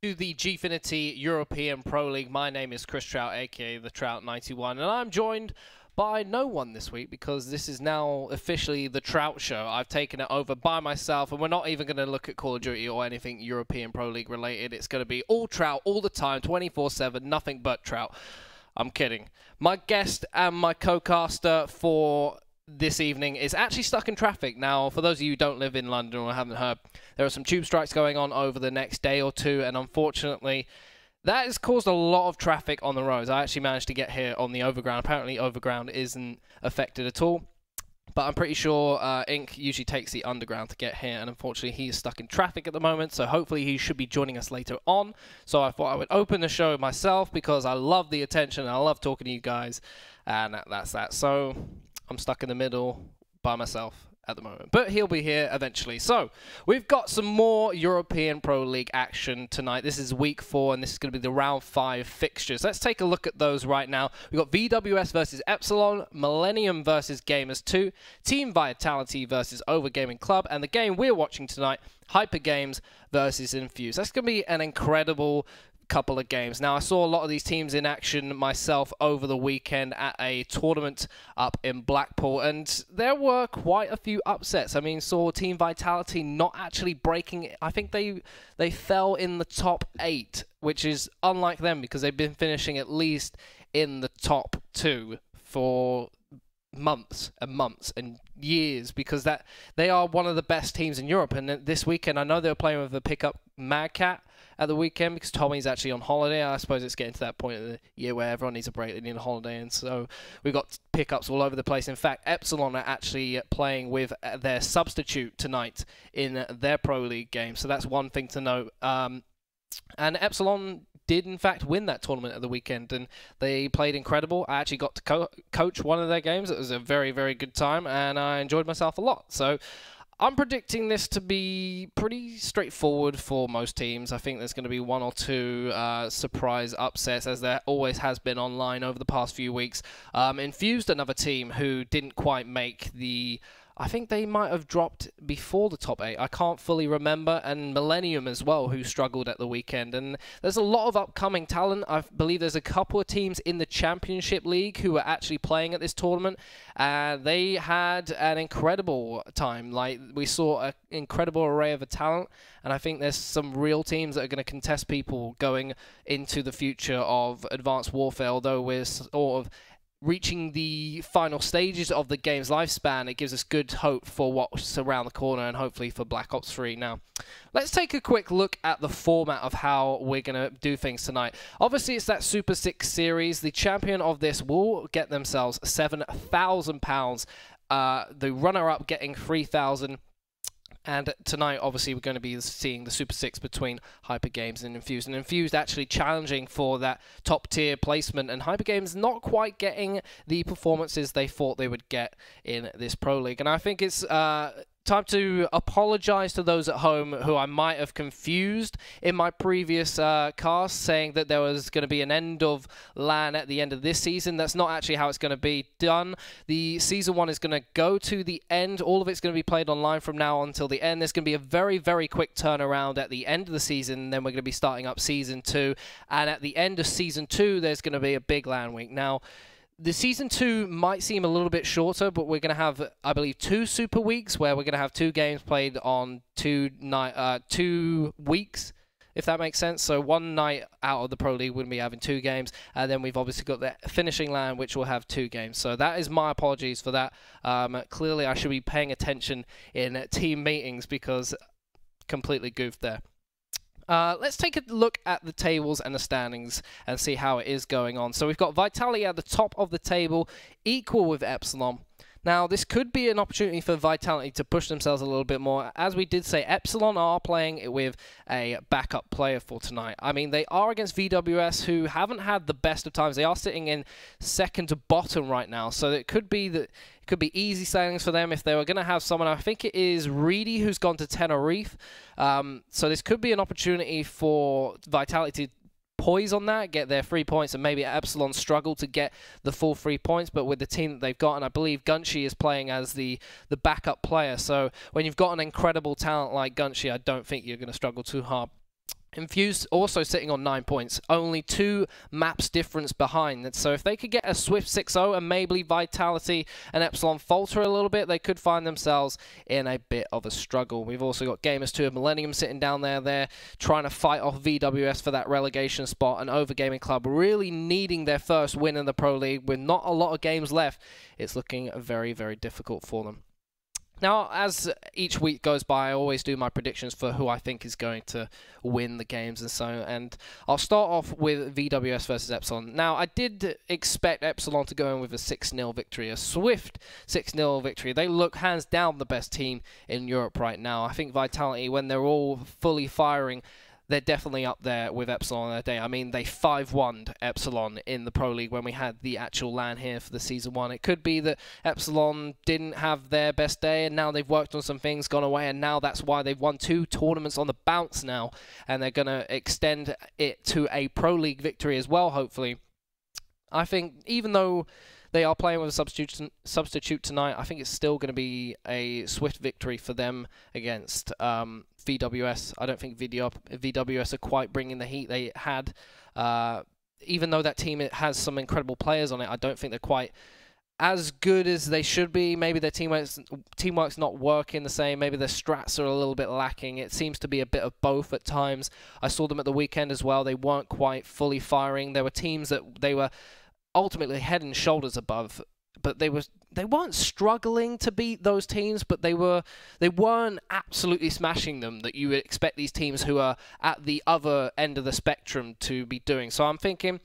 To the Gfinity European Pro League. My name is Chris Trout, aka the Trout91, and I'm joined by no one this week because this is now officially the Trout Show. I've taken it over by myself, and we're not even going to look at Call of Duty or anything European Pro League related. It's going to be all Trout all the time, 24/7, nothing but Trout. I'm kidding. My guest and my co-caster for this evening is actually stuck in traffic. Now, for those of you who don't live in London or haven't heard, there are some tube strikes going on over the next day or two, and unfortunately, that has caused a lot of traffic on the roads. I actually managed to get here on the overground. Apparently, overground isn't affected at all, but I'm pretty sure Inc. usually takes the underground to get here, and unfortunately, he is stuck in traffic at the moment, so hopefully he should be joining us later on. So I thought I would open the show myself because I love the attention, and I love talking to you guys, and that's that. So I'm stuck in the middle by myself at the moment, but he'll be here eventually. So we've got some more European Pro League action tonight. This is week 4, and this is going to be the round 5 fixtures. Let's take a look at those right now. We've got VWS versus Epsilon, Millennium versus Gamers 2, Team Vitality versus Overgaming Club, and the game we're watching tonight, HyperGames versus Infused. That's going to be an incredible couple of games. Now, I saw a lot of these teams in action myself over the weekend at a tournament up in Blackpool, and there were quite a few upsets. I mean, saw Team Vitality not actually breaking. I think they fell in the top 8, which is unlike them because they've been finishing at least in the top 2 for months and months and years, because that they are one of the best teams in Europe. And this weekend, I know they were playing with a pickup Mad Cat at the weekend because Tommy's actually on holiday. I suppose it's getting to that point of the year where everyone needs a break, they need a holiday, and so we've got pickups all over the place. In fact, Epsilon are actually playing with their substitute tonight in their Pro League game, so that's one thing to note. And Epsilon did in fact win that tournament at the weekend, and they played incredible. I actually got to coach one of their games. It was a very, very good time, and I enjoyed myself a lot. So I'm predicting this to be pretty straightforward for most teams. I think there's going to be 1 or 2 surprise upsets, as there always has been online over the past few weeks. Infused, another team who didn't quite make the... I think they might have dropped before the top 8. I can't fully remember. And Millennium as well, who struggled at the weekend. And there's a lot of upcoming talent. I believe there's a couple of teams in the Championship League who are actually playing at this tournament. And they had an incredible time. Like, we saw an incredible array of talent. And I think there's some real teams that are going to contest people going into the future of Advanced Warfare. Although we're sort of reaching the final stages of the game's lifespan, it gives us good hope for what's around the corner and hopefully for Black Ops 3. Now, let's take a quick look at the format of how we're going to do things tonight. Obviously, it's that Super 6 series. The champion of this will get themselves £7,000. The runner-up getting £3,000. And tonight, obviously, we're going to be seeing the Super 6 between HyperGames and Infused. And Infused actually challenging for that top-tier placement. And HyperGames not quite getting the performances they thought they would get in this Pro League. And I think it's time to apologize to those at home who I might have confused in my previous cast, saying that there was going to be an end of LAN at the end of this season. That's not actually how it's going to be done. The Season 1 is going to go to the end. All of it's going to be played online from now on until the end. There's going to be a very, very quick turnaround at the end of the season, and then we're going to be starting up Season 2. And at the end of Season 2, there's going to be a big LAN week. Now, the Season 2 might seem a little bit shorter, but we're going to have, I believe, 2 super weeks where we're going to have 2 games played on 2 weeks, if that makes sense. So 1 night out of the Pro League, we're going to be having 2 games, and then we've obviously got the finishing LAN, which will have 2 games. So that is my apologies for that. Clearly, I should be paying attention in team meetings because completely goofed there. Let's take a look at the tables and the standings and see how it is going on. So we've got Vitality at the top of the table, equal with Epsilon. Now, this could be an opportunity for Vitality to push themselves a little bit more. As we did say, Epsilon are playing with a backup player for tonight. I mean, they are against VWS, who haven't had the best of times. They are sitting in second to bottom right now, so it could be that it could be easy sailings for them if they were going to have someone. I think it is Reedy who's gone to Tenerife. So this could be an opportunity for Vitality to poise on that, get their 3 points, and maybe Epsilon struggle to get the full 3 points, but with the team that they've got, and I believe Gunshi is playing as the backup player, so when you've got an incredible talent like Gunshi, I don't think you're going to struggle too hard. Infused also sitting on 9 points, only 2 maps difference behind. So if they could get a swift 6-0 and maybe Vitality and Epsilon falter a little bit, they could find themselves in a bit of a struggle. We've also got Gamers 2 of Millennium sitting down there. They're trying to fight off VWS for that relegation spot, and Overgaming Club really needing their first win in the Pro League with not a lot of games left. It's looking very, very difficult for them. Now, as each week goes by, I always do my predictions for who I think is going to win the games and I'll start off with VWS versus Epsilon. Now, I did expect Epsilon to go in with a 6-0 victory, a swift 6-0 victory. They look hands down the best team in Europe right now. I think Vitality, when they're all fully firing, they're definitely up there with Epsilon on their day. I mean, they 5-1'd Epsilon in the Pro League when we had the actual LAN here for the Season 1. It could be that Epsilon didn't have their best day, and now they've worked on some things, gone away, and now that's why they've won 2 tournaments on the bounce now, and they're going to extend it to a Pro League victory as well, hopefully. I think, even though they are playing with a substitute tonight, I think it's still going to be a swift victory for them against VWS. I don't think VWS are quite bringing the heat they had. Even though that team has some incredible players on it, I don't think they're quite as good as they should be. Maybe their teamwork's not working the same. Maybe their strats are a little bit lacking. It seems to be a bit of both at times. I saw them at the weekend as well. They weren't quite fully firing. There were teams that they were ultimately head and shoulders above, but they weren't struggling to beat those teams, but they weren't absolutely smashing them that you would expect these teams who are at the other end of the spectrum to be doing. So I'm thinking,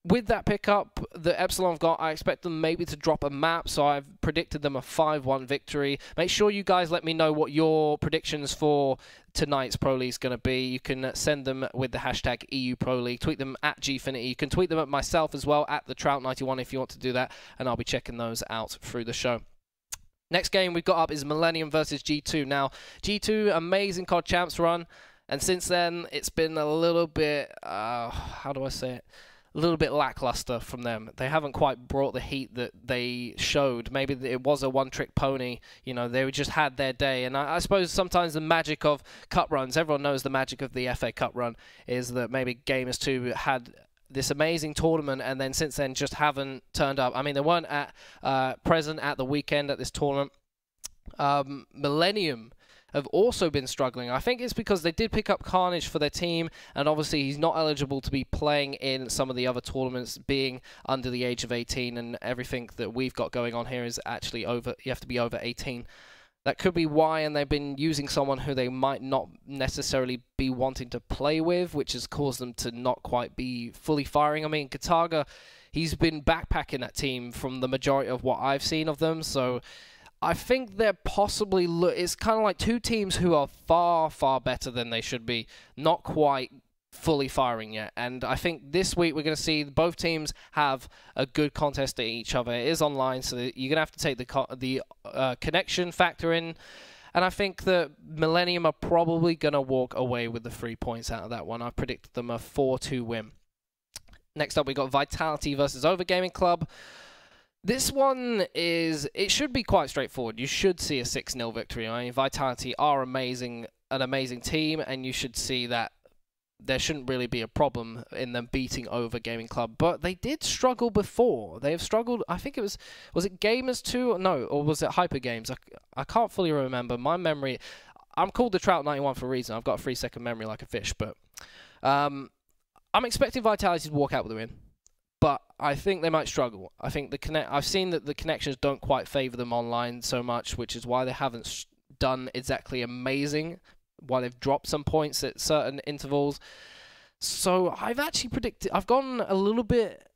with that pickup that Epsilon have got, I expect them maybe to drop a map, so I've predicted them a 5-1 victory. Make sure you guys let me know what your predictions for tonight's Pro League is going to be. You can send them with the hashtag EU Pro League. Tweet them at Gfinity. You can tweet them at myself as well, at the Trout91 if you want to do that, and I'll be checking those out through the show. Next game we've got up is Millennium versus G2. Now, G2, amazing COD Champs run, and since then it's been a little bit, how do I say it? A little bit lackluster from them. They haven't quite brought the heat that they showed. Maybe it was a one-trick pony. You know, they just had their day. And I suppose sometimes the magic of cup runs, everyone knows the magic of the FA Cup run, is that maybe Gamers 2 had this amazing tournament and then since then just haven't turned up. I mean, they weren't present at the weekend at this tournament. Millennium have also been struggling. I think it's because they did pick up Carnage for their team, and obviously he's not eligible to be playing in some of the other tournaments, being under the age of 18, and everything that we've got going on here is actually over. You have to be over 18. That could be why, and they've been using someone who they might not necessarily be wanting to play with, which has caused them to not quite be fully firing. I mean, Kataga, he's been backpacking that team from the majority of what I've seen of them, so I think they're possibly, it's kind of like 2 teams who are far, far better than they should be, not quite fully firing yet. And I think this week we're going to see both teams have a good contest at each other. It is online, so you're going to have to take the connection factor in. And I think that Millennium are probably going to walk away with the 3 points out of that one. I predicted them a 4-2 win. Next up, we got Vitality versus Overgaming Club. This one it should be quite straightforward. You should see a 6-0 victory. I mean, Vitality are an amazing team, and you should see that there shouldn't really be a problem in them beating Overgaming Club. But they did struggle before. They have struggled, I think it was it Gamers 2? No, or was it HyperGames? I can't fully remember. My memory, I'm called the Trout91 for a reason. I've got a 3-second memory like a fish, but I'm expecting Vitality to walk out with a win. But I think they might struggle. I think I've seen that the connections don't quite favor them online so much, which is why they haven't done exactly amazing, why they've dropped some points at certain intervals. So I've actually predicted, I've gone a little bit,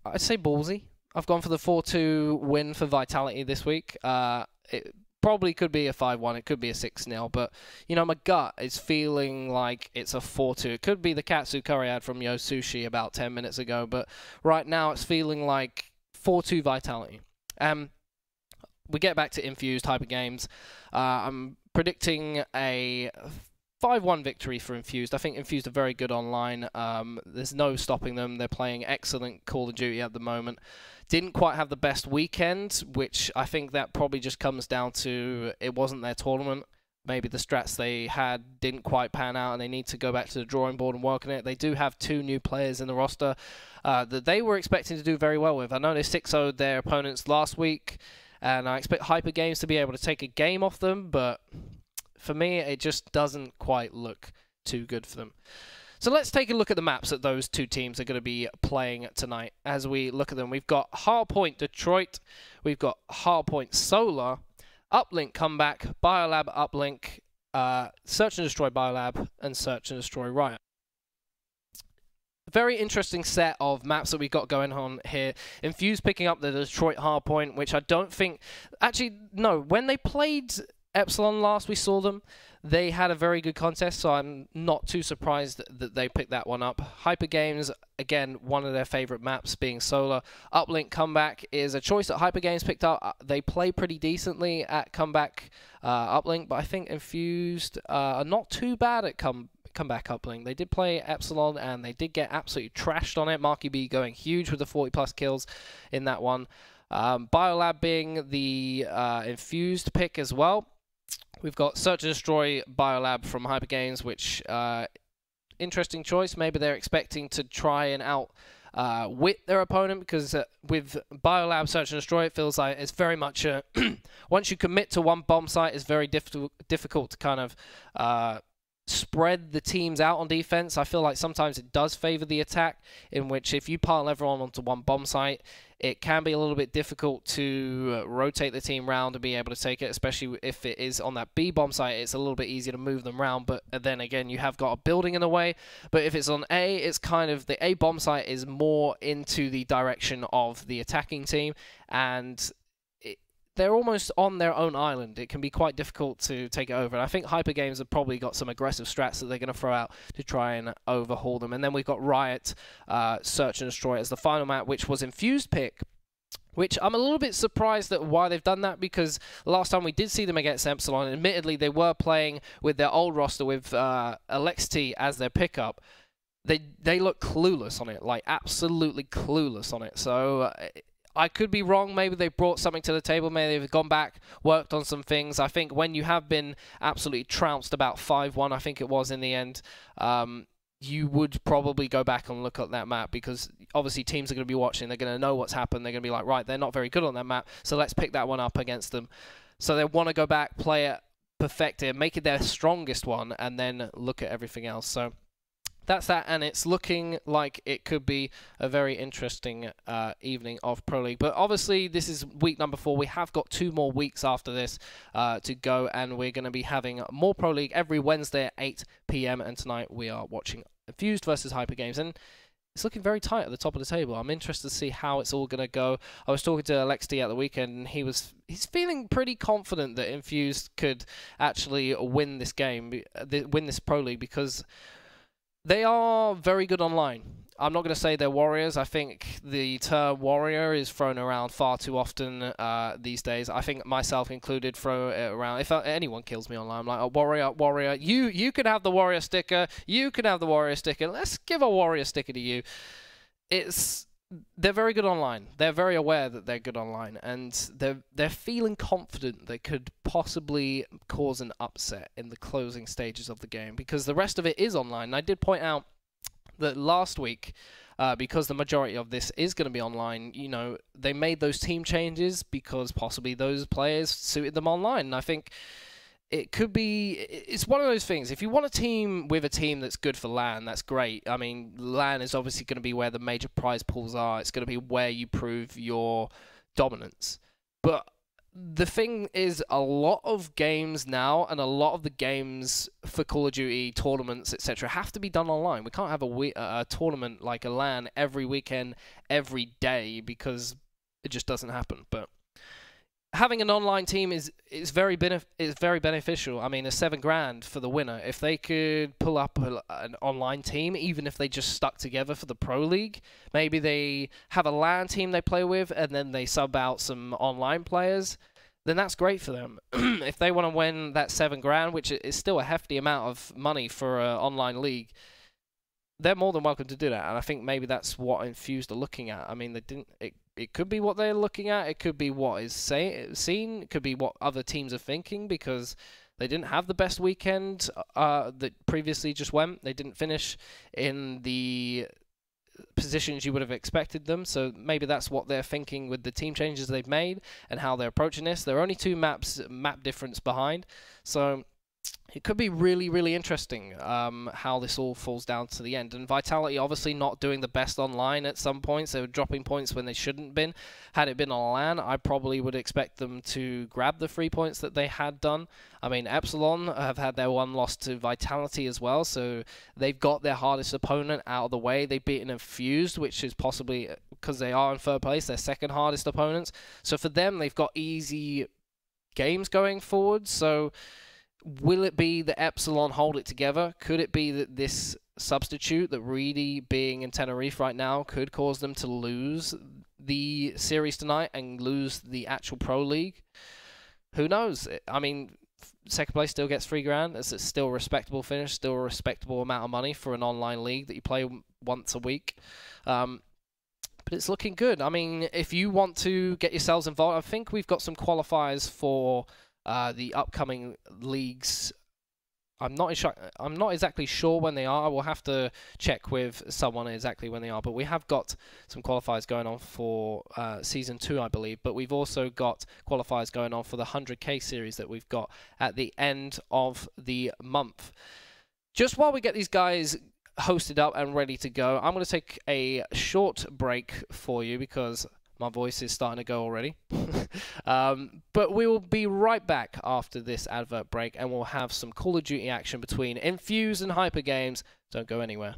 I'd say ballsy. I've gone for the 4-2 win for Vitality this week. It probably could be a 5-1, it could be a 6-0, but, you know, my gut is feeling like it's a 4-2. It could be the Katsu curry ad from Yo Sushi about 10 minutes ago, but right now it's feeling like 4-2 Vitality. We get back to Infused, HyperGames. I'm predicting a 5-1 victory for Infused. I think Infused are very good online. There's no stopping them. They're playing excellent Call of Duty at the moment. Didn't quite have the best weekend, which I think that probably just comes down to it wasn't their tournament. maybe the strats they had didn't quite pan out and they need to go back to the drawing board and work on it. They do have 2 new players in the roster that they were expecting to do very well with. I know they 6-0'd their opponents last week, and I expect HyperGames to be able to take a game off them, but for me, it just doesn't quite look too good for them. So let's take a look at the maps that those 2 teams are going to be playing tonight. As we look at them, we've got Hardpoint Detroit, we've got Hardpoint Solar, Uplink Comeback, Biolab Uplink, Search and Destroy Biolab, and Search and Destroy Riot. Very interesting set of maps that we've got going on here. Infused picking up the Detroit Hardpoint, which I don't think... Actually, no. When they played Epsilon last, we saw them. They had a very good contest, so I'm not too surprised that they picked that one up. HyperGames, again, one of their favorite maps being Solar. Uplink Comeback is a choice that HyperGames picked up. They play pretty decently at Comeback Uplink, but I think Infused are not too bad at Comeback Uplink. They did play Epsilon, and they did get absolutely trashed on it. Marky B going huge with the 40+ kills in that one. Biolab being the Infused pick as well. We've got Search and Destroy Biolab from HyperGames, which interesting choice. Maybe they're expecting to try and outwit their opponent, because with Biolab Search and Destroy, it feels like it's very much once you commit to one bomb site, it's very difficult to kind of spread the teams out on defense. I feel like sometimes it does favor the attack, in which if you pile everyone onto one bomb site, it can be a little bit difficult to rotate the team round and be able to take it, especially if it is on that B bomb site. It's a little bit easier to move them around, but then again, you have got a building in the way. But if it's on A, it's kind of the A bomb site is more into the direction of the attacking team, and they're almost on their own island. It can be quite difficult to take it over. And I think HyperGames have probably got some aggressive strats that they're going to throw out to try and overhaul them. And then we've got Riot, Search and Destroy as the final map, which was Infused pick, which I'm a little bit surprised at why they've done that, because last time we did see them against Epsilon, and admittedly they were playing with their old roster with Alexi as their pickup. They look clueless on it, like absolutely clueless on it. So I could be wrong. Maybe they've brought something to the table. Maybe they've gone back, worked on some things. I think when you have been absolutely trounced about 5-1, I think it was in the end, you would probably go back and look at that map, because obviously teams are going to be watching. They're going to know what's happened. They're going to be like, right, they're not very good on that map, so let's pick that one up against them. So they want to go back, play it, perfect it, make it their strongest one, and then look at everything else. So that's that, and it's looking like it could be a very interesting evening of Pro League. But obviously, this is week number 4. We have got 2 more weeks after this to go, and we're going to be having more Pro League every Wednesday at 8 PM. And tonight we are watching Infused versus HyperGames, and it's looking very tight at the top of the table. I'm interested to see how it's all going to go. I was talking to Alexi at the weekend, and he's feeling pretty confident that Infused could actually win this game, win this Pro League, because they are very good online. I'm not going to say they're warriors. I think the term warrior is thrown around far too often these days. I think myself included throw it around. If anyone kills me online, I'm like, oh, warrior. You can have the warrior sticker. You can have the warrior sticker. Let's give a warrior sticker to you. They're very good online. They're very aware that they're good online, and they're feeling confident they could possibly cause an upset in the closing stages of the game, because the rest of it is online. And I did point out that last week, because the majority of this is going to be online, you know, they made those team changes because possibly those players suited them online. And I think it could be, it's one of those things. If you want a team with a team that's good for LAN, that's great. I mean, LAN is obviously going to be where the major prize pools are. It's going to be where you prove your dominance. But the thing is, a lot of games now, and a lot of the games for Call of Duty, tournaments, etc., have to be done online. We can't have a tournament like a LAN every weekend, every day, because it just doesn't happen. But having an online team is very beneficial. I mean, a $7,000 for the winner. If they could pull up an online team, even if they just stuck together for the Pro League, maybe they have a LAN team they play with, and then they sub out some online players, then that's great for them. If they want to win that $7,000, which is still a hefty amount of money for an online league, they're more than welcome to do that. And I think maybe that's what Infused are looking at. I mean, they didn't. It could be what they're looking at. It could be what is seen. It could be what other teams are thinking, because They didn't have the best weekend that previously just went. They didn't finish in the positions you would have expected them, so maybe that's what they're thinking with the team changes they've made and how they're approaching this. There are only 2 map difference behind, so it could be really, really interesting how this all falls down to the end. And Vitality obviously not doing the best online at some points. They were dropping points when they shouldn't been. Had it been on LAN, I probably would expect them to grab the 3 points that they had done. I mean, Epsilon have had their 1 loss to Vitality as well, so they've got their hardest opponent out of the way. They've beaten Infused, which is possibly, because they are in 3rd place, their 2nd hardest opponents. So for them, they've got easy games going forward. So will it be that Epsilon hold it together? Could it be that this substitute, that Reedy being in Tenerife right now, could cause them to lose the series tonight and lose the actual Pro League? Who knows? I mean, 2nd place still gets 3 grand. It's still a respectable finish, still a respectable amount of money for an online league that you play once a week. But it's looking good. I mean, if you want to get yourselves involved, I think we've got some qualifiers for the upcoming leagues. I'm not exactly sure when they are. I will have to check with someone exactly when they are. But we have got some qualifiers going on for Season 2, I believe. But we've also got qualifiers going on for the 100K series that we've got at the end of the month. Just while we get these guys hosted up and ready to go, I'm going to take a short break for you because my voice is starting to go already. But we will be right back after this advert break, and we'll have some Call of Duty action between Infused and HyperGames. Don't go anywhere.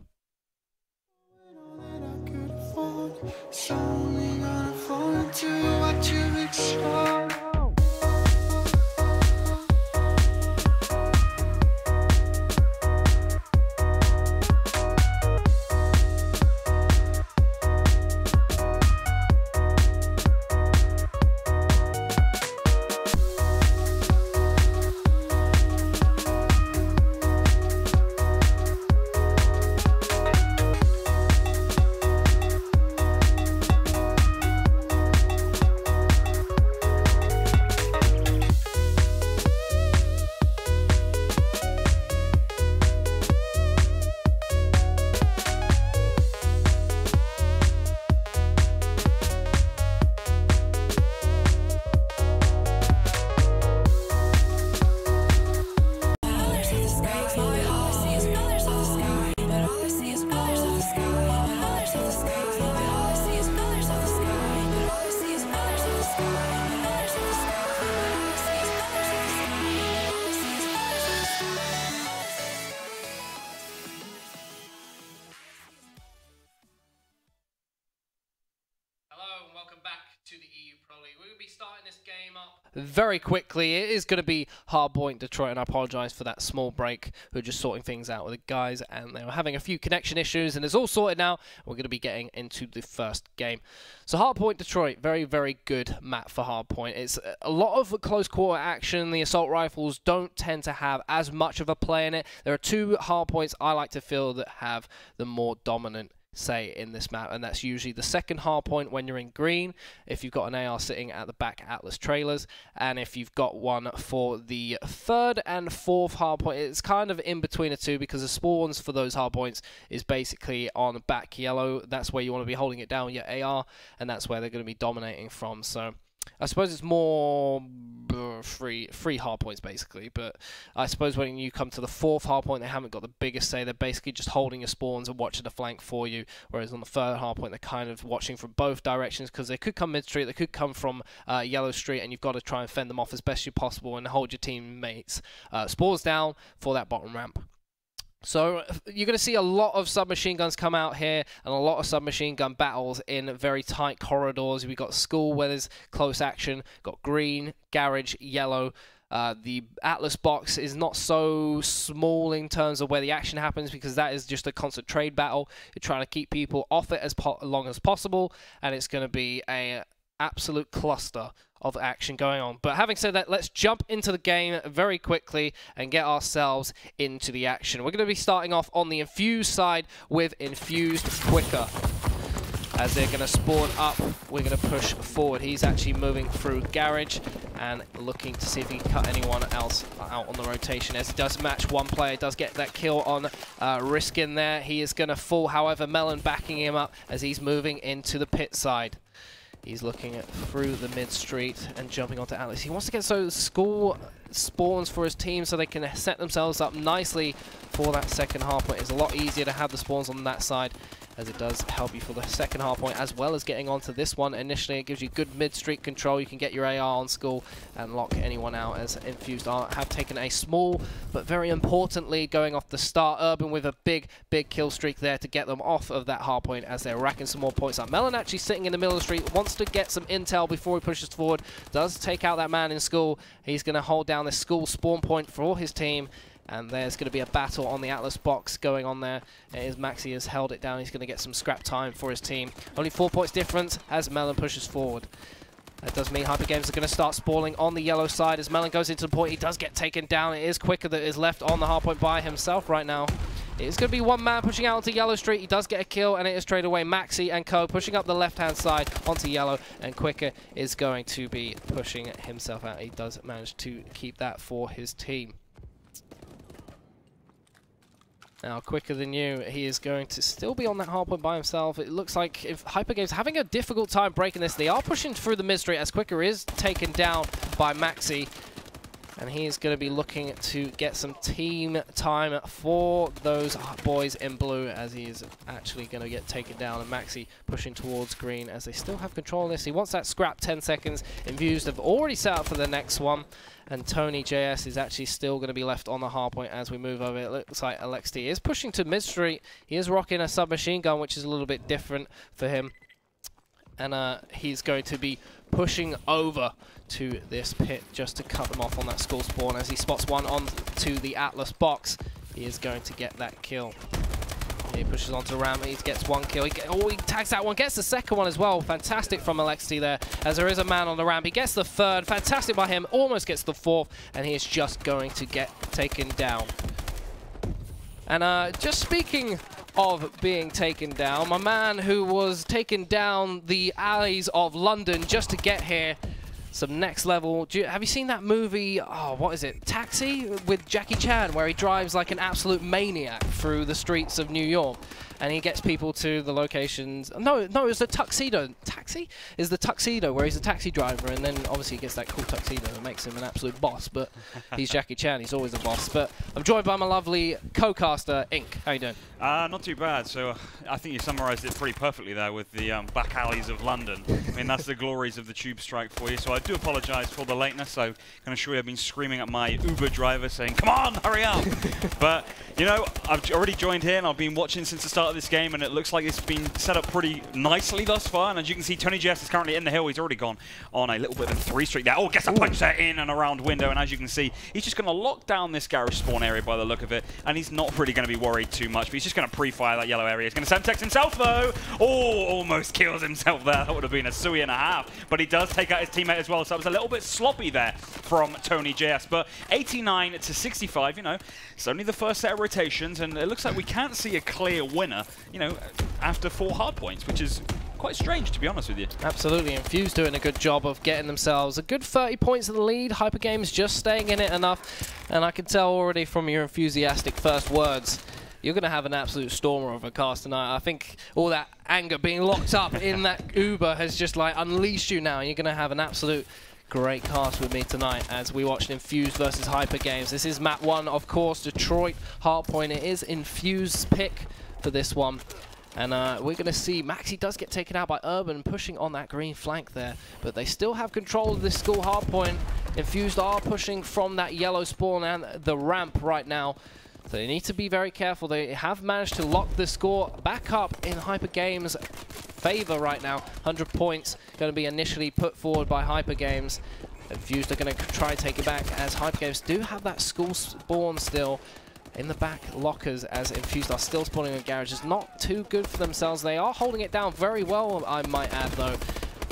Very quickly, it is going to be Hardpoint Detroit, and I apologize for that small break. We're just sorting things out with the guys, and they were having a few connection issues, and it's all sorted now. We're going to be getting into the first game. So Hardpoint Detroit, very, very good map for Hardpoint. It's a lot of close quarter action. The assault rifles don't tend to have as much of a play in it. There are 2 hardpoints I like to feel that have the more dominant say in this map, and that's usually the 2nd hardpoint when you're in green, if you've got an AR sitting at the back Atlas trailers, and if you've got one for the 3rd and 4th hardpoint. It's kind of in between the 2 because the spawns for those hardpoints is basically on back yellow. That's where you want to be holding it down with your AR, and that's where they're going to be dominating from. So I suppose it's more free hardpoints basically, but I suppose when you come to the 4th hardpoint, they haven't got the biggest say. They're basically just holding your spawns and watching the flank for you, whereas on the 3rd hardpoint, they're kind of watching from both directions because they could come mid-street, they could come from yellow street, and you've got to try and fend them off as best you possible and hold your teammates' spawns down for that bottom ramp. So you're going to see a lot of submachine guns come out here and a lot of submachine gun battles in very tight corridors. We've got school where there's close action, got green, garage, yellow. The Atlas box is not so small in terms of where the action happens because that is just a constant trade battle. You're trying to keep people off it as long as possible, and it's going to be an absolute cluster of action going on. But having said that, let's jump into the game very quickly and get ourselves into the action. We're going to be starting off on the Infused side with Infused Quicker. as they're going to spawn up. We're going to push forward. He's actually moving through garage and looking to see if he can cut anyone else out on the rotation. As he does match one player, does get that kill on Risk in there. He is going to fall, however, Melon backing him up as he's moving into the pit side. He's looking through the mid street and jumping onto Atlas. He wants to get those school spawns for his team so they can set themselves up nicely for that second hardpoint. It's a lot easier to have the spawns on that side, as it does help you for the second hardpoint as well as getting onto this one. Initially, it gives you good mid-street control. You can get your AR on school and lock anyone out, as Infused have taken a small but very importantly going off the start. Urban with a big kill streak there to get them off of that hardpoint as they're racking some more points up. Melon actually sitting in the middle of the street, wants to get some intel before he pushes forward. Does take out that man in school. He's going to hold down this school spawn point for his team. And there's going to be a battle on the Atlas box going on there. It is Maxi has held it down. He's going to get some scrap time for his team. Only 4 points difference as Melon pushes forward. That does mean HyperGames are going to start spawning on the yellow side. As Melon goes into the point, he does get taken down. It is Quicker that is left on the hardpoint by himself right now. It is going to be one man pushing out onto yellow street. He does get a kill, and it is straight away Maxi and co pushing up the left-hand side onto yellow, and Quicker is going to be pushing himself out. He does manage to keep that for his team. Now, Quicker than you, he is going to still be on that hardpoint by himself. It looks like if HyperGames having a difficult time breaking this, they are pushing through the mid-street as Quicker is taken down by Maxi. And he is going to be looking to get some team time for those boys in blue, as he is actually going to get taken down. And Maxi pushing towards green as they still have control of this. He wants that scrap 10 seconds. Infused have already set up for the next one. And Tony JS is actually still going to be left on the hardpoint as we move over. It looks like Alexi is pushing to mid-street. He is rocking a submachine gun, which is a little bit different for him. And he's going to be pushing over to this pit just to cut them off on that school spawn. As he spots one onto the Atlas box, he is going to get that kill. He pushes onto Ram, he gets one kill. He tags that one, gets the second one as well. Fantastic from Alexi there, as there is a man on the ramp. He gets the third, fantastic by him, almost gets the fourth, and he is just going to get taken down. And just speaking of being taken down, my man who was taken down the alleys of London just to get here, some next level. Have you seen that movie, what is it, Taxi, with Jackie Chan, where he drives like an absolute maniac through the streets of New York? And he gets people to the locations. No, it was the tuxedo. Taxi is the tuxedo, where he's a taxi driver, and then obviously he gets that cool tuxedo that makes him an absolute boss. But he's Jackie Chan, he's always a boss. But I'm joined by my lovely co-caster, Ink. How you doing? Not too bad. So I think you summarised it pretty perfectly there with the back alleys of London. I mean, that's the glories of the tube strike for you. So I do apologise for the lateness. I can assure you I've been screaming at my Uber driver saying, "Come on, hurry up!" But you know, I've already joined here and I've been watching since the start of this game, and it looks like it's been set up pretty nicely thus far. And as you can see, Tony JS is currently in the hill. He's already gone on a little bit of a 3 streak there. Oh, gets a punch there in and around window. And as you can see, he's just going to lock down this garage spawn area by the look of it. And he's not really going to be worried too much. But he's just going to pre-fire that yellow area. He's going to Semtex himself, though. Oh, almost kills himself there. That would have been a suey and a half. But he does take out his teammate as well. So that was a little bit sloppy there from Tony JS. But 89 to 65, you know, it's only the first set of rotations. And it looks like we can't see a clear winner, you know, after 4 hard points, which is quite strange, to be honest with you. Absolutely. Infused doing a good job of getting themselves a good 30 points of the lead. HyperGames just staying in it enough. And I can tell already from your enthusiastic first words, you're going to have an absolute stormer of a cast tonight. I think all that anger being locked up in that Uber has just like unleashed you now. You're going to have an absolute great cast with me tonight as we watch Infused versus HyperGames. This is map 1, of course, Detroit Hardpoint. It is Infused's pick for this one. And we're going to see Maxi does get taken out by Urban, pushing on that green flank there. But they still have control of this school hardpoint. Infused are pushing from that yellow spawn and the ramp right now. So they need to be very careful. They have managed to lock the score back up in HyperGames' favor right now. 100 points going to be initially put forward by HyperGames. Infused are going to try and take it back, as HyperGames do have that school spawn still in the back lockers, as Infused are still spawning in garages. Not too good for themselves. They are holding it down very well, I might add, though.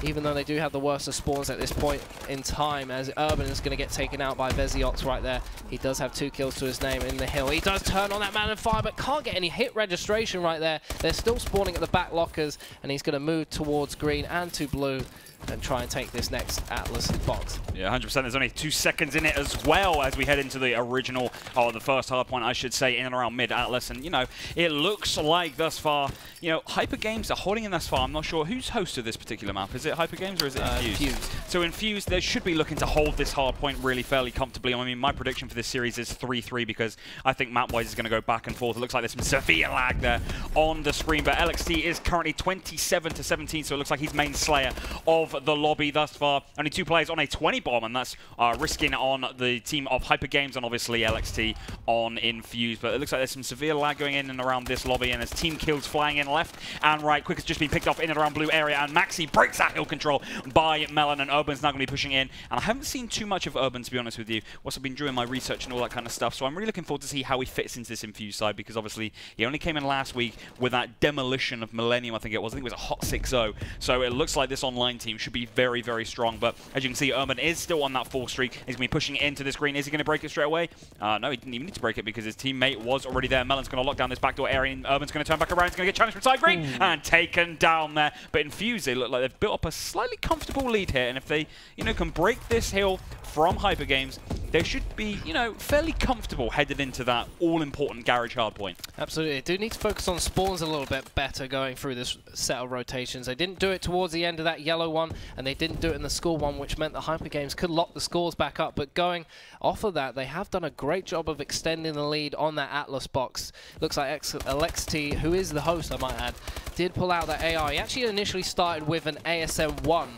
even though they do have the worst of spawns at this point in time, as Urban is going to get taken out by Veziox right there. He does have 2 kills to his name in the hill. He does turn on that man and fire, but can't get any hit registration right there. They're still spawning at the back lockers, and he's going to move towards green and to blue and try and take this next Atlas box. Yeah, 100%. There's only 2 seconds in it as well as we head into the original, or the first hard point, I should say, in and around mid-Atlas. And, you know, it looks like thus far, you know, HyperGames are holding in thus far. I'm not sure who's host of this particular map. Is it HyperGames or is it Infused? So Infused, they should be looking to hold this hard point really fairly comfortably. I mean, my prediction for this series is 3-3 because I think map-wise is going to go back and forth. It looks like there's some severe lag there on the screen, but LXT is currently 27-17, so it looks like he's main slayer of the lobby thus far. Only 2 players on a 20 bomb, and that's risking on the team of HyperGames and obviously LXT on Infused. But it looks like there's some severe lag going in and around this lobby, and there's team kills flying in left and right. Quick has just been picked off in and around blue area, and Maxi breaks that hill control by Melon, and Urban's now going to be pushing in. And I haven't seen too much of Urban, to be honest with you, whilst I've been doing my research and all that kind of stuff. So I'm really looking forward to see how he fits into this Infused side, because obviously he only came in last week with that demolition of Millennium, I think it was. I think it was a hot 6-0. So it looks like this online team should be very, very strong. But as you can see, Urban is still on that 4 streak. He's going to be pushing into this green. Is he going to break it straight away? No, he didn't even need to break it because his teammate was already there. Melon's going to lock down this backdoor area, and Urban's going to turn back around. He's going to get challenged from side green and taken down there. But Infused, they look like they've built up a slightly comfortable lead here, and if they, you know, can break this hill from HyperGames, they should be, you know, fairly comfortable headed into that all-important garage hardpoint. Absolutely. They do need to focus on spawns a little bit better going through this set of rotations. They didn't do it towards the end of that yellow one, and they didn't do it in the school one, which meant that HyperGames could lock the scores back up. But going off of that, they have done a great job of extending the lead on that Atlas box. Looks like LXT, who is the host, I might add, did pull out that AR. He actually initially started with an ASM-1,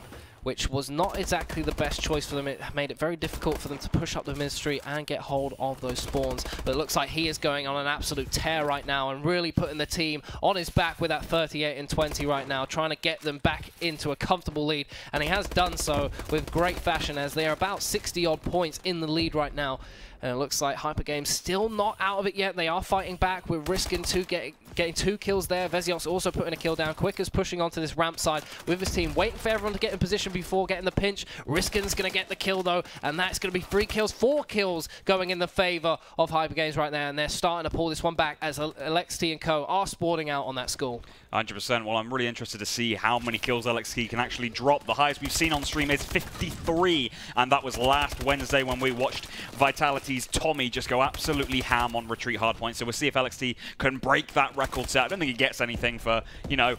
which was not exactly the best choice for them. It made it very difficult for them to push up the mid-street and get hold of those spawns. But it looks like he is going on an absolute tear right now and really putting the team on his back with that 38 and 20 right now, trying to get them back into a comfortable lead. And he has done so with great fashion, as they are about 60-odd points in the lead right now. And it looks like HyperGames still not out of it yet. They are fighting back. We're risking getting 2 kills there. Veziox also putting a kill down. Quick is pushing onto this ramp side with his team, waiting for everyone to get in position before getting the pinch. Riskin's going to get the kill, though, and that's going to be 3 kills, 4 kills going in the favor of HyperGames right now, and they're starting to pull this one back as LXT and co are spawning out on that school. 100%. Well, I'm really interested to see how many kills LXT can actually drop. The highest we've seen on stream is 53, and that was last Wednesday when we watched Vitality's Tommy just go absolutely ham on retreat hardpoint. So we'll see if LXT can break that record set. I don't think he gets anything for, you know,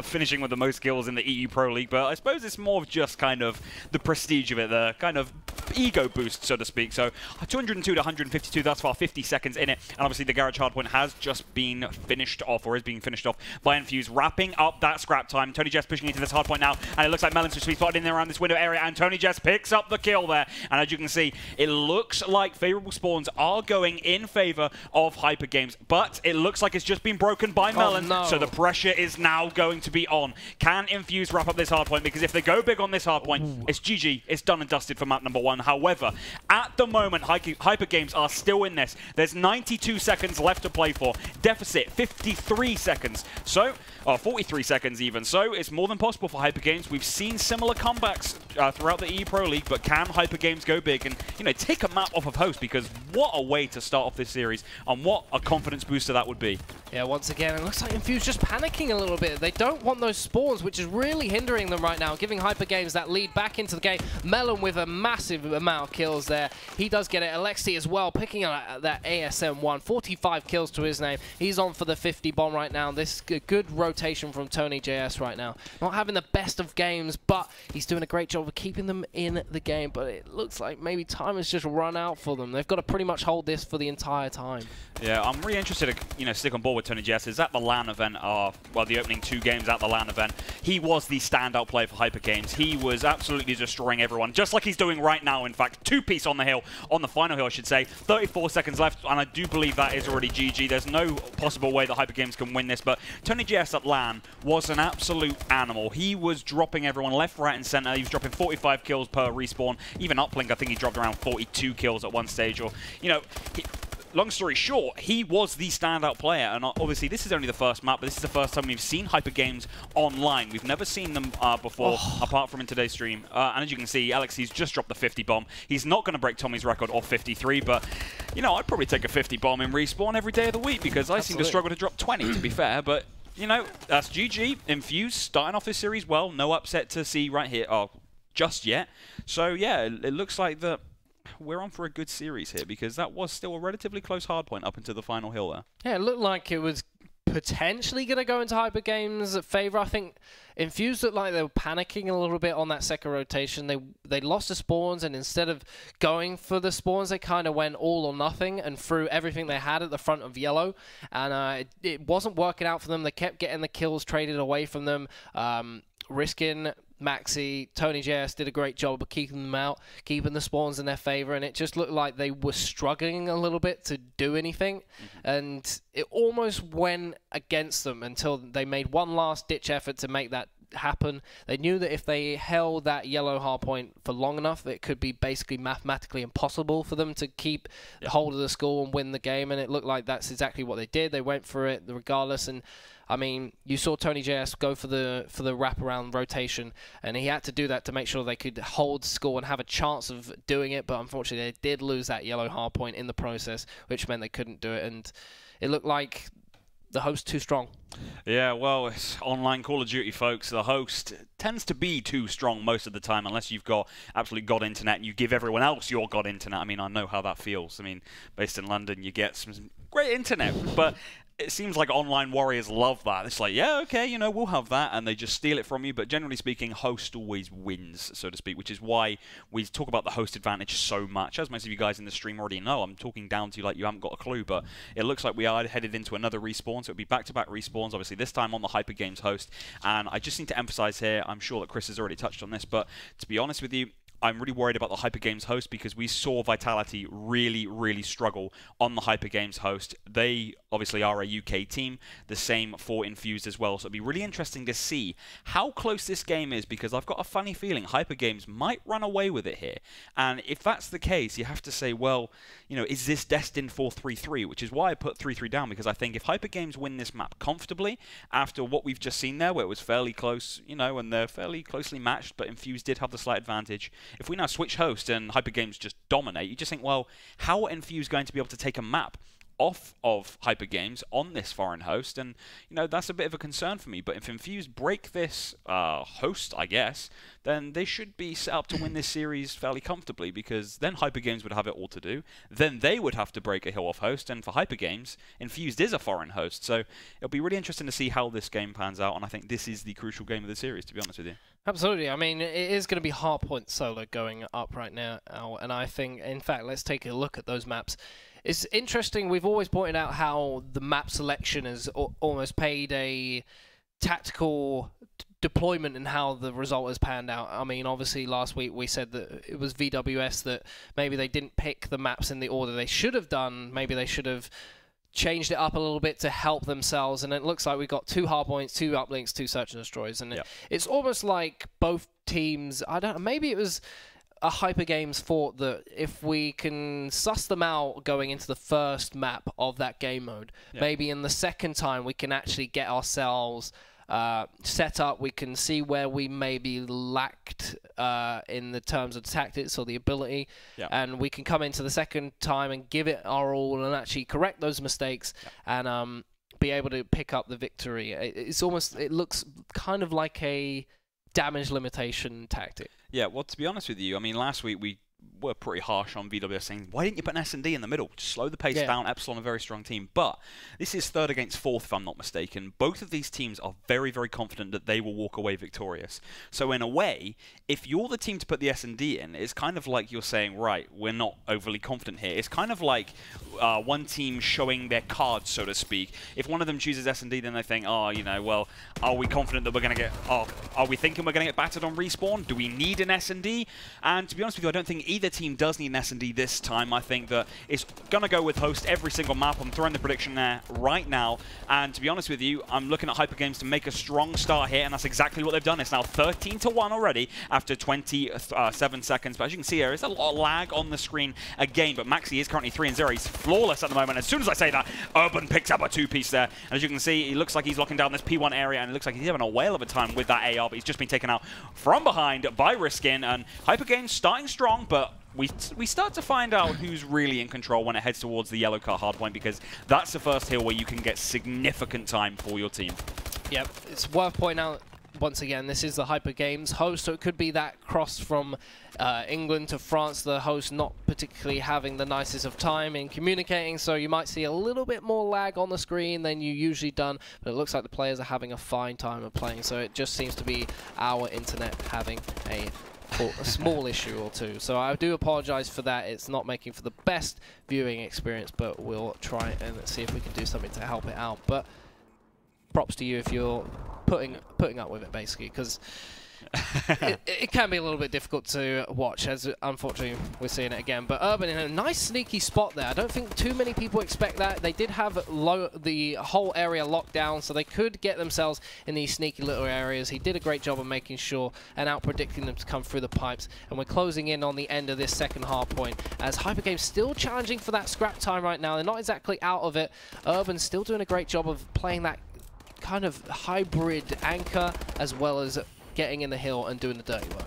finishing with the most kills in the EU Pro League, but I suppose it's more of just kind of the prestige of it, the kind of ego boost, so to speak. So 202 to 152, that's far 50 seconds in it, and obviously the garage hardpoint has just been finished off, or is being finished off by Infused, wrapping up that scrap time. Tony Jess pushing into this hardpoint now, and it looks like Melon's sweet spotted in there around this window area, and Tony Jess picks up the kill there. And as you can see, it looks like favorable spawns are going in favor of HyperGames, but it looks like it's just been broken by Melon, so the pressure is now going to be on. Can Infused wrap up this hardpoint? Because if they go big on this hardpoint, it's GG. It's done and dusted for map number 1. However, at the moment, HyperGames are still in this. There's 92 seconds left to play for. Deficit 53 seconds. So, 43 seconds even. So, it's more than possible for HyperGames. We've seen similar comebacks throughout the EU Pro League, but can HyperGames go big and, you know, take a map off of host? Because what a way to start off this series, and what a confidence booster that would be. Yeah, once again, it looks like Infused just panicking a little bit. They don't want those spawns, which is really hindering them right now, giving HyperGames that lead back into the game. Melon with a massive amount of kills there. He does get it. Alexi as well, picking up that ASM-1. 45 kills to his name. He's on for the 50 bomb right now. This good rotation from Tony JS right now. Not having the best of games, but he's doing a great job of keeping them in the game. But it looks like maybe time has just run out for them. They've got to pretty much hold this for the entire time. Yeah, I'm really interested to, you know, stick on board with Tony Jess. Is at the LAN event, well, the opening 2 games at the LAN event, he was the standout player for HyperGames. He was absolutely destroying everyone, just like he's doing right now, in fact. 2-piece on the hill, on the final hill, I should say. 34 seconds left, and I do believe that is already GG. There's no possible way that HyperGames can win this, but Tony Jess at LAN was an absolute animal. He was dropping everyone left, right, and center. He was dropping 45 kills per respawn. Even Uplink, I think he dropped around 42 kills at one stage, or, you know, long story short, he was the standout player, and obviously this is only the first map, but this is the first time we've seen HyperGames online. We've never seen them before, apart from in today's stream. And as you can see, Alexey's just dropped the 50 bomb. He's not going to break Tommy's record of 53, but, you know, I'd probably take a 50 bomb in respawn every day of the week, because I seem to struggle to drop 20, to be fair, but, you know, that's GG. Infused, starting off this series well, no upset to see right here, just yet. So, yeah, it looks like that we're on for a good series here, because that was still a relatively close hardpoint up into the final hill there. Yeah, it looked like it was potentially going to go into HyperGames' favor. I think Infused looked like they were panicking a little bit on that second rotation. They lost the spawns, and instead of going for the spawns, they kind of went all or nothing and threw everything they had at the front of yellow, and it wasn't working out for them. They kept getting the kills traded away from them, risking Maxi. Tony JS did a great job of keeping them out, keeping the spawns in their favor, and it just looked like they were struggling a little bit to do anything, and it almost went against them until they made one last ditch effort to make that happen. They knew that if they held that yellow hardpoint for long enough, it could be basically mathematically impossible for them to keep hold of the score and win the game, and it looked like that's exactly what they did. They went for it regardless, and I mean, you saw Tony JS go for the wraparound rotation, and he had to do that to make sure they could hold score and have a chance of doing it, but unfortunately they did lose that yellow hardpoint in the process, which meant they couldn't do it, and it looked like the host too strong. Yeah, well, it's online Call of Duty, folks. The host tends to be too strong most of the time, unless you've got absolute god internet and you give everyone else your god internet. I mean, I know how that feels. I mean, based in London, you get some great internet, but it seems like online warriors love that. It's like, yeah, okay, you know, we'll have that, and they just steal it from you. But generally speaking, host always wins, so to speak, which is why we talk about the host advantage so much. As most of you guys in the stream already know, I'm talking down to you like you haven't got a clue, but it looks like we are headed into another respawn, so it'll be back-to-back respawns, obviously this time on the HyperGames host. And I just need to emphasize here, I'm sure that Chris has already touched on this, but to be honest with you, I'm really worried about the HyperGames host, because we saw Vitality really, really struggle on the HyperGames host. They obviously are a UK team, the same for Infused as well, so it'll be really interesting to see how close this game is, because I've got a funny feeling HyperGames might run away with it here. And if that's the case, you have to say, well, you know, is this destined for 3-3? Which is why I put 3-3 down, because I think if HyperGames win this map comfortably, after what we've just seen there, where it was fairly close, you know, and they're fairly closely matched, but Infused did have the slight advantage. If we now switch host and HyperGames just dominate, you just think, well, how are Infused going to be able to take a map off of HyperGames on this foreign host? And, you know, that's a bit of a concern for me. But if Infused break this host, I guess, then they should be set up to win this series fairly comfortably, because then HyperGames would have it all to do. Then they would have to break a hill off host, and for HyperGames, Infused is a foreign host. So it'll be really interesting to see how this game pans out, and I think this is the crucial game of the series, to be honest with you. Absolutely. I mean, it is going to be hardpoint solo going up right now, and I think, in fact, let's take a look at those maps. It's interesting, we've always pointed out how the map selection has almost paid a tactical deployment in how the result has panned out. I mean, obviously last week we said that it was VWS, that maybe they didn't pick the maps in the order they should have done. Maybe they should have changed it up a little bit to help themselves, and it looks like we've got 2 hardpoints, 2 uplinks, 2 search and destroys, and it's almost like both teams, I don't know, maybe it was a HyperGames thought that if we can suss them out going into the first map of that game mode, maybe in the second time we can actually get ourselves set up, we can see where we maybe lacked in the terms of tactics or the ability, and we can come into the second time and give it our all and actually correct those mistakes and be able to pick up the victory. It's almost, it looks kind of like a damage limitation tactic. Yeah, well, to be honest with you, I mean, last week we were pretty harsh on VWS, saying, why didn't you put an S&D in the middle? Just slow the pace down. Epsilon, a very strong team. But this is 3rd against 4th, if I'm not mistaken. Both of these teams are very, very confident that they will walk away victorious. So in a way, if you're the team to put the S&D in, it's kind of like you're saying, right, we're not overly confident here. It's kind of like one team showing their cards, so to speak. If one of them chooses S&D, then they think, oh, you know, well, are we confident that we're going to get, are we thinking we're going to get battered on respawn? Do we need an S&D? And to be honest with you, I don't think either either team does need an S&D this time, I think that it's going to go with host every single map. I'm throwing the prediction there right now. And to be honest with you, I'm looking at HyperGames to make a strong start here, and that's exactly what they've done. It's now 13-1 already after 27 seconds. But as you can see here, there's a lot of lag on the screen again. But Maxi is currently 3-0. He's flawless at the moment. As soon as I say that, Urban picks up a 2-piece there. And as you can see, he looks like he's locking down this P1 area, and it looks like he's having a whale of a time with that AR, but he's just been taken out from behind by Riskin. And HyperGames starting strong, but we start to find out who's really in control when it heads towards the yellow car hardpoint, because that's the first hill where you can get significant time for your team. Yep, it's worth pointing out, once again, this is the HyperGames host, so it could be that cross from England to France, the host not particularly having the nicest of time in communicating, so you might see a little bit more lag on the screen than you usually done, but it looks like the players are having a fine time of playing, so it just seems to be our internet having a small issue or two. So I do apologize for that. It's not making for the best viewing experience, but we'll try and see if we can do something to help it out. But props to you if you're putting up with it, basically, because it can be a little bit difficult to watch, as unfortunately we're seeing it again. But Urban in a nice sneaky spot there. I don't think too many people expect that. They did have the whole area locked down, so they could get themselves in these sneaky little areas. He did a great job of making sure and out-predicting them to come through the pipes. And we're closing in on the end of this second hard point, as HyperGames still challenging for that scrap time right now. They're not exactly out of it. Urban's still doing a great job of playing that kind of hybrid anchor, as well as getting in the hill and doing the dirty work.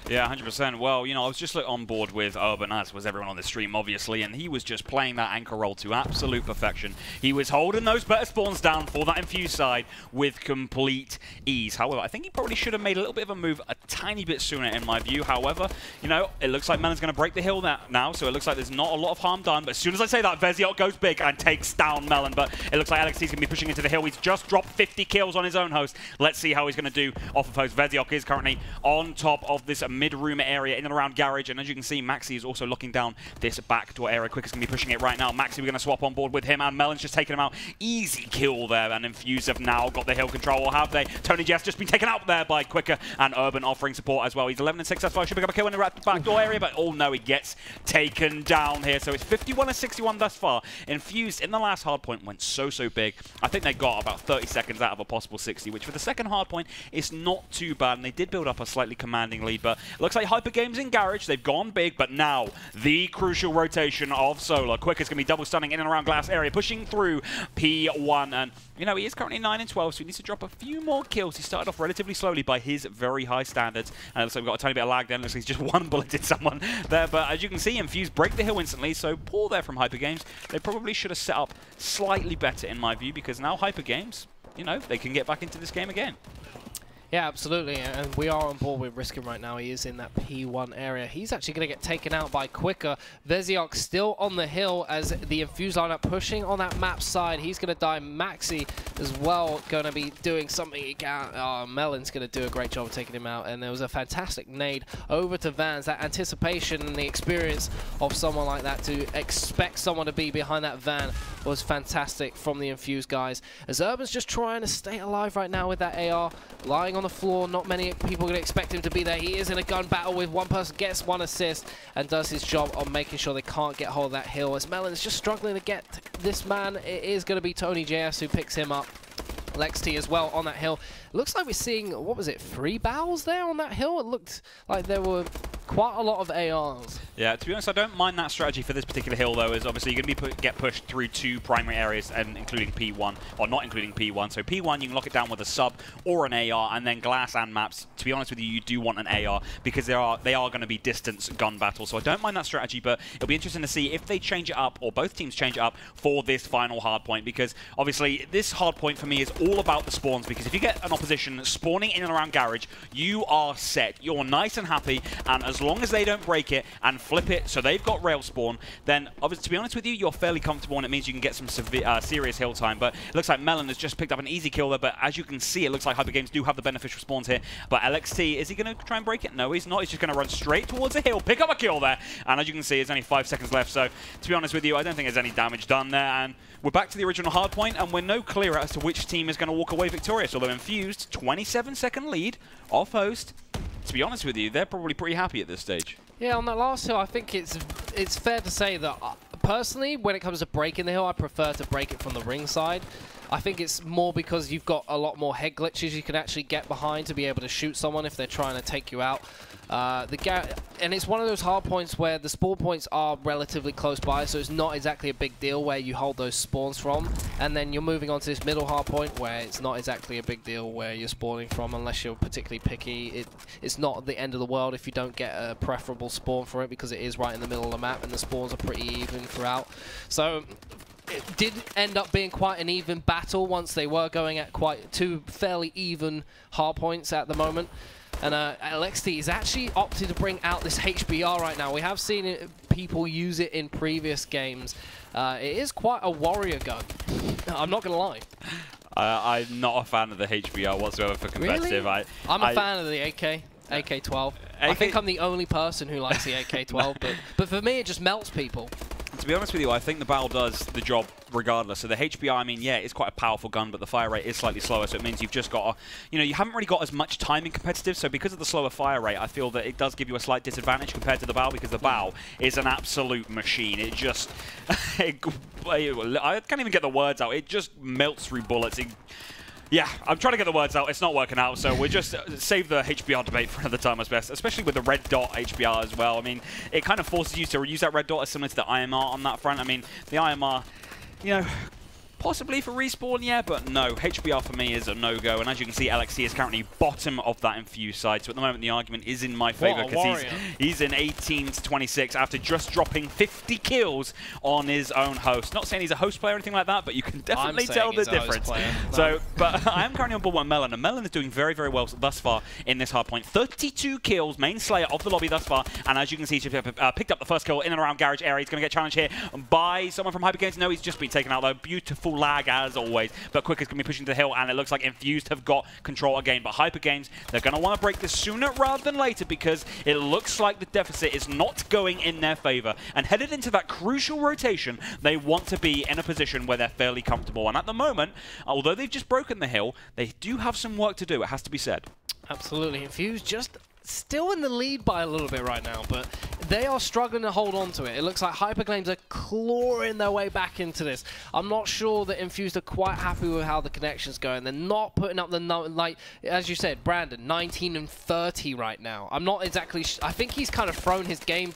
Yeah, 100%. Well, you know, I was just on board with Urban, as was everyone on the stream, obviously, and he was just playing that anchor role to absolute perfection. He was holding those better spawns down for that Infused side with complete ease. However, I think he probably should have made a little bit of a move a tiny bit sooner, in my view. However, you know, it looks like Melon's going to break the hill now, so it looks like there's not a lot of harm done. But as soon as I say that, Veziok goes big and takes down Melon. But it looks like LXT's going to be pushing into the hill. He's just dropped 50 kills on his own host. Let's see how he's going to do off of host. Veziok is currently on top of this mid-room area in and around Garage, and as you can see, Maxi is also locking down this backdoor area. Quick is going to be pushing it right now. Maxi, we're going to swap on board with him, and Melon's just taking him out. Easy kill there, and Infused have now got the hill control, or have they? Tony Jess just been taken out there by Quicker, and Urban offering support as well. He's 11-6, that's why should pick up a kill in the backdoor area, but oh no, he gets taken down here. So it's 51-61 thus far. Infused in the last hardpoint went so big. I think they got about 30 seconds out of a possible 60, which for the second hardpoint is not too bad, and they did build up a slightly commanding lead, but it looks like HyperGames in Garage, they've gone big, but now the crucial rotation of Solar. Quick is going to be double stunning in and around glass area, pushing through P1, and you know, he is currently 9-12, so he needs to drop a few more kills. He started off relatively slowly by his very high standards, and it looks like we've got a tiny bit of lag there. It looks like he's just one-bulleted someone there, but as you can see, Infused break the hill instantly, so poor there from HyperGames. They probably should have set up slightly better, in my view, because now HyperGames, you know, they can get back into this game again. Yeah, absolutely, and we are on board with Riskin right now. He is in that P1 area. He's actually going to get taken out by Quicker. Veziok still on the hill as the Infused lineup pushing on that map side. He's going to die. Maxi as well going to be doing something he can. Oh, Melon's going to do a great job of taking him out, and there was a fantastic nade over to Vans. That anticipation and the experience of someone like that to expect someone to be behind that van was fantastic from the Infused guys. As Urban's just trying to stay alive right now with that AR, lying on the floor. Not many people are going to expect him to be there. He is in a gun battle with one person, gets one assist, and does his job on making sure they can't get hold of that hill. As Melon's just struggling to get this man, it is going to be Tony JS who picks him up. LXT as well on that hill. Looks like we're seeing, what was it, 3 barrels there on that hill? It looked like there were quite a lot of ARs. Yeah, to be honest, I don't mind that strategy for this particular hill, though, is obviously you're going to be get pushed through 2 primary areas, and including P1, or not including P1. So P1, you can lock it down with a sub or an AR, and then glass and maps. To be honest with you, you do want an AR, because they are going to be distance gun battles. So I don't mind that strategy, but it'll be interesting to see if they change it up, or both teams change it up for this final hardpoint, because obviously this hardpoint for me is all about the spawns, because if you get an opposition spawning in and around Garage, you are set. You're nice and happy, and as long as they don't break it and flip it so they've got rail spawn, then obviously, to be honest with you, you're fairly comfortable, and it means you can get some serious hill time. But it looks like Melon has just picked up an easy kill there, but as you can see, it looks like HyperGames do have the beneficial spawns here. But LXT, is he going to try and break it? No, he's not. He's just going to run straight towards the hill, pick up a kill there, and as you can see, there's only 5 seconds left. So to be honest with you, I don't think there's any damage done there, and we're back to the original hardpoint, and we're no clearer as to which team is going to walk away victorious. Although Infused, 27-second lead off host. To be honest with you, they're probably pretty happy at this stage. Yeah, on that last hill, I think it's fair to say that personally, when it comes to breaking the hill, I prefer to break it from the ring side. I think it's more because you've got a lot more head glitches you can actually get behind to be able to shoot someone if they're trying to take you out. And it's one of those hard points where the spawn points are relatively close by, so it's not exactly a big deal where you hold those spawns from. And then you're moving on to this middle hard point where it's not exactly a big deal where you're spawning from unless you're particularly picky. It's not the end of the world if you don't get a preferable spawn for it, because it is right in the middle of the map and the spawns are pretty even throughout. So it did end up being quite an even battle once they were going at quite two fairly even hard points at the moment. And LXT is actually opted to bring out this HBR right now. We have seen people use it in previous games. It is quite a warrior gun. I'm not going to lie. I'm not a fan of the HBR whatsoever for competitive. Really? I'm a fan of the AK-12. I think I'm the only person who likes the AK-12, but for me it just melts people. To be honest with you, I think the barrel does the job regardless. So the HBR, I mean, yeah, it's quite a powerful gun, but the fire rate is slightly slower, so it means you've just got you haven't really got as much time in competitive, so because of the slower fire rate, I feel that it does give you a slight disadvantage compared to the barrel, because the barrel is an absolute machine. It just... I can't even get the words out. It just melts through bullets. Yeah, I'm trying to get the words out. It's not working out, so we'll just save the HBR debate for another time, I suppose, especially with the red dot HBR as well. I mean, it kind of forces you to use that red dot as similar to the IMR on that front. I mean, the IMR, possibly for respawn, yeah, but no. HBR for me is a no-go, and as you can see, LXT is currently bottom of that Infused side, so at the moment the argument is in my favour, because he's in 18 to 26 after just dropping 50 kills on his own host. Not saying he's a host player or anything like that, but you can definitely tell the difference. So, but I am currently on board with Melon, and Melon is doing very, very well thus far in this hardpoint. 32 kills, main slayer of the lobby thus far, and as you can see, he's picked up the first kill in and around Garage area. He's going to get challenged here by someone from HyperGames. No, he's just been taken out though. Beautiful lag as always, but Quick is going to be pushing to the hill, and it looks like Infused have got control again. But HyperGames, they're going to want to break this sooner rather than later, because it looks like the deficit is not going in their favor. And headed into that crucial rotation, they want to be in a position where they're fairly comfortable. And at the moment, although they've just broken the hill, they do have some work to do, it has to be said. Absolutely. Infused just still in the lead by a little bit right now, but they are struggling to hold on to it. It looks like HyperGames are clawing their way back into this. I'm not sure that Infused are quite happy with how the connection's going. They're not putting up the like, as you said, Brandon, 19 and 30 right now. I'm not exactly I think he's kind of thrown his game.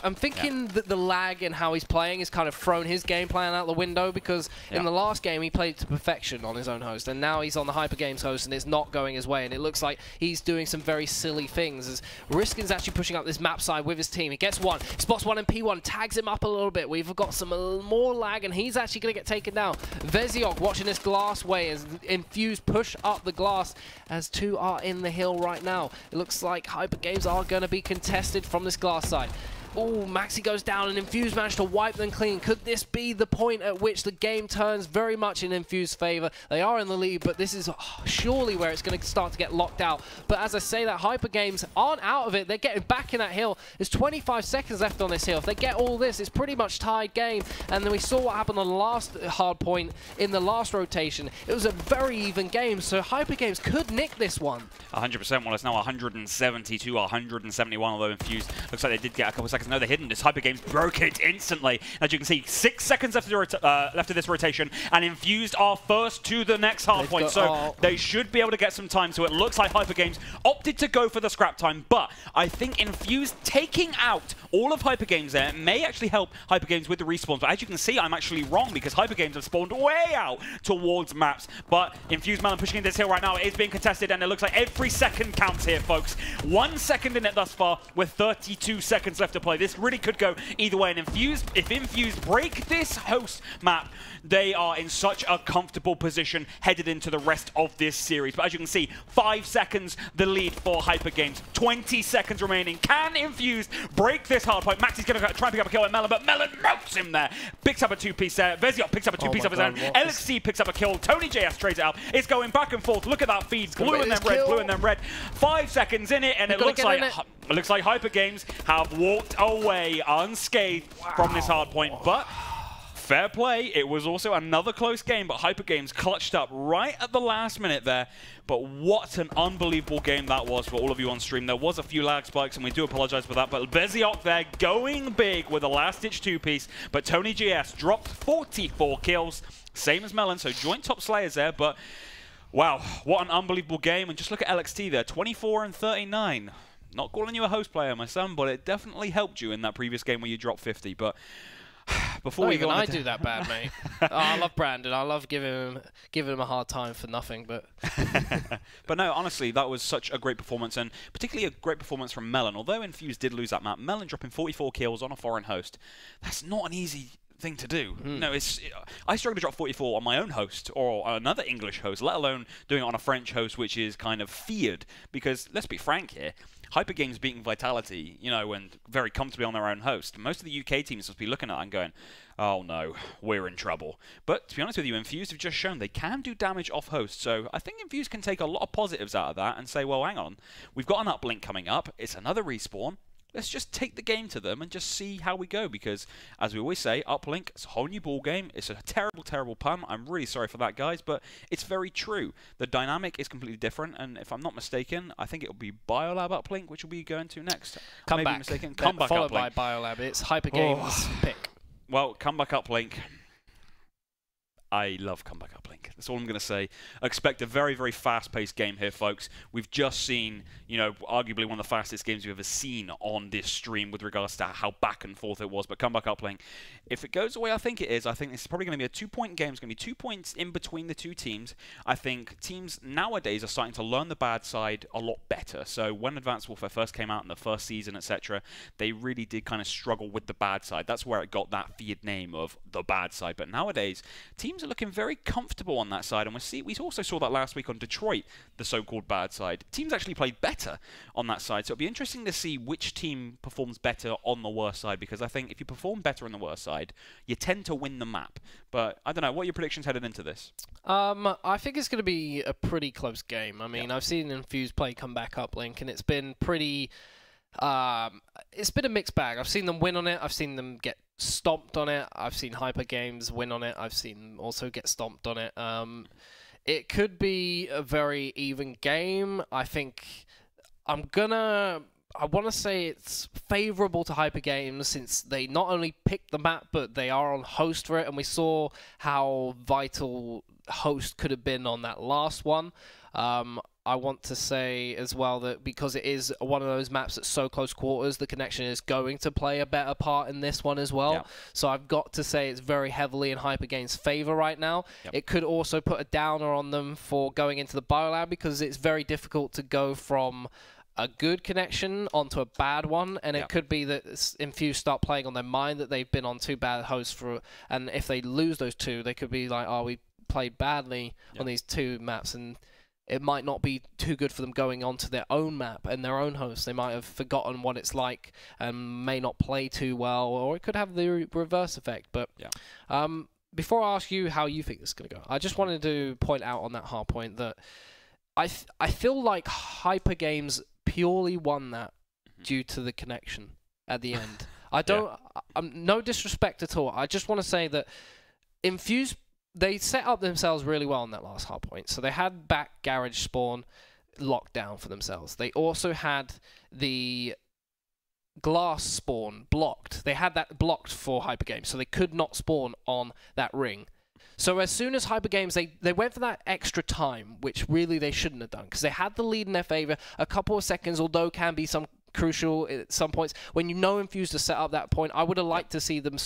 I'm thinking that the lag and how he's playing has kind of thrown his game plan out the window, because in the last game he played to perfection on his own host, and now he's on the HyperGames host and it's not going his way, and it looks like he's doing some very silly things. As Riskin's actually pushing up this map side with his team. He gets one, spots one in P1, tags him up a little bit. We've got some more lag, and he's actually going to get taken down. Veziok watching this glass way as Infused push up the glass, as two are in the hill right now. It looks like HyperGames are going to be contested from this glass side. Oh, Maxi goes down, and Infused managed to wipe them clean. Could this be the point at which the game turns very much in Infused's favor? They are in the lead, but this is surely where it's going to start to get locked out. But as I say that, HyperGames aren't out of it. They're getting back in that hill. There's 25 seconds left on this hill. If they get all this, it's pretty much tied game. And then we saw what happened on the last hard point in the last rotation. It was a very even game, so HyperGames could nick this one. 100%. Well, it's now 170 to 171, although Infused looks like they did get a couple seconds. No, they're hidden. This HyperGames broke it instantly. As you can see, 6 seconds left of this rotation, and Infused are first to the next hard point, so they should be able to get some time. So it looks like HyperGames opted to go for the scrap time, but I think Infused taking out all of HyperGames there may actually help HyperGames with the respawns. But as you can see, I'm actually wrong, because HyperGames have spawned way out towards maps. But Infused Melon pushing into this hill right now. It is being contested, and it looks like every second counts here, folks. 1 second in it thus far, with 32 seconds left to play. This really could go either way, and if Infused break this host map, they are in such a comfortable position headed into the rest of this series. But as you can see, 5 seconds the lead for HyperGames, 20 seconds remaining. Can Infused break this hard point? Maxi's going to try and pick up a kill at Melon, but Melon melts him there. Picks up a 2-piece there. Veziok picks up a 2-piece of his own. LXC picks up a kill. Tony JS trades it out. It's going back and forth. Look at that feed. Blue and then red, blue and then red. 5 seconds in it, and it looks like HyperGames have walked away unscathed from this hard point, but fair play. It was also another close game, but HyperGames clutched up right at the last minute there. But what an unbelievable game that was for all of you on stream. There was a few lag spikes, and we do apologize for that. But Beziok there going big with a last-ditch two-piece. But Tony GS dropped 44 kills, same as Melon, so joint top slayers there. But wow, what an unbelievable game. And just look at LXT there, 24 and 39. Not calling you a host player, my son, but it definitely helped you in that previous game where you dropped 50. But before we go on, I do that bad, mate. Oh, I love Brandon. I love giving him a hard time for nothing. But but no, honestly, that was such a great performance, and particularly a great performance from Melon. Although Infused did lose that map, Melon dropping 44 kills on a foreign host. That's not an easy thing to do. No, I struggle to drop 44 on my own host or another English host, let alone doing it on a French host, which is kind of feared. Because let's be frank here. HyperGames beating Vitality, you know, and very comfortably on their own host. Most of the UK teams must be looking at it and going, oh no, we're in trouble. But to be honest with you, Infused have just shown they can do damage off host. So I think Infused can take a lot of positives out of that and say, well, hang on, we've got an uplink coming up. It's another respawn. Let's just take the game to them and just see how we go, because, as we always say, uplink, it's a whole new ball game. It's a terrible, terrible pun. I'm really sorry for that, guys, but it's very true. The dynamic is completely different, and if I'm not mistaken, I think it will be Biolab uplink, which will be going to next. Comeback. Comeback followed uplink. by Biolab. It's HyperGames pick. Well, comeback uplink. I love comeback uplink. That's all I'm going to say. Expect a very, very fast-paced game here, folks. We've just seen, you know, arguably one of the fastest games we've ever seen on this stream with regards to how back and forth it was. But comeback uplink, if it goes the way I think it is, I think this is probably going to be a two-point game. It's going to be 2 points in between the two teams. I think teams nowadays are starting to learn the bad side a lot better. So when Advanced Warfare first came out in the first season, etc., they really did kind of struggle with the bad side. That's where it got that feared name of the bad side. But nowadays, teams are looking very comfortable on that side, and we also saw that last week on Detroit, the so-called bad side. Teams actually played better on that side, so it'll be interesting to see which team performs better on the worst side, because I think if you perform better on the worst side, you tend to win the map. But I don't know, what are your predictions headed into this? I think it's going to be a pretty close game. I mean, I've seen Infused play comeback uplink, and it's been pretty... it's been a mixed bag. I've seen them win on it. I've seen them get stomped on it. I've seen HyperGames win on it. I've seen them also get stomped on it. It could be a very even game. I think I want to say it's favorable to HyperGames, since they not only picked the map, but they are on host for it, and we saw how vital host could have been on that last one. I want to say as well that because it is one of those maps that's so close quarters, the connection is going to play a better part in this one as well. Yep. So I've got to say it's very heavily in HyperGames' favor right now. Yep. It could also put a downer on them for going into the Biolab, because it's very difficult to go from a good connection onto a bad one, and it could be that Infused start playing on their mind that they've been on two bad hosts and if they lose those two, they could be like, oh, we played badly on these two maps, and it might not be too good for them going onto their own map and their own host. They might have forgotten what it's like and may not play too well, or it could have the reverse effect. But before I ask you how you think this is going to go, I just wanted to point out on that hard point that I feel like HyperGames purely won that due to the connection at the end. I don't... no disrespect at all. I just want to say that Infused... They set up themselves really well on that last hard point. So they had back garage spawn locked down for themselves. They also had the glass spawn blocked. They had that blocked for HyperGames, so they could not spawn on that ring. So as soon as HyperGames, they went for that extra time, which really they shouldn't have done, because they had the lead in their favor a couple of seconds, although can be some crucial at some points. When you know Infused to set up that point, I would have liked to see them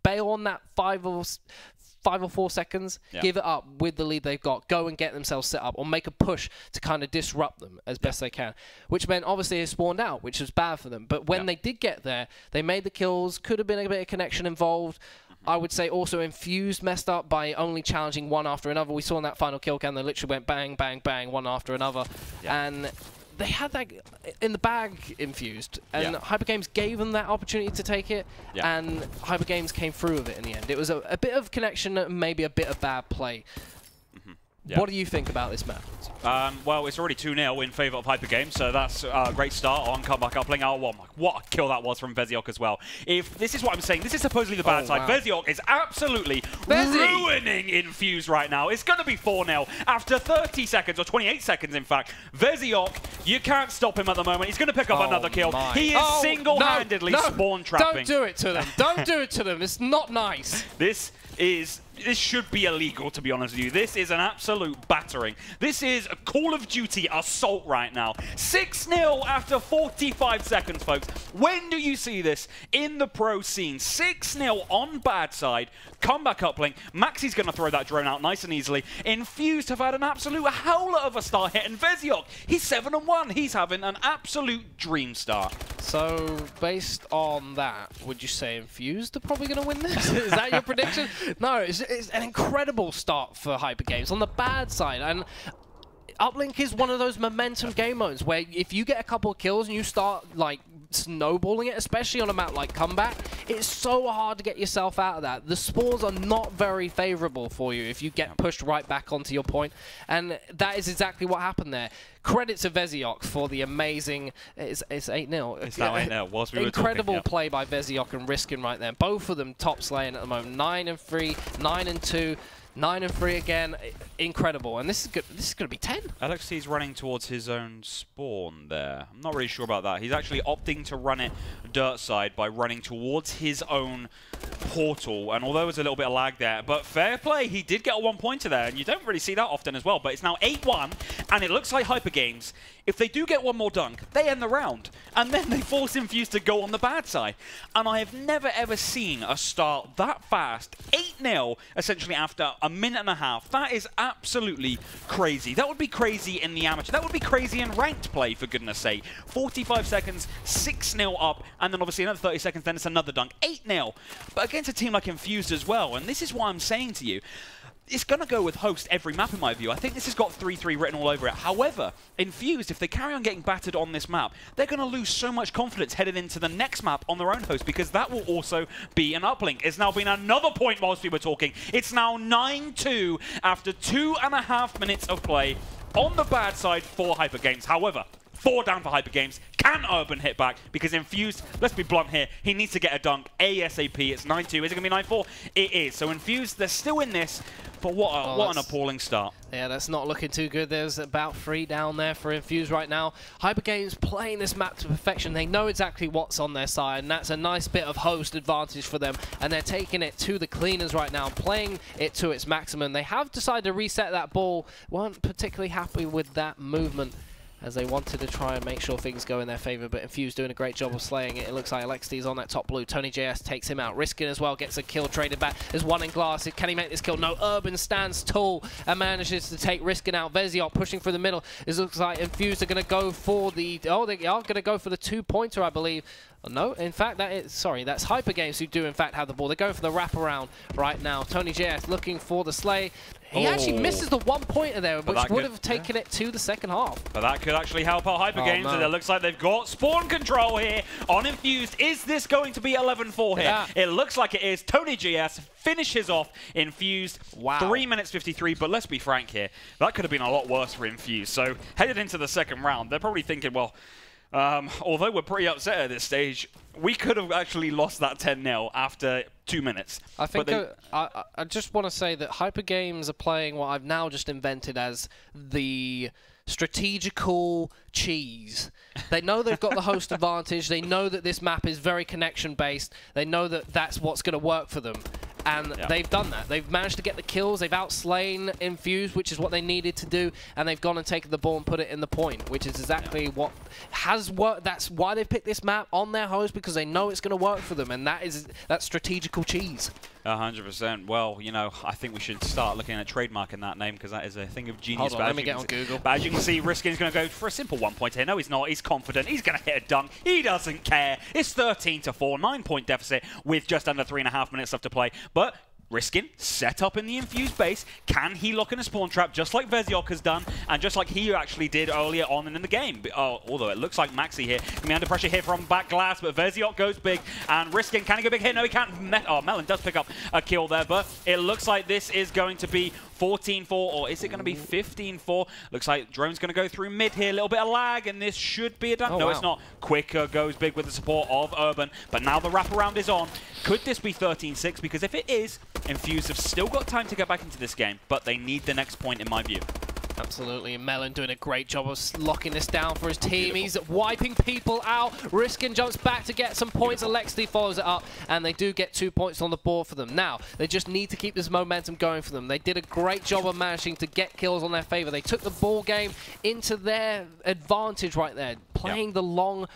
bail on that 5 or 4 seconds, give it up with the lead they've got, go and get themselves set up, or make a push to kind of disrupt them as best they can, which meant obviously they spawned out, which was bad for them. But when they did get there, they made the kills, could have been a bit of connection involved. I would say also Infused messed up by only challenging one after another. We saw in that final kill cam, they literally went bang, bang, bang, one after another. And they had that in the bag, Infused, and HyperGames gave them that opportunity to take it, and HyperGames came through with it in the end. It was a bit of connection, maybe a bit of bad play. Yeah. What do you think about this map? Well, it's already 2-0 in favour of HyperGames, so that's a great start on comeback uplink. Oh, what a kill that was from Veziok as well. If this is what I'm saying, this is supposedly the bad side. Wow. Veziok is absolutely ruining Infused right now. It's going to be 4-0 after 30 seconds, or 28 seconds in fact. Veziok, you can't stop him at the moment. He's going to pick up another kill. He is single-handedly spawn trapping. Don't do it to them. Don't do it to them. It's not nice. This should be illegal, to be honest with you. This is an absolute battering. This is a Call of Duty assault right now. 6-0 after 45 seconds, folks. When do you see this in the pro scene? 6-0 on bad side. Comeback uplink. Maxi's going to throw that drone out nice and easily. Infused have had an absolute howler of a start hit. And Veziok, he's 7-1. He's having an absolute dream start. So, based on that, would you say Infused are probably going to win this? Is that your prediction? No, it's an incredible start for HyperGames on the bad side. And uplink is one of those momentum game modes where if you get a couple of kills and you start, like, snowballing it, especially on a map like Comeback, it's so hard to get yourself out of that. The spawns are not very favorable for you if you get pushed right back onto your point, and that is exactly what happened there. Credit to Veziok for the amazing... It's 8-0. It's now 8-0. Whilst we were incredible talking, play by Veziok and Riskin right there. Both of them top slaying at the moment. 9-3, 9-2. 9-3 again, incredible, and this is good. This is going to be 10. LXT's running towards his own spawn there. I'm not really sure about that. He's actually opting to run it dirt side by running towards his own portal, and although there's a little bit of lag there, but fair play, he did get a 1-pointer there, and you don't really see that often as well, but it's now 8-1, and it looks like HyperGames, if they do get one more dunk, they end the round, and then they force Infused to go on the bad side. And I have never ever seen a start that fast, 8-0, essentially after a minute and a half. That is absolutely crazy. That would be crazy in the amateur. That would be crazy in ranked play, for goodness sake. 45 seconds, 6-0 up, and then obviously another 30 seconds, then it's another dunk. 8-0, but against a team like Infused as well, and this is what I'm saying to you. It's going to go with host every map in my view. I think this has got 3-3 written all over it. However, Infused, if they carry on getting battered on this map, they're going to lose so much confidence headed into the next map on their own host, because that will also be an uplink. It's now been another point whilst we were talking. It's now 9-2 after 2.5 minutes of play on the bad side for HyperGames. However, 4 down for HyperGames. Can Urban hit back? Because Infused, let's be blunt here, he needs to get a dunk ASAP. It's 9-2. Is it going to be 9-4? It is. So Infused, they're still in this, but what an appalling start. Yeah, that's not looking too good. There's about 3 down there for Infused right now. HyperGames playing this map to perfection. They know exactly what's on their side, and that's a nice bit of host advantage for them. And they're taking it to the cleaners right now, playing it to its maximum. They have decided to reset that ball. Weren't particularly happy with that movement, as they wanted to try and make sure things go in their favor, but Infused doing a great job of slaying it. It looks like LXT's on that top blue. Tony JS takes him out. Riskin as well gets a kill, traded back. There's one in glass. Can he make this kill? No. Urban stands tall and manages to take Riskin out. Veziok pushing through the middle. It looks like Infused are going to go for the... Oh, they are going to go for the 2-pointer, I believe. No, in fact, that's HyperGames who do, in fact, have the ball. They're going for the wraparound right now. Tony JS looking for the slay. He actually misses the 1-pointer there, which would have taken it to the second half. But that could actually help out HyperGames, and it looks like they've got spawn control here on Infused. Is this going to be 11-4 here? Yeah. It looks like it is. Tony JS finishes off Infused. Wow. 3 minutes 53, but let's be frank here. That could have been a lot worse for Infused. So headed into the second round, they're probably thinking, well, although we're pretty upset at this stage, we could have actually lost that 10-0 after 2 minutes. I think I just want to say that HyperGames are playing what I've now just invented as the strategical cheese. They know they've got the host advantage. They know that this map is very connection-based. They know that that's what's going to work for them. And they've done that. They've managed to get the kills. They've outslain Infused, which is what they needed to do. And they've gone and taken the ball and put it in the point, which is exactly what has worked. That's why they picked this map on their host, because they know it's going to work for them. And that's strategical cheese. 100%. Well, you know, I think we should start looking at trademarking that name, because that is a thing of genius. Hold on, let me get on Google. But as you can see, Riskin's going to go for a simple 1-pointer here. No, he's not. He's confident. He's going to hit a dunk. He doesn't care. It's 13-4, 9-point deficit with just under 3.5 minutes left to play. But Riskin, set up in the Infused base. Can he lock in a spawn trap just like Veziok has done and just like he actually did earlier on in the game? Although it looks like Maxi here can be under pressure here from back glass, but Veziok goes big and Riskin, can he go big here? No, he can't. Melon does pick up a kill there, but it looks like this is going to be 14-4, or is it going to be 15-4? Looks like Drone's going to go through mid here, a little bit of lag, and this should be a done. No, wow. It's not. Quicker goes big with the support of Urban, but now the wraparound is on. Could this be 13-6? Because if it is, Infused have still got time to get back into this game, but they need the next point in my view. Absolutely. Melon doing a great job of locking this down for his team. Beautiful. He's wiping people out. Riskin jumps back to get some points. Alexi follows it up, and they do get 2 points on the board for them. Now, they just need to keep this momentum going for them. They did a great job of managing to get kills on their favor. They took the ball game into their advantage right there, playing the long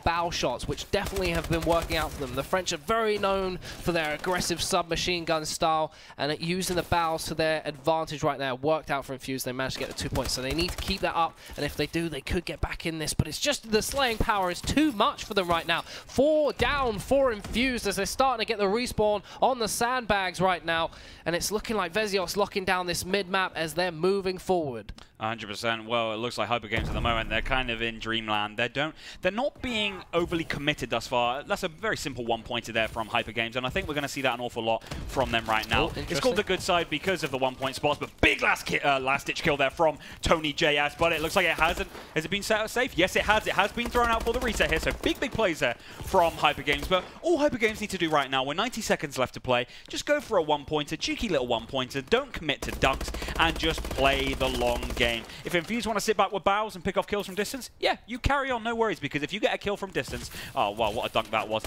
bow shots, which definitely have been working out for them. The French are very known for their aggressive submachine gun style, and using the bows to their advantage right there worked out for Infused. They managed to get the 2 points, so they need to keep that up, and if they do, they could get back in this, but it's just the slaying power is too much for them right now. 4 down for Infused as they're starting to get the respawn on the sandbags right now, and it's looking like Veziok's locking down this mid-map as they're moving forward. 100%. Well, it looks like HyperGames at the moment, they're kind of in dreamland. They're not being overly committed thus far. That's a very simple one-pointer there from HyperGames, and I think we're going to see that an awful lot from them right now. It's called the good side because of the one-point spots, but big last-ditch kill there from Tony JS, but it looks like it hasn't. Has it been set up safe? Yes, it has. It has been thrown out for the reset here, so big plays there from HyperGames, but all HyperGames need to do right now, with 90 seconds left to play, just go for a one-pointer, cheeky little one-pointer, don't commit to dunks, and just play the long game. If Infused want to sit back with bows and pick off kills from distance, yeah, you carry on, no worries, because if you get a kill from distance, oh, wow, what a dunk that was.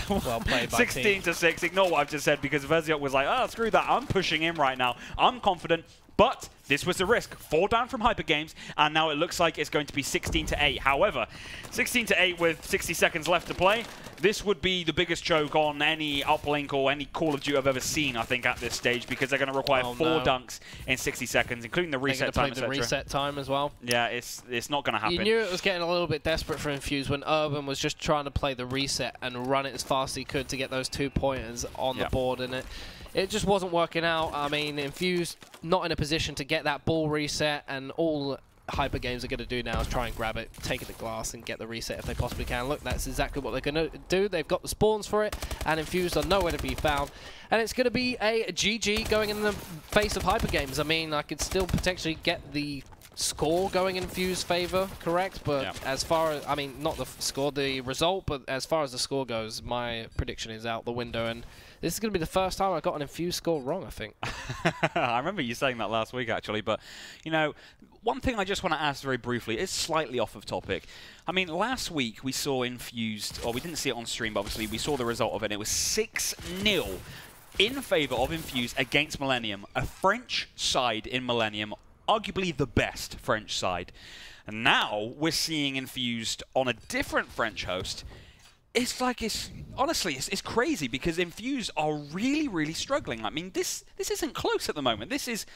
Well played by 16-6, ignore what I've just said, because Veziok was like, oh, screw that, I'm pushing in right now, I'm confident, but this was the risk. 4 down from HyperGames, and now it looks like it's going to be 16-8. However, 16-8 with 60 seconds left to play, this would be the biggest choke on any uplink or any Call of Duty I've ever seen, I think, at this stage, because they're going to require 4 dunks in 60 seconds, including the reset time, etc. The reset time as well. Yeah, it's not going to happen. You knew it was getting a little bit desperate for Infused when Urban was just trying to play the reset and run it as fast as he could to get those 2 pointers on the board, and it just wasn't working out. I mean, Infused not in a position to get that ball reset, and all HyperGames are going to do now is try and grab it, take it to glass, and get the reset if they possibly can. Look, that's exactly what they're going to do. They've got the spawns for it, and Infused are nowhere to be found. And it's going to be a GG going in the face of HyperGames. I mean, I could still potentially get the score going in Infused favor, correct? But as far as, I mean, not the score, the result, but as far as the score goes, my prediction is out the window, and this is going to be the first time I got an Infused score wrong, I think. I remember you saying that last week, actually, but, you know, one thing I just want to ask very briefly is slightly off of topic. I mean, last week we saw Infused, or we didn't see it on stream, but obviously we saw the result of it. It was 6-0 in favor of Infused against Millennium, a French side in Millennium, arguably the best French side. And now we're seeing Infused on a different French host. It's like, honestly, it's crazy, because Infused are really struggling. I mean, this isn't close at the moment. This is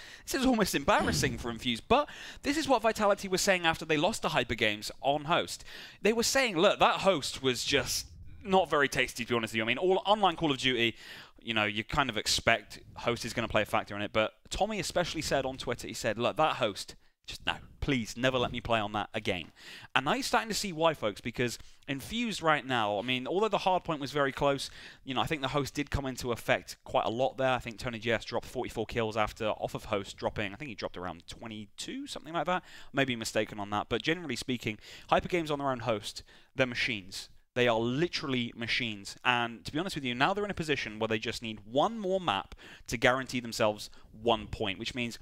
almost embarrassing for Infused. But this is what Vitality was saying after they lost to HyperGames on host. They were saying, look, that host was just not very tasty, to be honest with you. I mean, all online Call of Duty, you know, you kind of expect host is going to play a factor in it. But Tommy especially said on Twitter, he said, look, that host, just no, please, never let me play on that again. And now you're starting to see why, folks, because Infused right now, I mean, although the hard point was very close, you know, I think the host did come into effect quite a lot there. I think Tony JS dropped 44 kills after off of host dropping, I think he dropped around 22, something like that. Maybe mistaken on that. But generally speaking, HyperGames on their own host, they're machines. They are literally machines. And to be honest with you, now they're in a position where they just need one more map to guarantee themselves 1 point, which means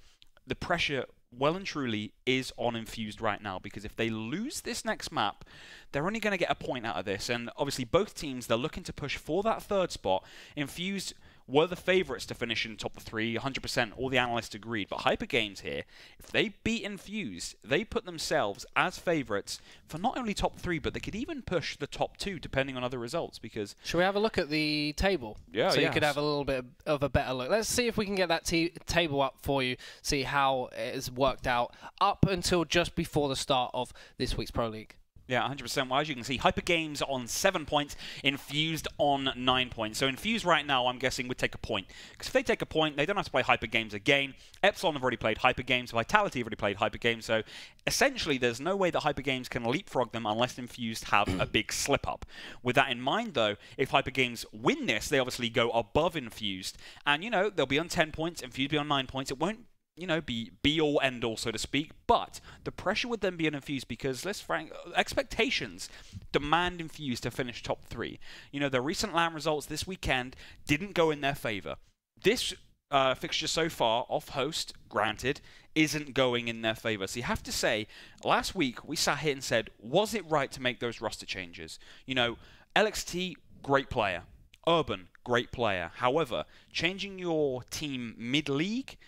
the pressure well and truly is on Infused right now, because if they lose this next map, they're only going to get a point out of this. And obviously both teams, they're looking to push for that 3rd spot. Infused were the favourites to finish in top 3, 100%, all the analysts agreed. But HyperGames here, if they beat Infused, they put themselves as favourites for not only top 3, but they could even push the top 2, depending on other results. Because should we have a look at the table? Yeah, so you could have a little bit of a better look. Let's see if we can get that table up for you, see how it has worked out up until just before the start of this week's Pro League. Yeah, 100%. Well, as you can see, HyperGames on 7 points, Infused on 9 points. So Infused right now, I'm guessing, would take a point. Because if they take a point, they don't have to play HyperGames again. Epsilon have already played HyperGames. Vitality have already played HyperGames. So essentially, there's no way that HyperGames can leapfrog them unless Infused have a big slip-up. With that in mind, though, if HyperGames win this, they obviously go above Infused. And, you know, they'll be on 10 points, Infused will be on 9 points. It won't, you know, be all end all, so to speak, but the pressure would then be on Infused because, let's frank, expectations demand Infused to finish top 3. You know, the recent LAN results this weekend didn't go in their favor. This fixture so far, off host, granted, isn't going in their favor. So you have to say, last week we sat here and said, was it right to make those roster changes? You know, LXT, great player. Urban, great player. However, changing your team mid-league,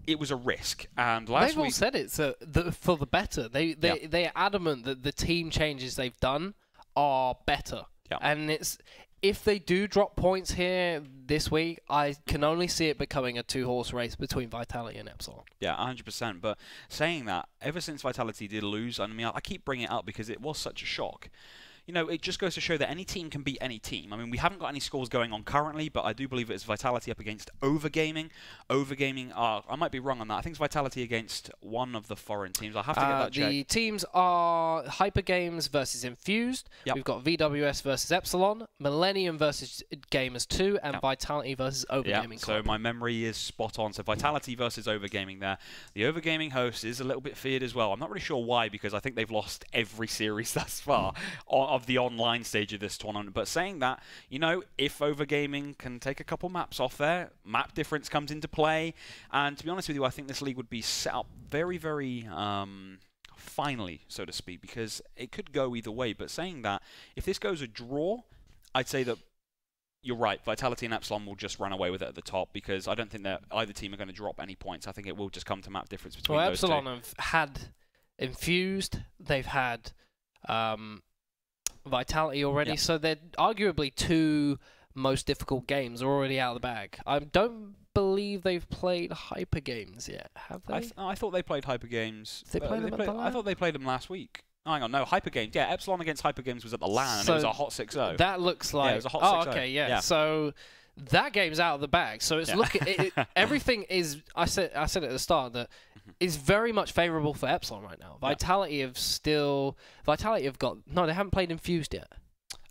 it was a risk, and last they've week all said it's for the better. They're adamant that the team changes they've done are better, and it's if they do drop points here this week, I can only see it becoming a 2-horse race between Vitality and Epsilon. Yeah, 100%. But saying that, ever since Vitality did lose, I mean, I keep bringing it up because it was such a shock. You know, it just goes to show that any team can beat any team. I mean, we haven't got any scores going on currently, but I do believe it's Vitality up against Overgaming. Overgaming are, I might be wrong on that, I think it's Vitality against one of the foreign teams. I'll have to get that checked. The teams are HyperGames versus Infused. Yep. We've got VWS versus Epsilon, Millennium versus Gamers 2, and Yep. Vitality versus Overgaming. Yep. So my memory is spot on. So Vitality versus Overgaming there. The Overgaming host is a little bit feared as well. I'm not really sure why, because I think they've lost every series thus far of the online stage of this tournament. But saying that, you know, if Overgaming can take a couple maps off there, map difference comes into play. And to be honest with you, I think this league would be set up very, very finely, so to speak, because it could go either way. But saying that, if this goes a draw, I'd say that you're right, Vitality and Epsilon will just run away with it at the top, because I don't think that either team are going to drop any points. I think it will just come to map difference between those two. Epsilon have had Infused, they've had Vitality already, so they're arguably 2 most difficult games are already out of the bag. I don't believe they've played HyperGames yet, have they? I thought they played HyperGames. Did they play them at the LAN? I thought they played them last week. Oh, hang on, no, HyperGames. Yeah, Epsilon against HyperGames was at the LAN, and it was a hot 6-0. That looks like... Yeah, it was a hot 6-0. Oh, okay, yeah. So that game's out of the bag. So it's looking... everything is... I said at the start that is very much favourable for Epsilon right now. Vitality have still... Vitality have got... No, they haven't played Infused yet.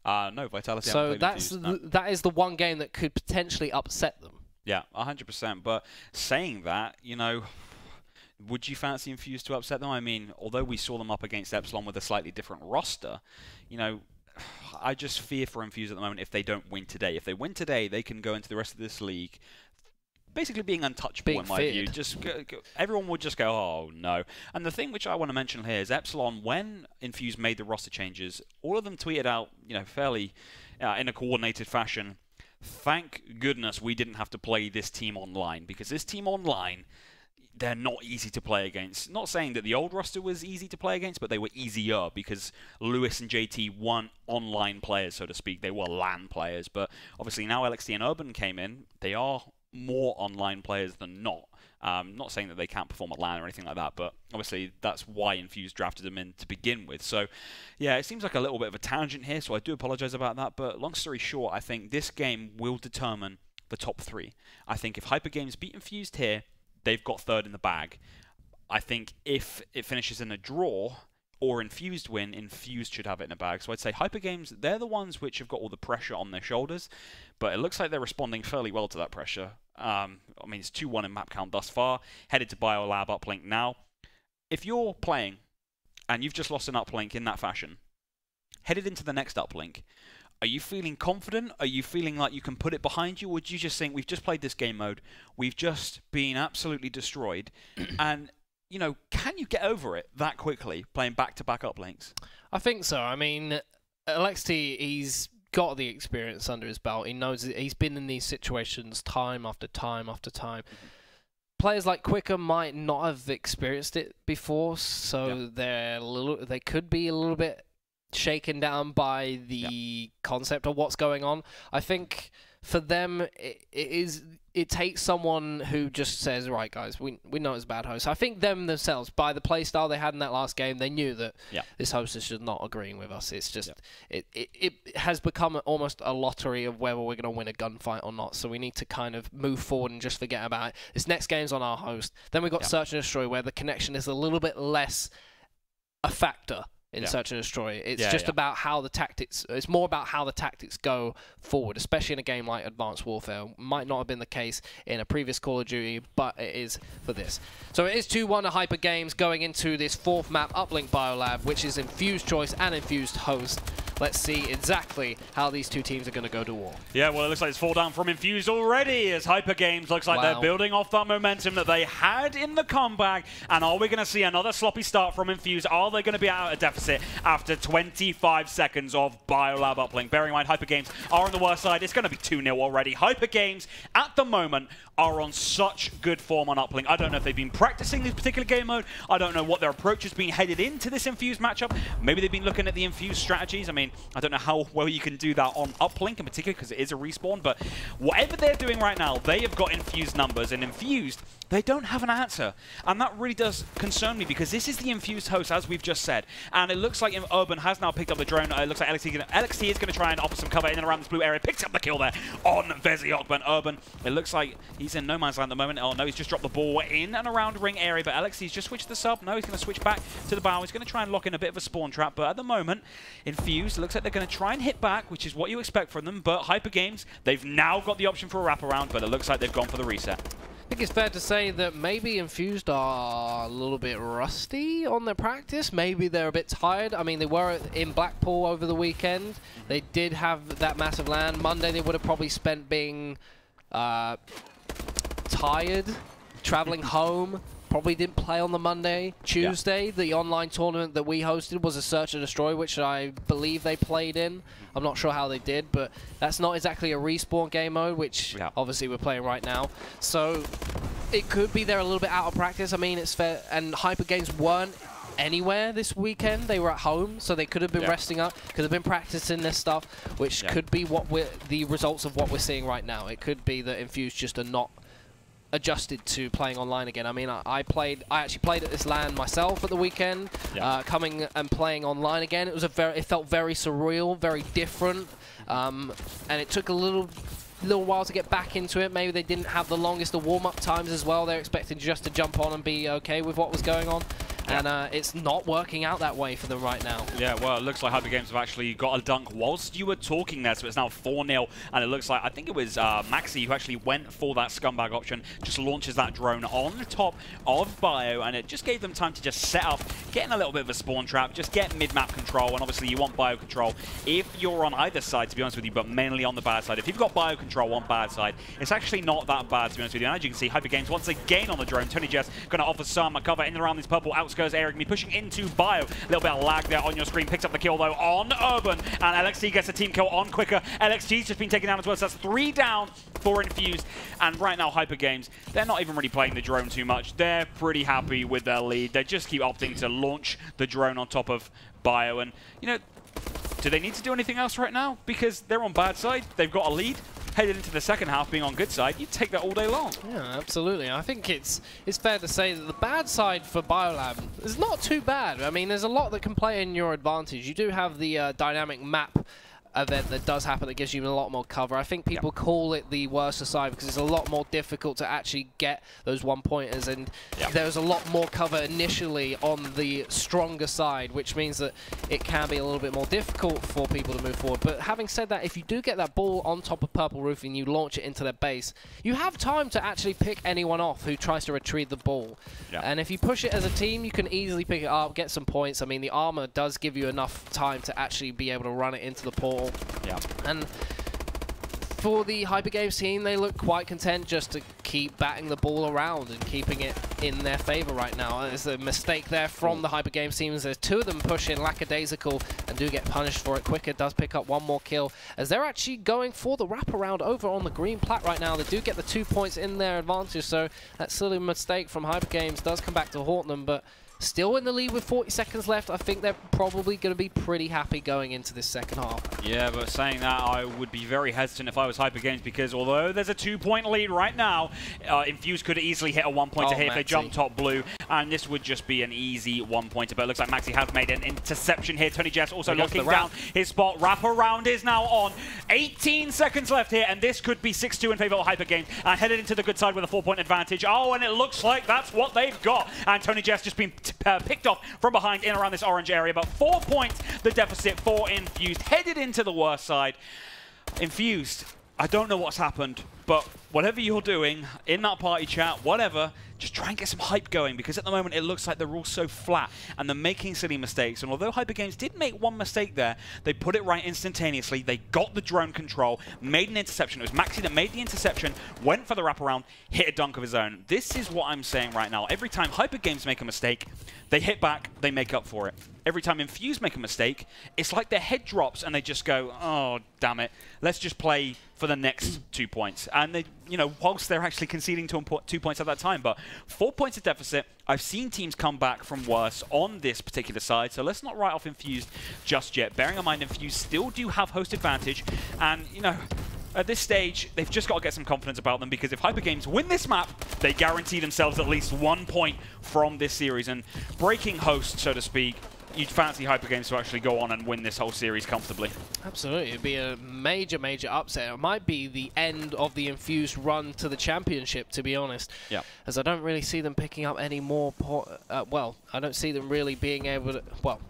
No, Vitality haven't played Infused. So that is the one game that could potentially upset them. Yeah, 100%. But saying that, you know... Would you fancy Infused to upset them? I mean, although we saw them up against Epsilon with a slightly different roster, you know, I just fear for Infused at the moment if they don't win today. If they win today, they can go into the rest of this league basically being untouchable in my view. Just everyone would just go, oh no. And the thing which I want to mention here is Epsilon, when Infused made the roster changes, all of them tweeted out, you know, fairly in a coordinated fashion, thank goodness we didn't have to play this team online, because this team online, they're not easy to play against. Not saying that the old roster was easy to play against, but they were easier because Lewis and JT weren't online players, so to speak. They were LAN players. But obviously now LXT and Urban came in. They are more online players than not. Not saying that they can't perform at LAN or anything like that, but obviously that's why Infused drafted them in to begin with. So, yeah, it seems like a little bit of a tangent here, so I do apologize about that. But long story short, I think this game will determine the top 3. I think if HyperGames beat Infused here, they've got 3rd in the bag. I think if it finishes in a draw or Infused win, Infused should have it in a bag. So I'd say HyperGames, they're the ones which have got all the pressure on their shoulders, but it looks like they're responding fairly well to that pressure. I mean, it's 2-1 in map count thus far. Headed to Biolab uplink now. If you're playing and you've just lost an uplink in that fashion, headed into the next uplink, are you feeling confident? Are you feeling like you can put it behind you? Or do you just think, we've just played this game mode, we've just been absolutely destroyed, and, you know, can you get over it that quickly, playing back-to-back uplinks? I think so. I mean, LXT, he's got the experience under his belt. He knows that he's been in these situations time after time after time. Players like Quicker might not have experienced it before, so they could be a little bit shaken down by the concept of what's going on. I think for them, it takes someone who just says, right, guys, we know it's a bad host. I think them themselves, by the play style they had in that last game, they knew that this host is just not agreeing with us. It's just, it has become almost a lottery of whether we're going to win a gunfight or not. So we need to kind of move forward and just forget about it. This next game's on our host. Then we've got Search and Destroy, where the connection is a little bit less a factor in Search and Destroy. It's just about how the tactics, it's more about how the tactics go forward, especially in a game like Advanced Warfare. Might not have been the case in a previous Call of Duty, but it is for this. So it is 2-1 to HyperGames going into this 4th map, Uplink Biolab, which is Infused choice and Infused host. Let's see exactly how these two teams are going to go to war. Yeah, well, it looks like it's 4 down from Infused already, as HyperGames looks like they're building off that momentum that they had in the comeback. And are we going to see another sloppy start from Infused? Are they going to be out at a deficit after 25 seconds of Biolab Uplink? Bearing in mind, HyperGames are on the worst side. It's going to be 2-0 already. HyperGames, at the moment, are on such good form on Uplink. I don't know if they've been practicing this particular game mode. I don't know what their approach has been headed into this Infused matchup. Maybe they've been looking at the Infused strategies. I mean, I don't know how well you can do that on Uplink in particular, because it is a respawn, but whatever they're doing right now, they have got Infused numbers, and Infused, they don't have an answer. And that really does concern me, because this is the Infused host, as we've just said. And it looks like Urban has now picked up the drone. It looks like LXT is going to try and offer some cover in and around this blue area. Picks up the kill there on Veziok, but Urban, it looks like he's in no man's land at the moment. Oh no, he's just dropped the ball in and around ring area, but LXT's just switched the sub. No, he's going to switch back to the bow. He's going to try and lock in a bit of a spawn trap, but at the moment, Infused looks like they're going to try and hit back, which is what you expect from them, but HyperGames, they've now got the option for a wraparound, but it looks like they've gone for the reset. I think it's fair to say that maybe Infused are a little bit rusty on their practice. Maybe they're a bit tired. I mean, they were in Blackpool over the weekend. They did have that massive LAN. Monday, they would have probably spent being tired, traveling home. Probably didn't play on the Monday. Tuesday, the online tournament that we hosted was a Search and Destroy, which I believe they played in. I'm not sure how they did, but that's not exactly a respawn game mode, which obviously we're playing right now. So it could be they're a little bit out of practice. I mean, it's fair. And HyperGames weren't anywhere this weekend. They were at home, so they could have been resting up, could have been practicing this stuff, which could be what the results of what we're seeing right now. It could be that Infused just are not adjusted to playing online again. I mean, I actually played at this LAN myself at the weekend. Coming and playing online again, it felt very surreal, very different, and it took a little while to get back into it. Maybe they didn't have the longest of warm-up times as well. They're expecting just to jump on and be okay with what was going on. And it's not working out that way for them right now. Yeah, well, it looks like HyperGames have actually got a dunk whilst you were talking there, so it's now 4-0. And it looks like, I think it was Maxi who actually went for that scumbag option, just launches that drone on top of Bio, and it just gave them time to just set up, getting a little bit of a spawn trap, just get mid-map control, and obviously you want Bio control if you're on either side, to be honest with you, but mainly on the bad side. If you've got Bio control on bad side, it's actually not that bad, to be honest with you. And as you can see, HyperGames once again on the drone. Tony Jess going to offer some cover in and around these purple outskirts area, going to be pushing into Bio. A little bit of lag there on your screen. Picks up the kill though on Urban, and LXT gets a team kill on Quicker. LXT's just been taken down as well, so that's 3 down for Infused. And right now HyperGames, they're not even really playing the drone too much. They're pretty happy with their lead. They just keep opting to launch the drone on top of Bio, and you know, do they need to do anything else right now? Because they're on bad side, they've got a lead. Headed into the second half being on good side, you take that all day long. Yeah, absolutely. I think it's fair to say that the bad side for Biolab is not too bad. I mean, there's a lot that can play in your advantage. You do have the dynamic map event that does happen that gives you a lot more cover. I think people call it the worse side because it's a lot more difficult to actually get those one-pointers, and there's a lot more cover initially on the stronger side, which means that it can be a little bit more difficult for people to move forward. But having said that, if you do get that ball on top of purple roof and you launch it into their base, you have time to actually pick anyone off who tries to retrieve the ball. And if you push it as a team, you can easily pick it up, get some points. I mean, the armor does give you enough time to actually be able to run it into the portal. And for the HyperGames team, they look quite content just to keep batting the ball around and keeping it in their favor right now. There's a mistake there from the HyperGames teams. There's 2 of them pushing lackadaisical and do get punished for it. Quicker does pick up 1 more kill as they're actually going for the wraparound over on the green plat right now. They do get the 2 points in their advantage, so that silly mistake from HyperGames does come back to haunt them, but still in the lead with 40 seconds left. I think they're probably going to be pretty happy going into this second half. Yeah, but saying that, I would be very hesitant if I was HyperGames, because although there's a 2-point lead right now, Infused could easily hit a 1-pointer here if they jump top blue, and this would just be an easy 1-pointer. But it looks like Maxi has made an interception here. Tony Jess also locking down his spot. Wrap around is now on. 18 seconds left here, and this could be 6-2 in favor of HyperGames, and headed into the good side with a 4-point advantage. Oh, and it looks like that's what they've got. And Tony Jess just been picked off from behind in around this orange area, but 4 points the deficit for Infused, headed into the worst side. Infused, I don't know what's happened, but whatever you're doing in that party chat, whatever, just try and get some hype going, because at the moment it looks like they're all so flat and they're making silly mistakes. And although HyperGames did make one mistake there, they put it right instantaneously. They got the drone control, made an interception. It was Maxi that made the interception, went for the wraparound, hit a dunk of his own. This is what I'm saying right now. Every time HyperGames make a mistake, they hit back, they make up for it. Every time Infused make a mistake, it's like their head drops and they just go, oh, damn it, let's just play for the next 2 points. And they, you know, whilst they're actually conceding 2 points at that time, but 4 points of deficit, I've seen teams come back from worse on this particular side, so let's not write off Infused just yet. Bearing in mind, Infused still do have host advantage, and, you know, at this stage, they've just got to get some confidence about them, because if HyperGames win this map, they guarantee themselves at least 1 point from this series. And breaking host, so to speak, you'd fancy HyperGames to actually go on and win this whole series comfortably. Absolutely. It'd be a major, major upset. It might be the end of the Infused run to the championship, to be honest. Yeah. As I don't really see them picking up any more... well, I don't see them really being able to... Well,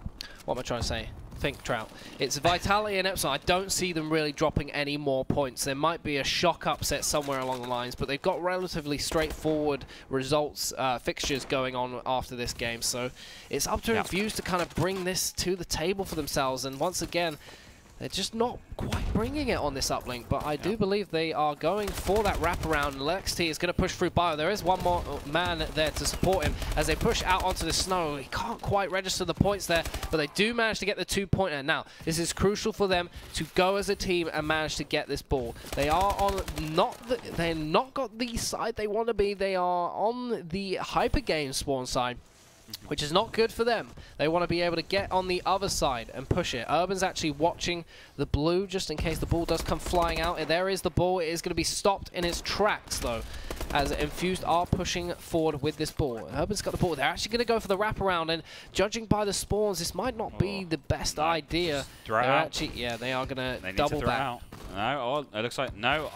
what am I trying to say? Think, Trout. It's Vitality and Epsilon. I don't see them really dropping any more points. There might be a shock upset somewhere along the lines, but they've got relatively straightforward results, fixtures going on after this game. So it's up to Infused to kind of bring this to the table for themselves. And once again, they're just not quite bringing it on this uplink, but I do believe they are going for that wraparound. LexT is going to push through Bio. There is one more man there to support him as they push out onto the snow. He can't quite register the points there, but they do manage to get the 2-pointer. Now, this is crucial for them to go as a team and manage to get this ball. They are on they're not got the side they want to be. They are on the HyperGames spawn side, which is not good for them. They want to be able to get on the other side and push it. Urban's actually watching the blue just in case the ball does come flying out. And there is the ball. It is going to be stopped in its tracks, though, as Infused are pushing forward with this ball. Urban's got the ball. They're actually going to go for the wraparound, and judging by the spawns, this might not be the best idea. They're actually, they are going to double back. No, it looks like no.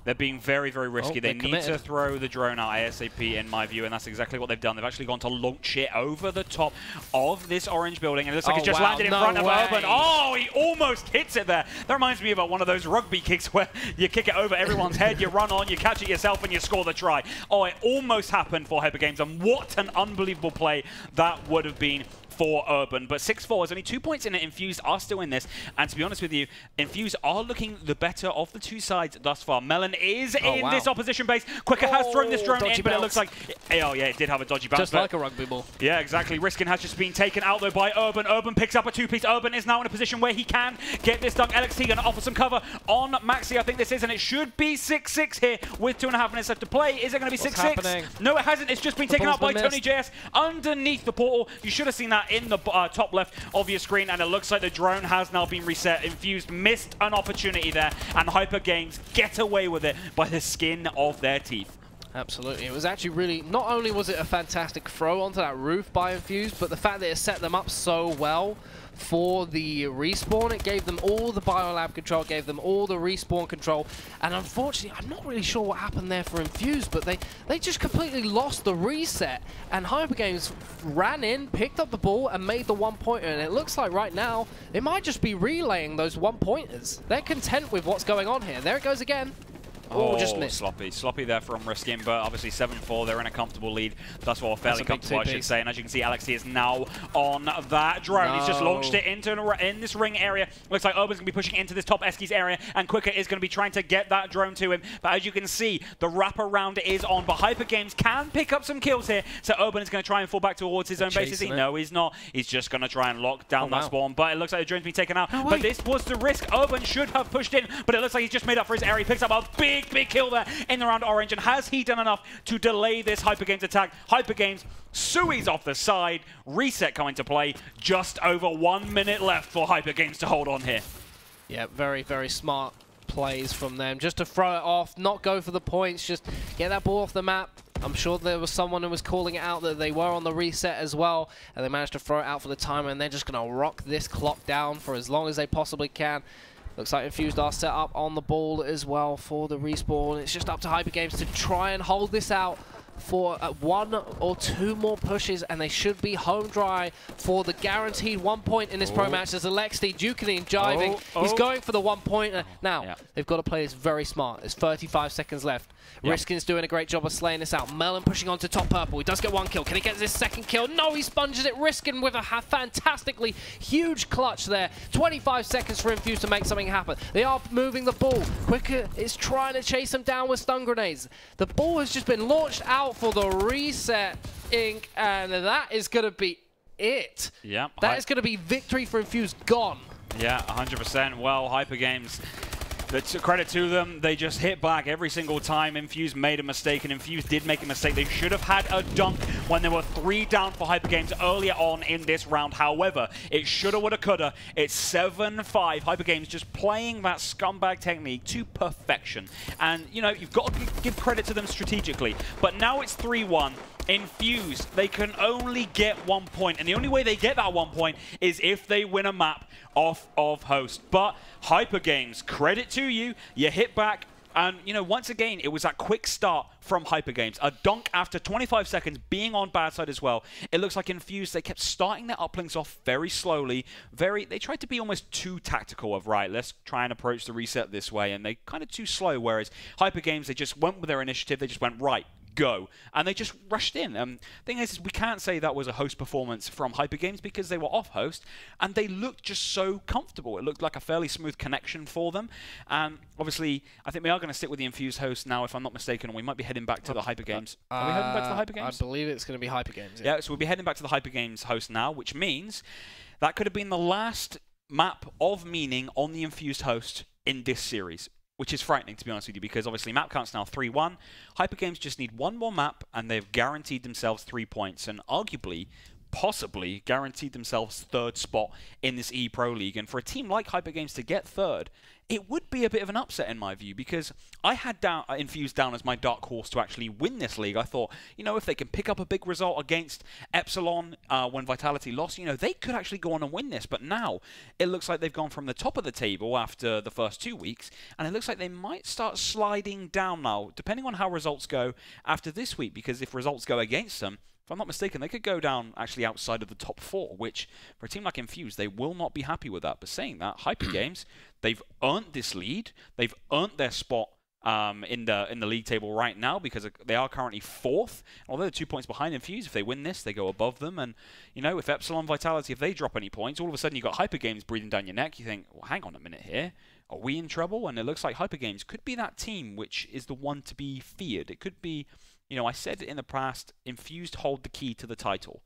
They're being very, very risky. They need to throw the drone out ASAP, in my view, and that's exactly what they've done. They've actually gone to launch it over the top of this orange building, and it looks like it's just landed in front of Urban. Oh, he almost hits it there. That reminds me about one of those rugby kicks where you kick it over everyone's head, you run on, you catch it yourself, and you score the try. Oh, it almost happened for HyperGames, and what an unbelievable play that would have been for Urban. But 6-4 is only 2 points in it. Infused are still in this, and to be honest with you, Infused are looking the better of the two sides thus far. Melon is in this opposition base. Quicker has thrown this drone in, but it looks like... Oh, yeah, it did have a dodgy bounce. Just like a rugby ball. Yeah, exactly. Riskin has just been taken out, though, by Urban. Urban picks up a 2-piece. Urban is now in a position where he can get this dunk. LXT going to offer some cover on Maxi, I think this is, and it should be 6-6 here with 2.5 minutes left to play. Is it going to be 6-6? No, it hasn't. It's just been taken out by Tony JS underneath the portal. You should have seen that in the top left of your screen, and it looks like the drone has now been reset. Infused missed an opportunity there, and HyperGames get away with it by the skin of their teeth. Absolutely. It was actually really, not only was it a fantastic throw onto that roof by Infused, but the fact that it set them up so well for the respawn. It gave them all the biolab control, gave them all the respawn control, and unfortunately, I'm not really sure what happened there for Infused, but they just completely lost the reset, and HyperGames ran in, picked up the ball, and made the 1-pointer, and it looks like right now, they might just be relaying those 1-pointers. They're content with what's going on here. There it goes again. Oh, just missed. Sloppy there from Riskin, but obviously 7-4, they're in a comfortable lead. That's what fairly comfortable, I should say. And as you can see, LXT is now on that drone. He's just launched it into in this ring area. Looks like Urban's going to be pushing into this top Eskies area, and Quicker is going to be trying to get that drone to him. But as you can see, the wraparound is on, but HyperGames can pick up some kills here. So Urban is going to try and fall back towards his own base. Is he? No, he's not. He's just going to try and lock down that spawn. But it looks like the drone's been taken out. But this was the risk. Urban should have pushed in, but it looks like he's just made up for his area. He picks up a big big, big kill there in the round orange. And has he done enough to delay this HyperGames attack? HyperGames, Sui's off the side, reset coming to play. Just over 1 minute left for HyperGames to hold on here. Yeah, very, very smart plays from them. Just to throw it off, not go for the points, just get that ball off the map. I'm sure there was someone who was calling it out that they were on the reset as well, and they managed to throw it out for the timer, and they're just going to rock this clock down for as long as they possibly can. Looks like Infused are set up on the ball as well for the respawn. It's just up to HyperGames to try and hold this out for 1 or 2 more pushes, and they should be home dry for the guaranteed 1 point in this pro match. There's Alexi duking and jiving. He's going for the 1 point. Now, they've got to play this very smart. There's 35 seconds left. Riskin's doing a great job of slaying this out. Melon pushing on to top purple. He does get 1 kill. Can he get his 2nd kill? No, he sponges it. Riskin with a fantastically huge clutch there. 25 seconds for Infused to make something happen. They are moving the ball. Quicker is trying to chase him down with stun grenades. The ball has just been launched out for the reset, Ink, and that is going to be it. Yeah. That is going to be victory for Infused gone. Yeah, 100%. Well, HyperGames, that's credit to them. They just hit back every single time. Infused made a mistake, and Infused did make a mistake. They should have had a dunk when there were 3 down for HyperGames earlier on in this round. However, it shoulda, woulda, coulda. It's 7-5. HyperGames just playing that scumbag technique to perfection. And, you know, you've got to give credit to them strategically. But now it's 3-1. Infused, they can only get 1 point, and the only way they get that 1 point is if they win a map off of host. But HyperGames, credit to you, you hit back, and you know, once again, it was that quick start from HyperGames. A dunk after 25 seconds, being on bad side as well. It looks like Infused, they kept starting their uplinks off very slowly. They tried to be almost too tactical of, right, let's try and approach the reset this way, and they kind of too slow, whereas HyperGames, they just went with their initiative, they just went, right, go, and they just rushed in. Thing is, we can't say that was a host performance from HyperGames because they were off host and they looked just so comfortable. It looked like a fairly smooth connection for them. Obviously, I think we are going to stick with the Infused host now, if I'm not mistaken, and we might be heading back to the HyperGames. Are we heading back to the HyperGames? I believe it's going to be HyperGames. Yeah, so we'll be heading back to the HyperGames host now, which means that could have been the last map of meaning on the Infused host in this series, which is frightening, to be honest with you, because obviously map count's now 3-1. HyperGames just need 1 more map, and they've guaranteed themselves 3 points, and arguably, possibly, guaranteed themselves 3rd spot in this E-Pro League. And for a team like HyperGames to get 3rd, it would be a bit of an upset in my view, because I had Infused down as my dark horse to actually win this league. I thought, you know, if they can pick up a big result against Epsilon when Vitality lost, you know, they could actually go on and win this. But now it looks like they've gone from the top of the table after the first 2 weeks, and it looks like they might start sliding down now, depending on how results go after this week, because if results go against them, if I'm not mistaken, they could go down actually outside of the top 4, which for a team like Infused, they will not be happy with that. But saying that, HyperGames, they've earned this lead. They've earned their spot in the league table right now, because they are currently 4th. Although they're 2 points behind Infused, if they win this, they go above them. And, you know, if Epsilon Vitality, if they drop any points, all of a sudden you've got HyperGames breathing down your neck. You think, well, hang on a minute here. Are we in trouble? And it looks like HyperGames could be that team which is the one to be feared. It could be, you know, I said in the past, Infused hold the key to the title.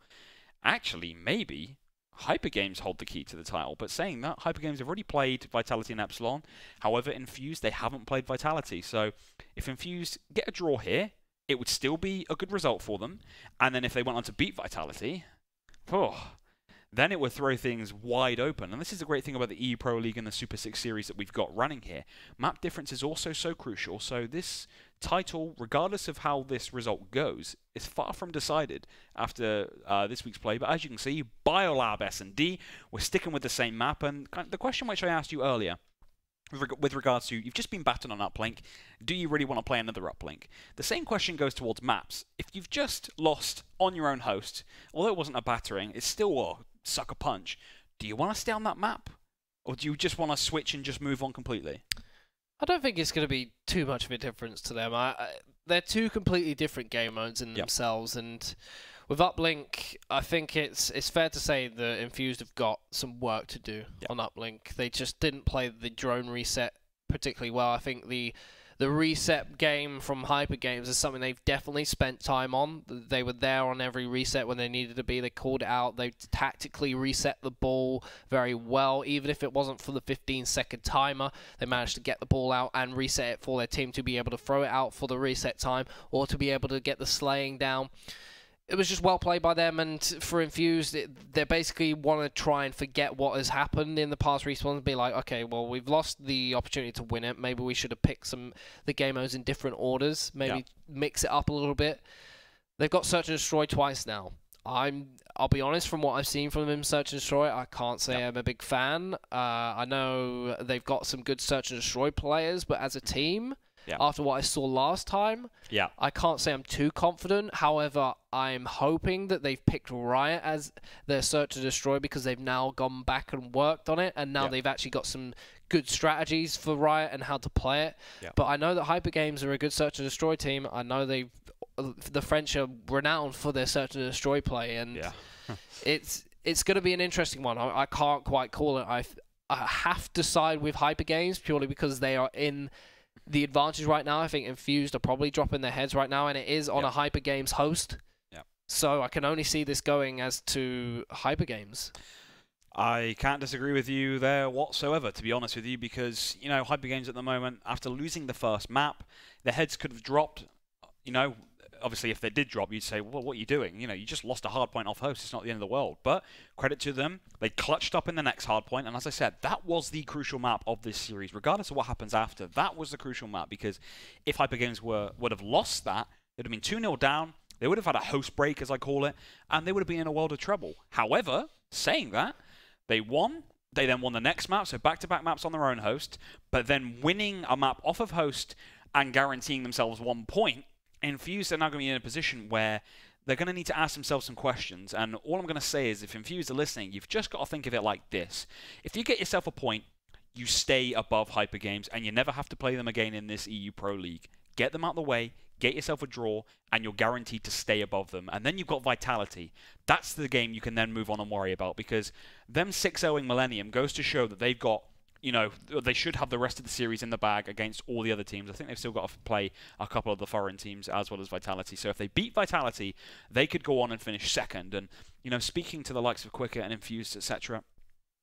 Actually, maybe HyperGames hold the key to the title. But saying that, HyperGames have already played Vitality and Epsilon. However, Infused, they haven't played Vitality. So if Infused get a draw here, it would still be a good result for them. And then if they went on to beat Vitality, then it would throw things wide open. And this is the great thing about the E-Pro League and the Super 6 series that we've got running here. Map difference is also so crucial. So this title, regardless of how this result goes, is far from decided after this week's play. But as you can see, Biolab S&D, we're sticking with the same map. And the question which I asked you earlier, with regards to, you've just been battered on uplink, do you really want to play another uplink? The same question goes towards maps. If you've just lost on your own host, although it wasn't a battering, it's still a sucker punch. Do you want to stay on that map? Or do you just want to switch and just move on completely? I don't think it's going to be too much of a difference to them. They're 2 completely different game modes in themselves, and with Uplink, I think it's fair to say that Infused have got some work to do on Uplink. They just didn't play the drone reset particularly well. I think the the reset game from HyperGames is something they've definitely spent time on. They were there on every reset when they needed to be. They called it out. They tactically reset the ball very well. Even if it wasn't for the 15-second timer, they managed to get the ball out and reset it for their team to be able to throw it out for the reset time or to be able to get the slaying down. It was just well played by them, and for Infused, they basically want to try and forget what has happened in the past respawns and be like, okay, well, we've lost the opportunity to win it. Maybe we should have picked the game modes in different orders. Maybe mix it up a little bit. They've got Search and Destroy twice now. I'll be honest, from what I've seen from them in Search and Destroy, I can't say I'm a big fan. I know they've got some good Search and Destroy players, but as a team, after what I saw last time, I can't say I'm too confident. However, I'm hoping that they've picked Riot as their Search and Destroy because they've now gone back and worked on it, and now they've actually got some good strategies for Riot and how to play it. But I know that HyperGames are a good Search and Destroy team. I know the French are renowned for their Search and Destroy play, and it's going to be an interesting one. I can't quite call it. I have to side with HyperGames purely because they are in the advantage right now. I think Infused are probably dropping their heads right now, and it is on a HyperGames host. So I can only see this going as to HyperGames. I can't disagree with you there whatsoever, to be honest with you, because, you know, HyperGames at the moment, after losing the first map, their heads could have dropped. You know, obviously, if they did drop, you'd say, well, what are you doing? You know, you just lost a hard point off host. It's not the end of the world. But credit to them. They clutched up in the next hard point. And as I said, that was the crucial map of this series. Regardless of what happens after, that was the crucial map. Because if HyperGames would have lost that, they'd have been 2-0 down. They would have had a host break, as I call it. And they would have been in a world of trouble. However, saying that, they won. They then won the next map. So back-to-back maps on their own host. But then winning a map off of host and guaranteeing themselves 1 point, Infused are now going to be in a position where they're going to need to ask themselves some questions. And all I'm going to say is, if Infused are listening, you've just got to think of it like this. If you get yourself a point, you stay above HyperGames, and you never have to play them again in this EU Pro League. Get them out of the way, get yourself a draw, and you're guaranteed to stay above them. And then you've got Vitality. That's the game you can then move on and worry about, because them 6-0ing Millennium goes to show that they've got, you know, they should have the rest of the series in the bag against all the other teams. I think they've still got to play a couple of the foreign teams as well as Vitality. So if they beat Vitality, they could go on and finish second. And, you know, speaking to the likes of Quicker and Infused, etc.,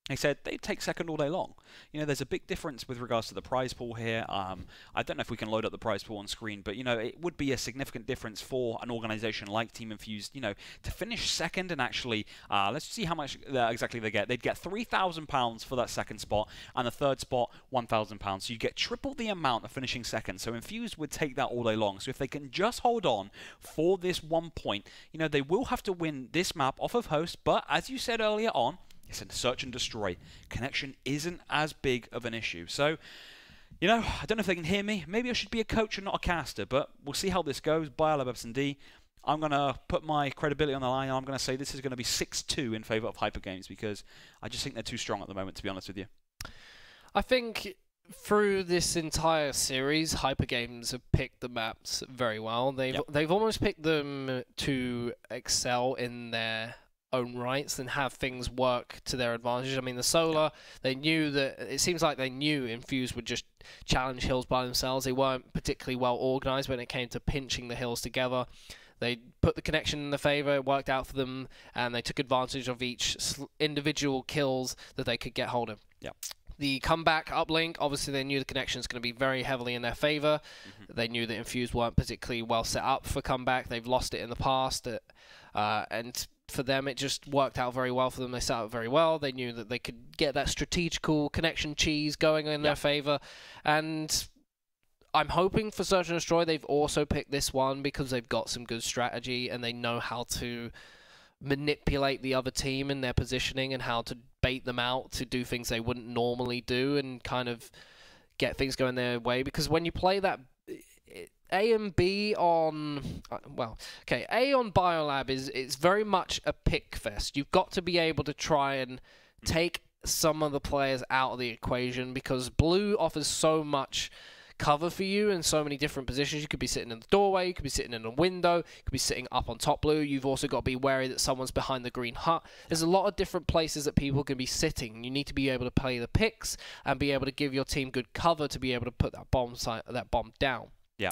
they said they'd take second all day long. You know, there's a big difference with regards to the prize pool here. I don't know if we can load up the prize pool on screen, but, you know, it would be a significant difference for an organization like Team Infused, you know, to finish second and actually, let's see how much exactly they get. They'd get £3,000 for that second spot, and the third spot, £1,000. So you get triple the amount of finishing second. So Infused would take that all day long. So if they can just hold on for this 1 point, you know, they will have to win this map off of host, but as you said earlier on, it's a Search and Destroy. Connection isn't as big of an issue. So, you know, I don't know if they can hear me. Maybe I should be a coach and not a caster, but we'll see how this goes. Bye, LabSD. I'm going to put my credibility on the line, and I'm going to say this is going to be 6-2 in favour of HyperGames, because I just think they're too strong at the moment, to be honest with you. I think through this entire series, HyperGames have picked the maps very well. They've almost picked them to excel in their own rights and have things work to their advantage. I mean, the Solar, they knew that, it seems like they knew Infused would just challenge hills by themselves. They weren't particularly well organized when it came to pinching the hills together. They put the connection in their favor, it worked out for them, and they took advantage of each individual kills that they could get hold of. The comeback uplink, obviously they knew the connection is going to be very heavily in their favor. They knew that Infused weren't particularly well set up for comeback. They've lost it in the past, and for them, it just worked out very well for them. They set up very well. They knew that they could get that strategical connection cheese going in their favor. And I'm hoping for Search and Destroy, they've also picked this one because they've got some good strategy and they know how to manipulate the other team in their positioning and how to bait them out to do things they wouldn't normally do and kind of get things going their way. Because when you play that A and B on, well, okay, A on Biolab it's very much a pick fest. You've got to be able to try and take some of the players out of the equation because Blue offers so much cover for you in so many different positions. You could be sitting in the doorway, you could be sitting in a window, you could be sitting up on top blue. You've also got to be wary that someone's behind the green hut. There's a lot of different places that people can be sitting. You need to be able to play the picks and be able to give your team good cover to be able to put that bomb down. Yeah.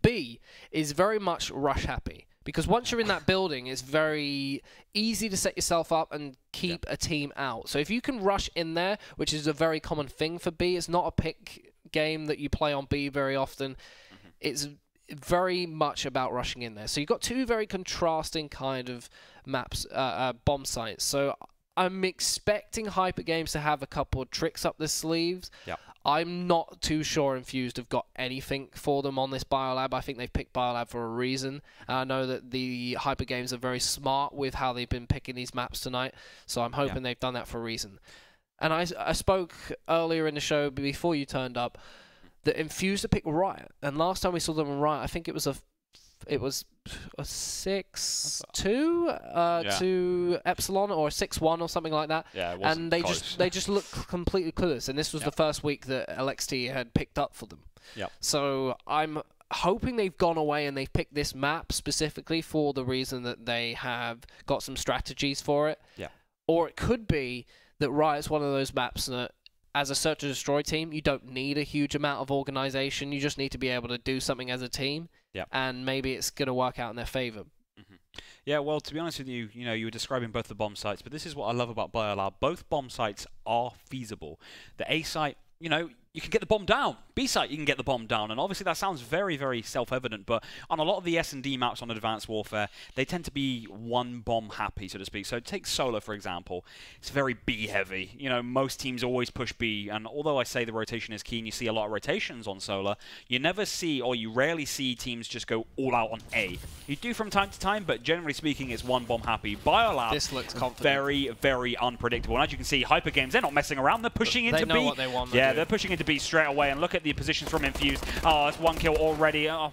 B is very much rush happy. Because once you're in that building, it's very easy to set yourself up and keep a team out. So if you can rush in there, which is a very common thing for B, it's not a pick game that you play on B very often. It's very much about rushing in there. So you've got two very contrasting kind of maps, bomb sites. So I'm expecting HyperGames to have a couple of tricks up their sleeves. Yep. I'm not too sure Infused have got anything for them on this Biolab. I think they've picked Biolab for a reason. I know that the HyperGames are very smart with how they've been picking these maps tonight, so I'm hoping they've done that for a reason. And I spoke earlier in the show, before you turned up, that Infused to pick Riot. And last time we saw them in Riot, I think it was a 6-2 to Epsilon, or a 6-1 or something like that. Yeah, it wasn't and close. they just looked completely clueless. And this was the first week that LXT had picked up for them. Yep. So I'm hoping they've gone away and they've picked this map specifically for the reason that they have got some strategies for it. Yeah. Or it could be that Riot's one of those maps that, as a search and destroy team, you don't need a huge amount of organization. You just need to be able to do something as a team. Yep. And maybe it's going to work out in their favor. Yeah, well, to be honest with you, you were describing both the bomb sites, but this is what I love about Biolab. Both bomb sites are feasible. The A site, you can get the bomb down. B site, you can get the bomb down. And obviously that sounds very, very self-evident, but on a lot of the S&D maps on Advanced Warfare, they tend to be one bomb happy, so to speak. So take Solar, for example. It's very B heavy. Most teams always push B, and although I say the rotation is key and you see a lot of rotations on Solar, you never see, or you rarely see, teams just go all out on A. You do from time to time, but generally speaking, it's one bomb happy. Biolab, this looks confident. Very, very unpredictable. And as you can see, HyperGames, they're not messing around. They're pushing into B. They know what they want to do. They're pushing into B straight away, and look at the positions from Infused. Oh, it's one kill already. Oh,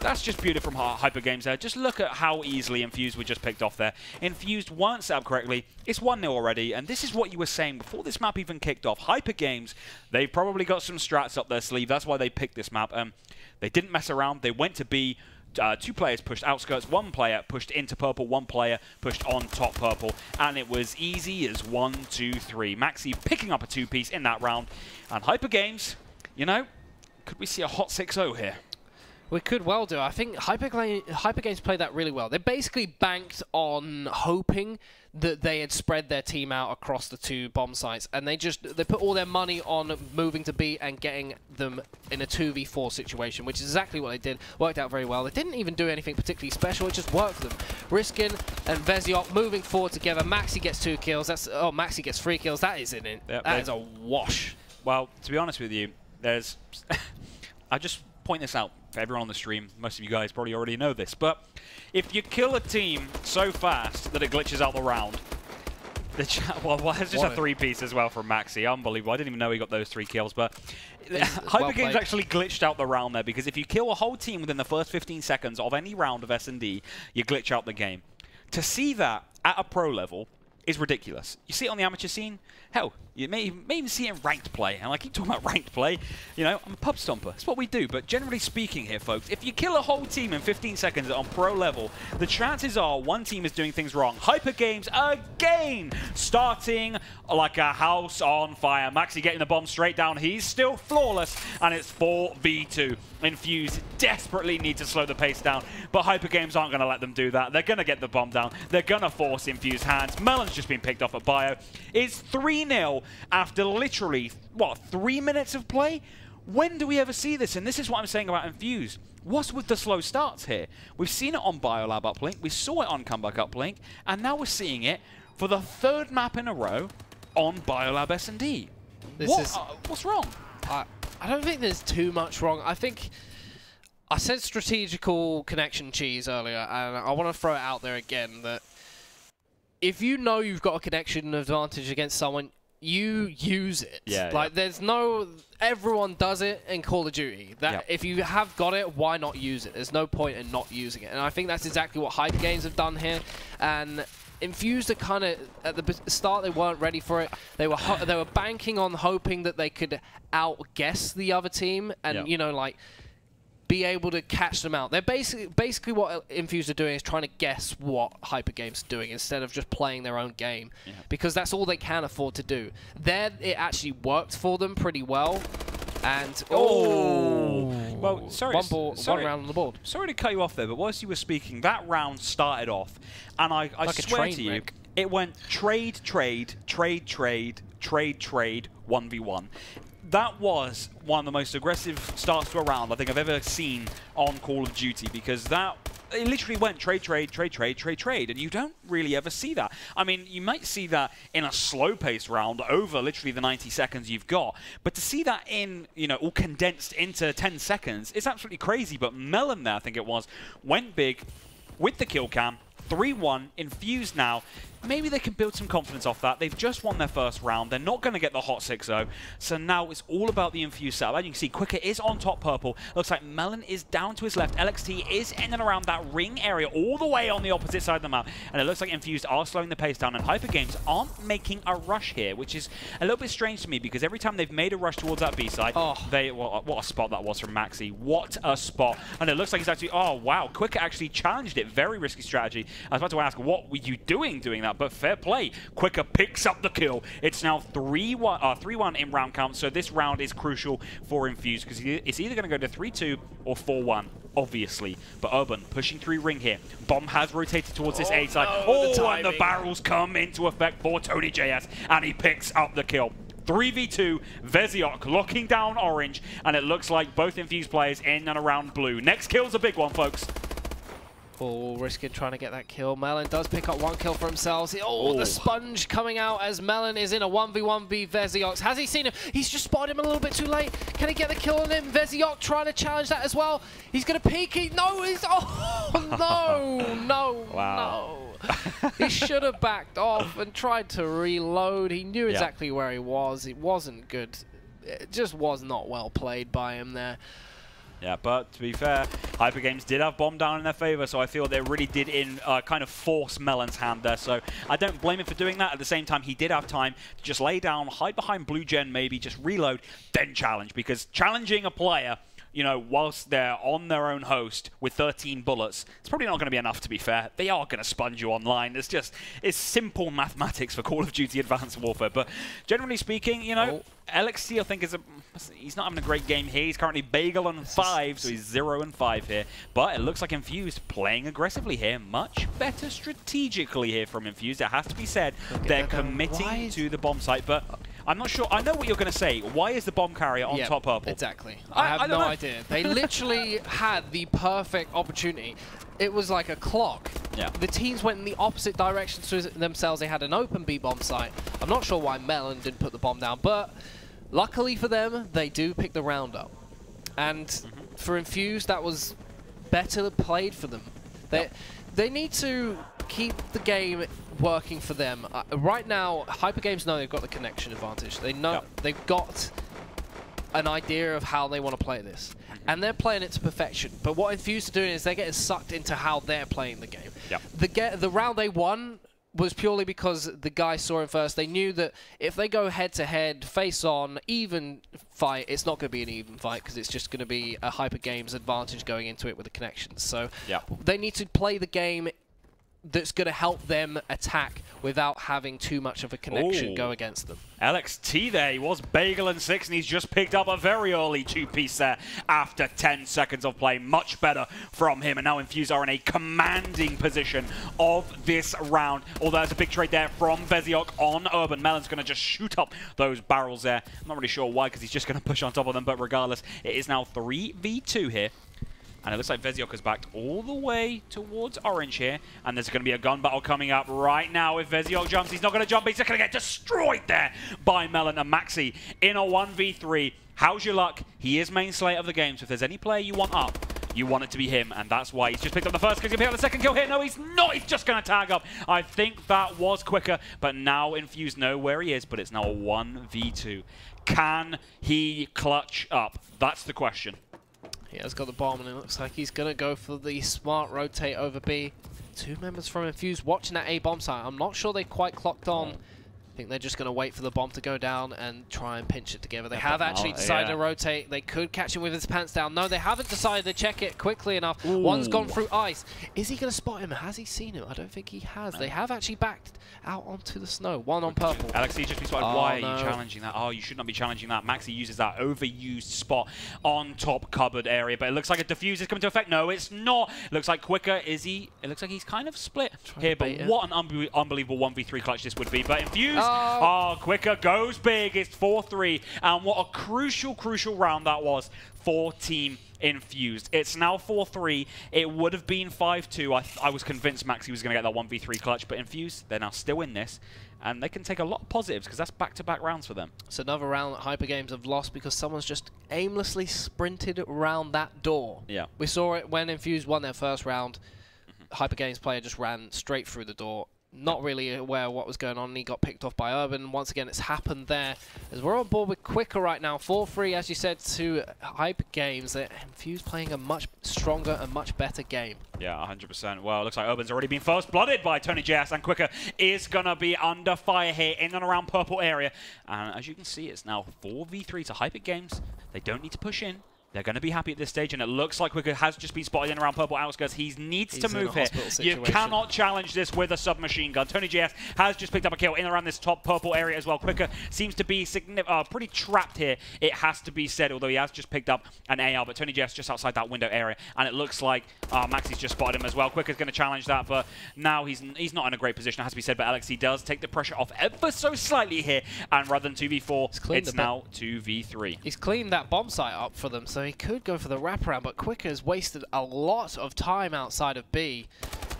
that's just beautiful from HyperGames there. Just look at how easily Infused were just picked off there. Infused weren't set up correctly. It's 1-0 already, and this is what you were saying before this map even kicked off. HyperGames, they've probably got some strats up their sleeve. That's why they picked this map. They didn't mess around. They went to B. 2 players pushed outskirts, 1 player pushed into purple, 1 player pushed on top purple, and it was easy as 1, 2, 3. Maxi picking up a 2-piece in that round, and HyperGames, could we see a hot 6-0 here? We could well do. I think HyperGames played that really well. They basically banked on hoping that they had spread their team out across the 2 bomb sites, and they put all their money on moving to B and getting them in a 2v4 situation, which is exactly what they did. Worked out very well. They didn't even do anything particularly special. It just worked for them. Riskin and Veziok moving forward together. Maxi gets 2 kills. Maxi gets 3 kills. That is in it. Yep, that is a wash. Well, to be honest with you, there's... I just point this out for everyone on the stream. Most of you guys probably already know this, but if you kill a team so fast that it glitches out the round, well, it's just a 3-piece as well from Maxi. Unbelievable. I didn't even know he got those 3 kills, but HyperGames actually glitched out the round there, because if you kill a whole team within the first 15 seconds of any round of S&D, you glitch out the game. To see that at a pro level is ridiculous. You see it on the amateur scene. Hell, you may even see it in ranked play. And I keep talking about ranked play. I'm a pub stomper. That's what we do. But generally speaking here, folks, if you kill a whole team in 15 seconds on pro level, the chances are one team is doing things wrong. HyperGames again starting like a house on fire. Maxi getting the bomb straight down. He's still flawless, and it's 4v2. Infused desperately need to slow the pace down, but HyperGames aren't going to let them do that. They're going to get the bomb down. They're going to force Infused hands. Melon's just been picked off at Bio. It's 3-0 after literally, 3 minutes of play? When do we ever see this? And this is what I'm saying about Infused. What's with the slow starts here? We've seen it on Biolab uplink, we saw it on Comeback uplink, and now we're seeing it for the 3rd map in a row on Biolab S&D. What's wrong? I don't think there's too much wrong. I think I said strategical connection cheese earlier, and I want to throw it out there again that if you know you've got a connection advantage against someone, you use it. There's no... Everyone does it in Call of Duty. If you have got it, why not use it? There's no point in not using it. And I think that's exactly what HyperGames have done here. And Infused are kind of at the start they weren't ready for it. They were banking on hoping that they could outguess the other team and you know, like, be able to catch them out. They're basically what Infused are doing is trying to guess what HyperGames are doing instead of just playing their own game, because that's all they can afford to do. There, it actually worked for them pretty well. And well, sorry, one round on the board. Sorry to cut you off there, but whilst you were speaking, that round started off, and I like swear to you, it went trade, 1v1. That was one of the most aggressive starts to a round I think I've ever seen on Call of Duty, because it literally went trade, and you don't really ever see that. I mean, you might see that in a slow-paced round over literally the 90 seconds you've got, but to see that in, you know, all condensed into 10 seconds, it's absolutely crazy. But Melon there, I think it was, went big with the kill cam, 3-1, Infused now. Maybe they can build some confidence off that. They've just won their first round. They're not going to get the hot 6-0. So now it's all about the Infused setup. As you can see, Quicker is on top purple. Looks like Melon is down to his left. LXT is in and around that ring area all the way on the opposite side of the map. And it looks like Infused are slowing the pace down. And HyperGames aren't making a rush here, which is a little bit strange to me, because every time they've made a rush towards that B side, well, what a spot that was from Maxi. What a spot. And it looks like he's actually, oh, wow. Quicker actually challenged it. Very risky strategy. I was about to ask, what were you doing that? But fair play. Quicker picks up the kill. It's now 3-1 in round count, so this round is crucial for Infused, because it's either going to go to 3-2 or 4-1, obviously. But Urban pushing through ring here. Bomb has rotated towards this A side. And the barrels come into effect for Tony JS, and he picks up the kill. 3v2, Veziok locking down orange, and it looks like both Infused players in and around blue. Next kill's a big one, folks. Risking trying to get that kill. Melon does pick up one kill for himself. The sponge coming out as Melon is in a 1v1v Veziox. Has he seen him? He's just spotted him a little bit too late. Can he get the kill on him? Veziox trying to challenge that as well. He's going to peek. He's no. Wow. He should have backed off and tried to reload. He knew exactly where he was. It wasn't good. It just was not well played by him there. Yeah, but to be fair, HyperGames did have bomb down in their favor, so I feel they really did kind of force Melon's hand there. So I don't blame him for doing that. At the same time, he did have time to just lay down, hide behind blue gen maybe, just reload, then challenge. Because challenging a player, you know, whilst they're on their own host with 13 bullets, it's probably not going to be enough, to be fair. They are going to sponge you online. It's simple mathematics for Call of Duty Advanced Warfare. But generally speaking, you know, LXT, I think, he's not having a great game here. He's currently Bagel on 5, so he's 0-5 here. But it looks like Infused playing aggressively here. Much better strategically here from Infused. It has to be said. They're committing to the bomb site, but I'm not sure. I know what you're going to say. Why is the bomb carrier on top purple? Exactly. I have no idea. They literally had the perfect opportunity. It was like a clock. Yeah. The teams went in the opposite direction to themselves. They had an open B bomb site. I'm not sure why Melon didn't put the bomb down, but luckily for them, they do pick the round up. And for Infused, that was better played for them. They need to keep the game working for them. Right now, HyperGames know they've got the connection advantage. They know they've got an idea of how they want to play this. And they're playing it to perfection. But what Infused are doing is they're getting sucked into how they're playing the game. The round they won was purely because the guy saw him first. They knew that if they go head-to-head, face-on, even fight, it's not going to be an even fight because it's just going to be a HyperGames advantage going into it with the connections. So they need to play the game that's going to help them attack without having too much of a connection go against them. LXT there, he was Bagel and 6, and he's just picked up a very early 2-piece there after 10 seconds of play. Much better from him, and now Infused are in a commanding position of this round. Although there's a big trade there from Veziok on Urban. Melon's going to just shoot up those barrels there. I'm not really sure why, because he's just going to push on top of them, but regardless, it is now 3v2 here. And it looks like Veziok has backed all the way towards orange here. And there's going to be a gun battle coming up right now. If Veziok jumps, he's not going to jump. He's just going to get destroyed there by Melon and Maxi in a 1v3. How's your luck? He is main slayer of the game. So if there's any player you want up, you want it to be him. And that's why he's just picked up the first kill. He's going to pick up the second kill here. No, he's not. He's just going to tag up. I think that was quicker. But now Infused know where he is. But it's now a 1v2. Can he clutch up? That's the question. He has got the bomb, and it looks like he's going to go for the smart rotate over B. two members from Infused watching that A bomb site. I'm not sure they quite clocked on. I think they're just going to wait for the bomb to go down and try and pinch it together. They have actually decided to rotate. They could catch him with his pants down. No, they haven't decided to check it quickly enough. Ooh. One's gone through ice. Is he going to spot him? Has he seen him? I don't think he has. They have actually backed out onto the snow. One on purple. Alex, you just be spotted. Why are you challenging that? Oh, you should not be challenging that. Maxi uses that overused spot on top cupboard area, but it looks like a defuse is coming to effect. No, it's not. It looks like Quicker, is he? It looks like he's kind of split here, but what an unbelievable 1v3 clutch this would be. But Infused, Quicker goes big. It's 4-3, and what a crucial round that was for Team Infused. It's now 4-3. It would have been 5-2. I was convinced Maxi was going to get that 1v3 clutch, but Infused, they're now still in this, and they can take a lot of positives because that's back-to-back rounds for them. It's another round that HyperGames have lost because someone's just aimlessly sprinted around that door. Yeah. We saw it when Infused won their first round. HyperGames player just ran straight through the door. Not really aware of what was going on, and he got picked off by Urban. Once again, it's happened there. As we're on board with Quicker right now, 4-3, as you said, to HyperGames. They're Infused playing a much stronger and much better game. Yeah, 100%. Well, it looks like Urban's already been first-blooded by Tony JS, and Quicker is going to be under fire here in and around purple area. And as you can see, it's now 4v3 to HyperGames. They don't need to push in. They're going to be happy at this stage, and it looks like Quicker has just been spotted in around purple outskirts. He needs to move here. You cannot challenge this with a submachine gun. Tony JS has just picked up a kill in around this top purple area as well. Quicker seems to be pretty trapped here, it has to be said, although he has just picked up an AR, but Tony JS just outside that window area, and it looks like Maxi's just spotted him as well. Quicker's going to challenge that, but now he's not in a great position, it has to be said, but Alex, he does take the pressure off ever so slightly here, and rather than 2v4, it's now 2v3. He's cleaned that bomb site up for them, so he could go for the wraparound, but Quicker has wasted a lot of time outside of B.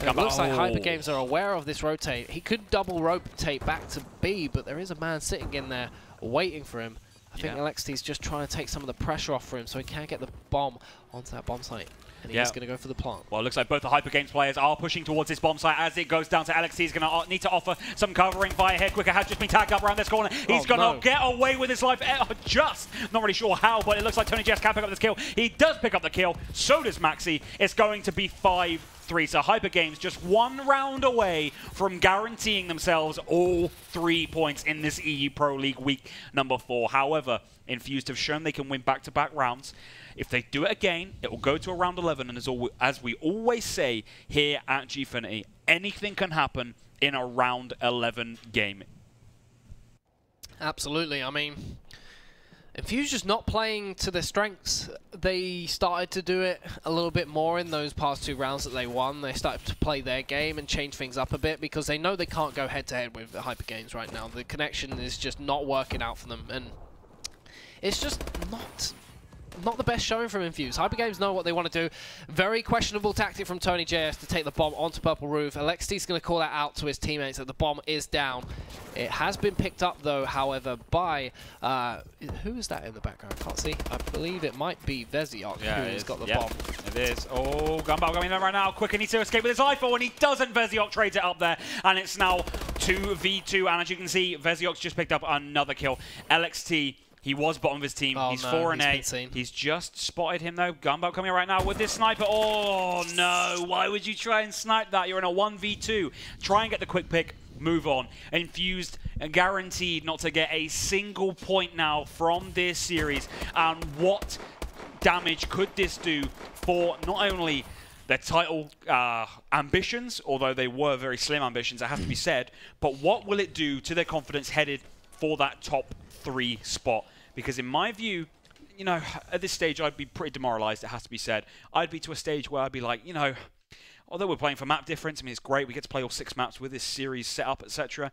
And it looks like HyperGames are aware of this rotate. He could double rotate back to B, but there is a man sitting in there waiting for him. I think Alexi's just trying to take some of the pressure off for him so he can get the bomb onto that bomb site. And he's going to go for the plant. Well, it looks like both the HyperGames players are pushing towards this bomb site as it goes down to Alex. He's going to need to offer some covering via head. Quicker has just been tagged up around this corner. He's going to get away with his life. Just not really sure how, but it looks like Tony JS can pick up this kill. He does pick up the kill. So does Maxi. It's going to be 5-3. So HyperGames just one round away from guaranteeing themselves all 3 points in this EU Pro League week number 4. However, Infused have shown they can win back-to-back rounds. If they do it again, it will go to a round 11, and as we always say here at Gfinity, anything can happen in a round 11 game. Absolutely. I mean, Infused just not playing to their strengths. They started to do it a little bit more in those past 2 rounds that they won. They started to play their game and change things up a bit because they know they can't go head-to-head with the HyperGames right now. The connection is just not working out for them, and it's just not the best showing from Infused. HyperGames know what they want to do. Very questionable tactic from Tony JS to take the bomb onto purple roof. Alexi's going to call that out to his teammates that the bomb is down. It has been picked up, though, however, by... who is that in the background? I can't see. I believe it might be Veziok who's got the bomb. It is. Oh, Gunbow going in right now. Quicker needs to escape with his iPhone, and he doesn't. Veziok trades it up there, and it's now 2v2. And as you can see, Veziok's just picked up another kill. LXT... He was bottom of his team. He's 4-8. He's just spotted him, though. Gunbow coming right now with this sniper. Oh, no. Why would you try and snipe that? You're in a 1v2. Try and get the quick pick. Move on. Infused, guaranteed not to get a single point now from this series. And what damage could this do for not only their title ambitions, although they were very slim ambitions, it has to be said, but what will it do to their confidence headed for that top 3 spot? Because in my view, you know, at this stage, I'd be pretty demoralized, it has to be said. I'd be to a stage where I'd be like, you know, although we're playing for map difference, I mean, it's great, we get to play all 6 maps with this series set up, etc.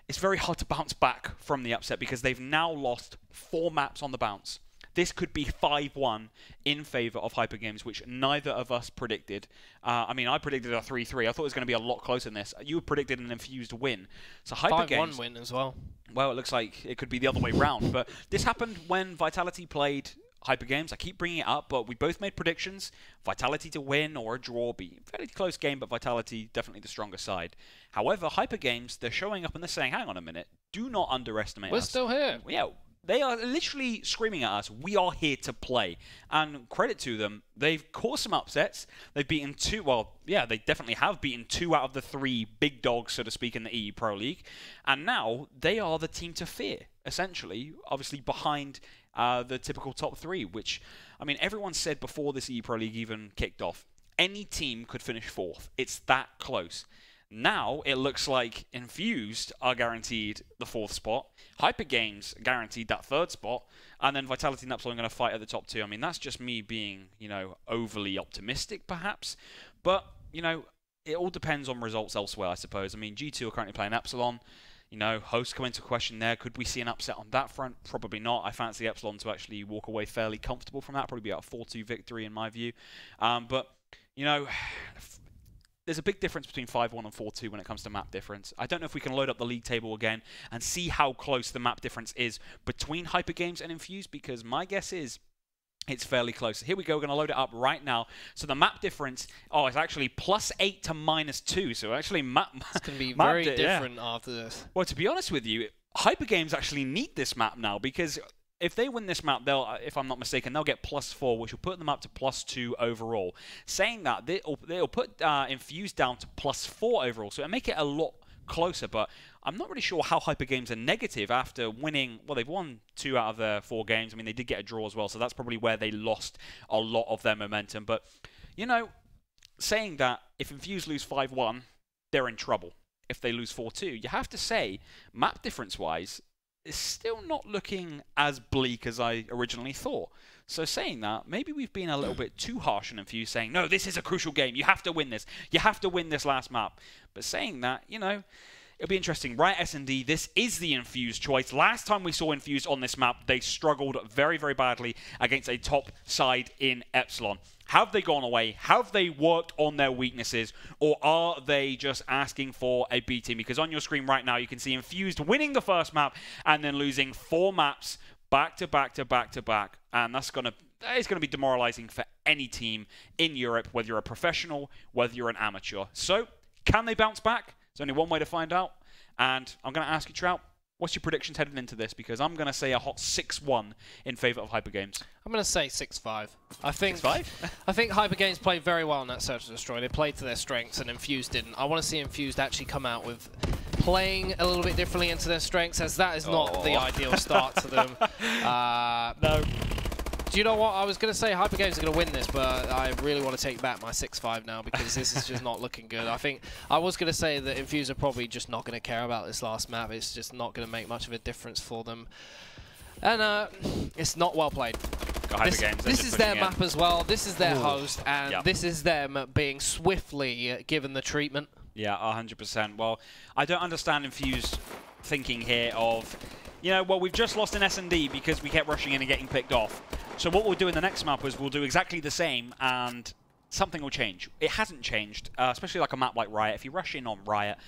It's very hard to bounce back from the upset because they've now lost 4 maps on the bounce. This could be 5-1 in favor of HyperGames, which neither of us predicted. I mean, I predicted a 3-3. I thought it was going to be a lot closer than this. You predicted an Infused win. So HyperGames... 5-1 win as well. Well, it looks like it could be the other way round. But this happened when Vitality played HyperGames. I keep bringing it up, but we both made predictions. Vitality to win or a draw, be a fairly close game, but Vitality definitely the stronger side. However, HyperGames, they're showing up and they're saying, hang on a minute, do not underestimate us. We're still here. Yeah. They are literally screaming at us, we are here to play. And credit to them, they've caused some upsets. They've beaten two, well, yeah, they definitely have beaten 2 out of the 3 big dogs, so to speak, in the EU Pro League. And now they are the team to fear, essentially, obviously behind the typical top 3, which, I mean, everyone said before this EU Pro League even kicked off, any team could finish 4th. It's that close. Now, it looks like Infused are guaranteed the 4th spot, HyperGames guaranteed that 3rd spot, and then Vitality and Epsilon are going to fight at the top 2. I mean, that's just me being, you know, overly optimistic, perhaps. But, you know, it all depends on results elsewhere, I suppose. I mean, G2 are currently playing Epsilon. You know, hosts come into question there. Could we see an upset on that front? Probably not. I fancy Epsilon to actually walk away fairly comfortable from that. Probably be a 4-2 victory in my view. But, you know, there's a big difference between 5-1 and 4-2 when it comes to map difference. I don't know if we can load up the league table again and see how close the map difference is between HyperGames and Infused, because my guess is it's fairly close. Here we go. We're going to load it up right now. So the map difference, oh, it's actually +8 to -2. So actually, it's going to be very different after this. Well, to be honest with you, HyperGames actually need this map now, because if they win this map, they'll, if I'm not mistaken, they'll get +4, which will put them up to +2 overall. Saying that, they'll put Infused down to +4 overall, so it'll make it a lot closer, but I'm not really sure how HyperGames are negative after winning. Well, they've won 2 out of their 4 games. I mean, they did get a draw as well, so that's probably where they lost a lot of their momentum. But, you know, saying that, if Infused lose 5-1, they're in trouble. If they lose 4-2, you have to say, map difference-wise, it's still not looking as bleak as I originally thought. So saying that, maybe we've been a little bit too harsh on Infused, saying, no, this is a crucial game. You have to win this. You have to win this last map. But saying that, you know, it'll be interesting. Riot S&D, this is the Infused choice. Last time we saw Infused on this map, they struggled very, very badly against a top side in Epsilon. Have they gone away? Have they worked on their weaknesses? Or are they just asking for a beating? Because on your screen right now, you can see Infused winning the first map and then losing 4 maps back to back to back to back. And that is going to be demoralizing for any team in Europe, whether you're a professional, whether you're an amateur. So, can they bounce back? There's only one way to find out. And I'm going to ask you, Trout, what's your predictions heading into this? Because I'm going to say a hot 6-1 in favor of HyperGames. I'm going to say 6-5. I think 6-5? I think HyperGames played very well in that Search and Destroy. They played to their strengths, and Infused didn't. I want to see Infused actually come out with playing a little bit differently into their strengths, as that is not the ideal start to them. No. Do you know what? I was going to say HyperGames are going to win this, but I really want to take back my 6-5 now, because this is just not looking good. I think I was going to say that Infused are probably just not going to care about this last map. It's just not going to make much of a difference for them. And it's not well played. This is their map as well. This is their host, and this is them being swiftly given the treatment. Yeah, 100%. Well, I don't understand Infused thinking here of, you know, well, we've just lost an S&D because we kept rushing in and getting picked off. So what we'll do in the next map is we'll do exactly the same, and something will change. It hasn't changed, especially like a map like Riot. If you rush in on Riot,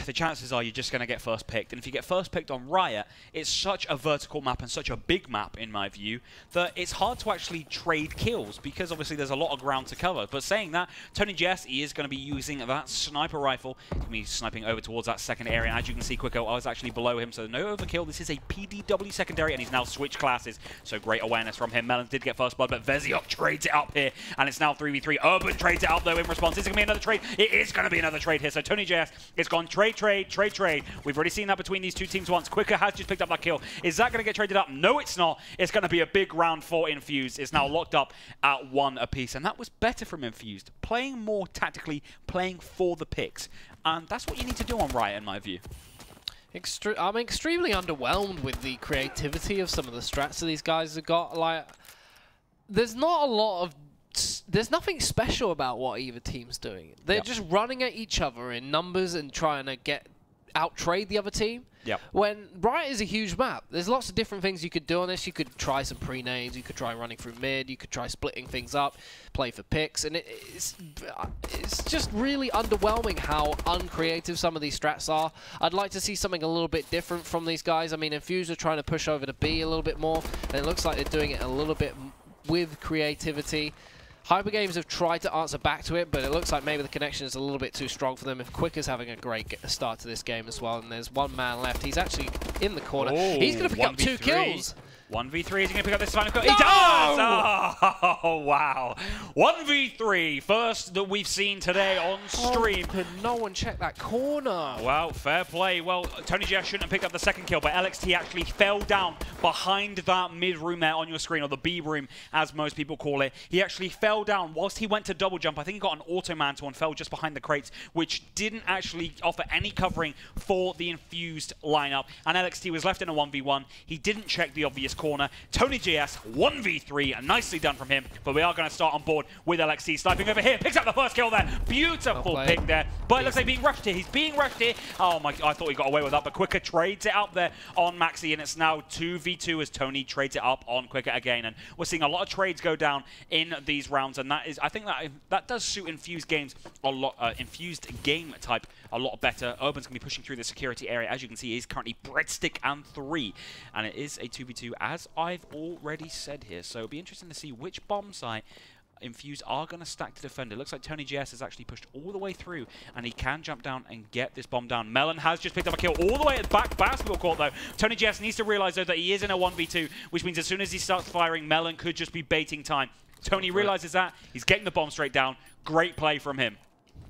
the chances are you're just going to get first picked. And if you get first picked on Riot, it's such a vertical map and such a big map, in my view, that it's hard to actually trade kills, because obviously there's a lot of ground to cover. But saying that, Tony Jess is going to be using that sniper rifle. He's going to be sniping over towards that second area. And as you can see, Quicko, I was actually below him, so no overkill. This is a PDW secondary, and he's now switched classes. So great awareness from him. Melons did get first blood, but Veziok trades it up here, and it's now 3v3. Urban trades it up, though, in response. Is it going to be another trade? It is going to be another trade here. So Tony Jess is gone trade. We've already seen that between these two teams once. Quicker has just picked up that kill. Is that going to get traded up? No, it's not. It's going to be a big round for Infused. It's now locked up at 1 apiece, and that was better from Infused. Playing more tactically, playing for the picks. And that's what you need to do on Riot, in my view. I'm extremely underwhelmed with the creativity of some of the strats that these guys have got. Like, there's nothing special about what either team's doing. They're just running at each other in numbers and trying to out-trade the other team. When Riot is a huge map, there's lots of different things you could do on this. You could try some pre-nades, you could try running through mid, you could try splitting things up, play for picks, and it's just really underwhelming how uncreative some of these strats are. I'd like to see something a little bit different from these guys. I mean, Infused are trying to push over to B a little bit more, and it looks like they're doing it a little bit with creativity. HyperGames have tried to answer back to it, but it looks like maybe the connection is a little bit too strong for them. If Quick is having a great start to this game as well, and there's one man left. He's actually in the corner. Oh, he's going to pick up 2 kills. 1v3, is he going to pick up this final kill? No! He does! Oh, wow. 1v3, first that we've seen today on stream. Oh, could no one check that corner? Well, fair play. Well, Tony GS shouldn't have picked up the second kill, but LXT actually fell down behind that mid room there on your screen, or the B room, as most people call it. He actually fell down whilst he went to double jump. I think he got an auto mantle and fell just behind the crates, which didn't actually offer any covering for the Infused lineup. And LXT was left in a 1v1. He didn't check the obvious corner. Tony GS 1v3, nicely done from him, but we are going to start on board with LXT sniping over here. Picks up the first kill there. Beautiful pick there, but it looks like being rushed here. He's being rushed here. Oh my, I thought he got away with that, but Quicker trades it up there on Maxi, and it's now 2v2 as Tony trades it up on Quicker again. And we're seeing a lot of trades go down in these rounds, and that is, I think that does suit Infused games a lot, Infused game type a lot better. Urban's going to be pushing through the security area. As you can see, he's currently breadstick and 3, and it is a 2v2 as I've already said here. So it'll be interesting to see which bomb site Infused are going to stack to defend. It looks like Tony GS has actually pushed all the way through, and he can jump down and get this bomb down. Melon has just picked up a kill all the way at the back basketball court, though. Tony GS needs to realize, though, that he is in a 1v2, which means as soon as he starts firing, Melon could just be baiting time. Tony realizes that. He's getting the bomb straight down. Great play from him.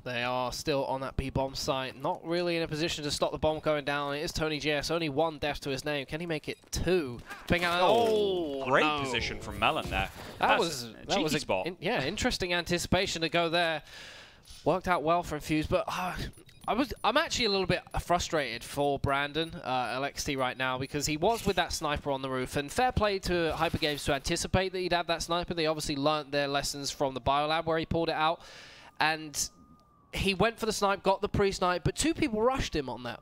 They are still on that B-bomb site, not really in a position to stop the bomb going down. It is Tony GS, only 1 death to his name. Can he make it 2? Great position from Melon there. That was a spot. Interesting anticipation to go there. Worked out well for Infused, but I'm actually a little bit frustrated for Brandon LXT right now, because he was with that sniper on the roof, and fair play to HyperGames to anticipate that he'd have that sniper. They obviously learnt their lessons from the Biolab where he pulled it out, and he went for the snipe, got the pre-snipe, but 2 people rushed him on that.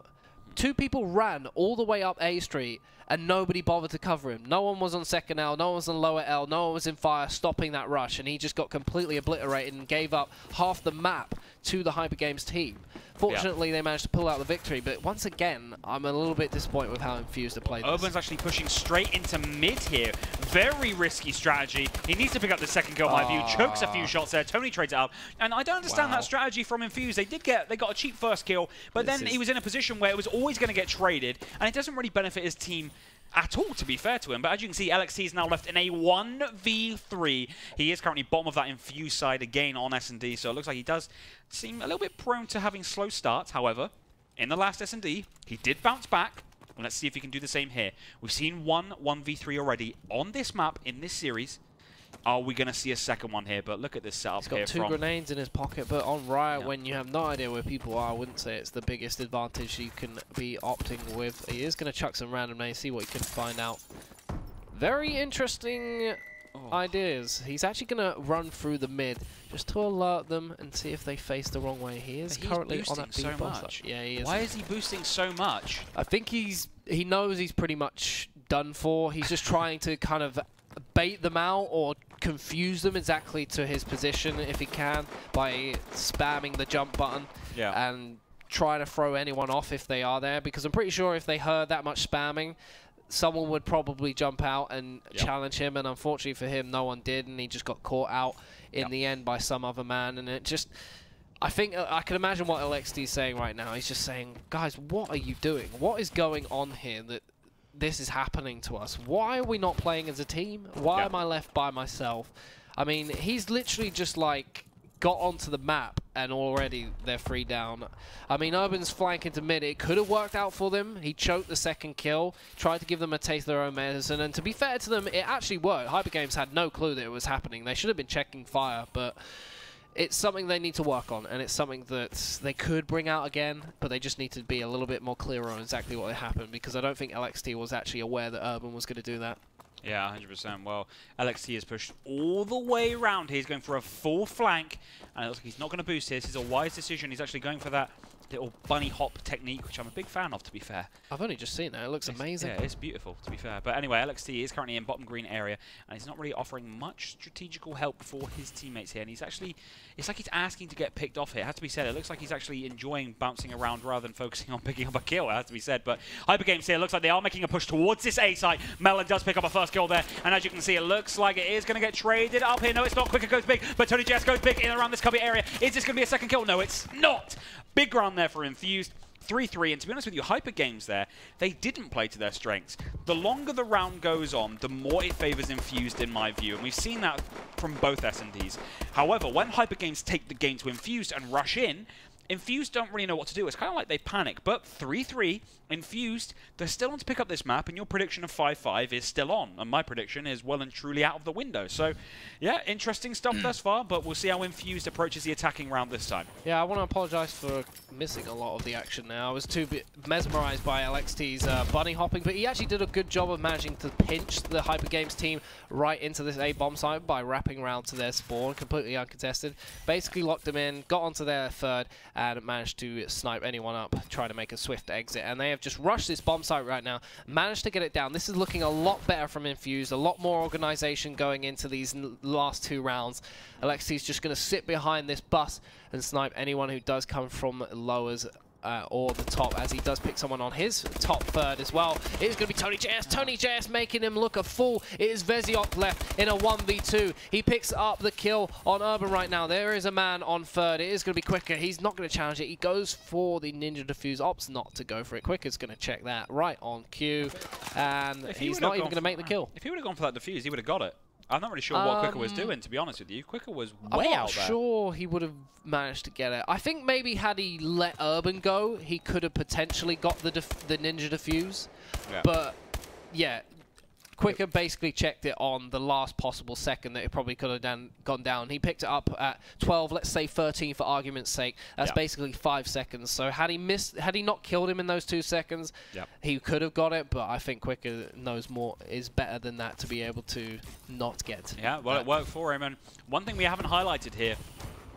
2 people ran all the way up A Street, and nobody bothered to cover him. No one was on second L, no one was on lower L, no one was in fire stopping that rush, and he just got completely obliterated and gave up half the map to the HyperGames team. Fortunately, they managed to pull out the victory, but once again, I'm a little bit disappointed with how Infused have played this. Urban's actually pushing straight into mid here. Very risky strategy. He needs to pick up the second kill, in my view. Chokes a few shots there. Tony trades it up. And I don't understand that strategy from Infused. They got a cheap first kill, but then he was in a position where it was always going to get traded, and it doesn't really benefit his team at all, to be fair to him. But as you can see, LXT is now left in a 1v3. He is currently bottom of that Infused side again on S&D, so it looks like he does seem a little bit prone to having slow starts. However, in the last S&D, he did bounce back. And let's see if he can do the same here. We've seen 1v3 already on this map in this series. Are we going to see a second one here? But look at this setup here. He's got 2 grenades in his pocket, but on Riot, when you have no idea where people are, I wouldn't say it's the biggest advantage you can be opting with. He is going to chuck some random nades, see what he can find out. Very interesting ideas. He's actually going to run through the mid just to alert them and see if they face the wrong way. He is currently on that B-bomb side. Yeah, he is. Why is he boosting so much? I think he knows he's pretty much done for. He's just trying to kind of bait them out or confuse them exactly to his position if he can by spamming the jump button and trying to throw anyone off if they are there, because I'm pretty sure if they heard that much spamming, someone would probably jump out and challenge him, and unfortunately for him, no one did, and he just got caught out in the end by some other man. And it just, I think I can imagine what LXT is saying right now. He's just saying, guys, what are you doing? What is going on here that this is happening to us? Why are we not playing as a team? Why am I left by myself? I mean, he's literally just like got onto the map and already they're 3 down. I mean, Urban's flank into mid. It could have worked out for them. He choked the second kill, tried to give them a taste of their own medicine, and to be fair to them, it actually worked. HyperGames had no clue that it was happening. They should have been checking fire, but it's something they need to work on, and it's something that they could bring out again, but they just need to be a little bit more clear on exactly what happened, because I don't think LXT was actually aware that Urban was going to do that. Yeah, 100%. Well, LXT has pushed all the way around. He's going for a full flank, and it looks like he's not going to boost here. This is a wise decision. He's actually going for that little bunny hop technique, which I'm a big fan of, to be fair. I've only just seen that. It looks amazing. Yeah, it's beautiful, to be fair. But anyway, LXT is currently in bottom green area, and he's not really offering much strategical help for his teammates here. And he's actually, it's like he's asking to get picked off here. It has to be said. It looks like he's actually enjoying bouncing around rather than focusing on picking up a kill. It has to be said. But HyperGames here looks like they are making a push towards this A site. Melon does pick up a first kill there, and as you can see, it looks like it is going to get traded up here. No, it's not. Quicker goes big, but Tony Jess goes big in and around this cubby area. Is this going to be a second kill? No, it's not. Big round there for Infused. 3-3, and to be honest with you, HyperGames there, they didn't play to their strengths. The longer the round goes on, the more it favors Infused in my view, and we've seen that from both S&Ds. However, when HyperGames take the game to Infused and rush in, Infused don't really know what to do. It's kind of like they panic, but 3-3, Infused, they're still on to pick up this map, and your prediction of 5-5 is still on, and my prediction is well and truly out of the window. So, yeah, interesting stuff thus far, but we'll see how Infused approaches the attacking round this time. Yeah, I want to apologize for missing a lot of the action now. I was too mesmerized by LXT's bunny hopping, but he actually did a good job of managing to pinch the HyperGames team right into this A-bomb site by wrapping around to their spawn, completely uncontested. Basically locked them in, got onto their third, and managed to snipe anyone up, trying to make a swift exit. And they have just rushed this bomb site right now, managed to get it down. This is looking a lot better from Infused, a lot more organization going into these last two rounds. Alexi's just going to sit behind this bus and snipe anyone who does come from lowers or the top, as he does pick someone on his top third as well. It is going to be Tony JS. Tony JS making him look a fool. It is Veziok left in a 1v2. He picks up the kill on Urban right now. There is a man on third. It is going to be Quicker. He's not going to challenge it. He goes for the Ninja Defuse. Opts not to go for it. Quicker's going to check that right on cue. And he's not even going to make the kill. If he would have gone for that defuse, he would have got it. I'm not really sure what Quicker was doing, to be honest with you. Quicker was way out there. I'm not sure he would have managed to get it. I think maybe had he let Urban go, he could have potentially got the Ninja Defuse. Yeah. But, yeah, Quicker basically checked it on the last possible second that it probably could have gone down. He picked it up at 12, let's say 13 for argument's sake. That's basically 5 seconds. So had he not killed him in those 2 seconds, he could have got it. But I think Quicker knows more, is better than that to be able to not get. Yeah, well, it worked for him. And one thing we haven't highlighted here,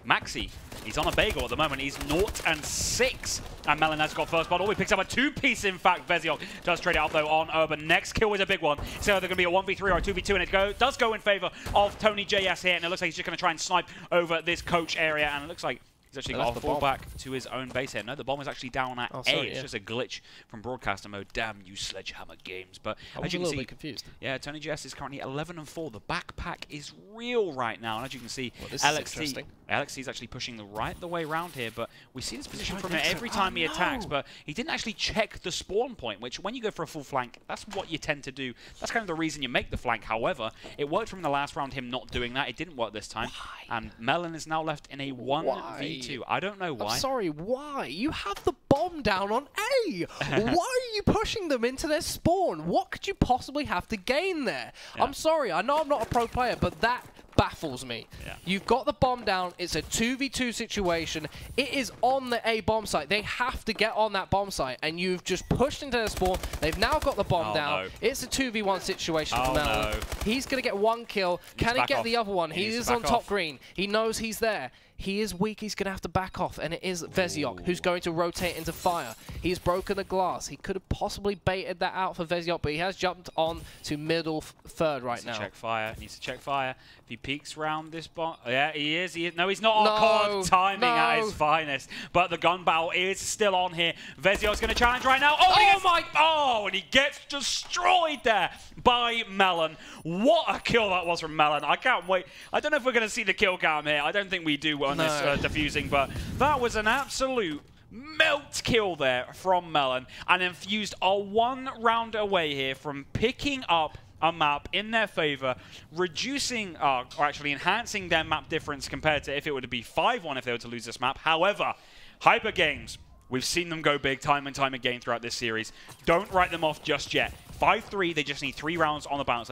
Maxi, he's on a bagel at the moment. He's 0-6. And Melon has got first blood. Oh, he picks up a 2-piece, in fact. Veziok does trade it up, though, on Urban. Next kill is a big one. So they're going to be a 1v3 or a 2v2, and it does go in favor of Tony JS here. And it looks like he's just going to try and snipe over this coach area. And it looks like he's actually got a fall back to his own base here. No, the bomb is actually down at A. It's just a glitch from broadcaster mode. Damn you, Sledgehammer Games. But as you can see, confused. Yeah, Tony JS is currently 11-4. The backpack is real right now. And as you can see, LXT is actually pushing the way around here. But we see this position from him every time he attacks. But he didn't actually check the spawn point, which when you go for a full flank, that's what you tend to do. That's kind of the reason you make the flank. However, it worked from the last round, him not doing that. It didn't work this time. Why? And Melon is now left in a 1v2. I don't know why. I'm sorry, why? You have the bomb down on A. Why are you pushing them into their spawn? What could you possibly have to gain there? Yeah. I'm sorry, I know I'm not a pro player, but that baffles me. Yeah. You've got the bomb down. It's a 2v2 situation. It is on the A bomb site. They have to get on that bomb site, and you've just pushed into their spawn. They've now got the bomb down. No. It's a 2v1 situation for Melon. No. He's going to get one kill. Can he get the other one? He is on top green. He knows he's there. He is weak. He's going to have to back off, and it is Veziok who's going to rotate into fire. He's broken the glass. He could have possibly baited that out for Veziok, but he has jumped on to middle third right now. Check fire. Needs to check fire. If he peeks round this bomb, yeah, he is. No, he's not. No, timing at his finest. But the gun battle is still on here. Veziok's going to challenge right now. Oh, and he gets destroyed there by Melon. What a kill that was from Melon. I can't wait. I don't know if we're going to see the kill cam here. I don't think we do on this defusing, but that was an absolute melt kill there from Melon, and Infused are 1 round away here from picking up a map in their favor, reducing, or actually enhancing their map difference compared to if it were to be 5-1 if they were to lose this map. However, HyperGames, we've seen them go big time and time again throughout this series. Don't write them off just yet. 5-3, they just need 3 rounds on the bounce.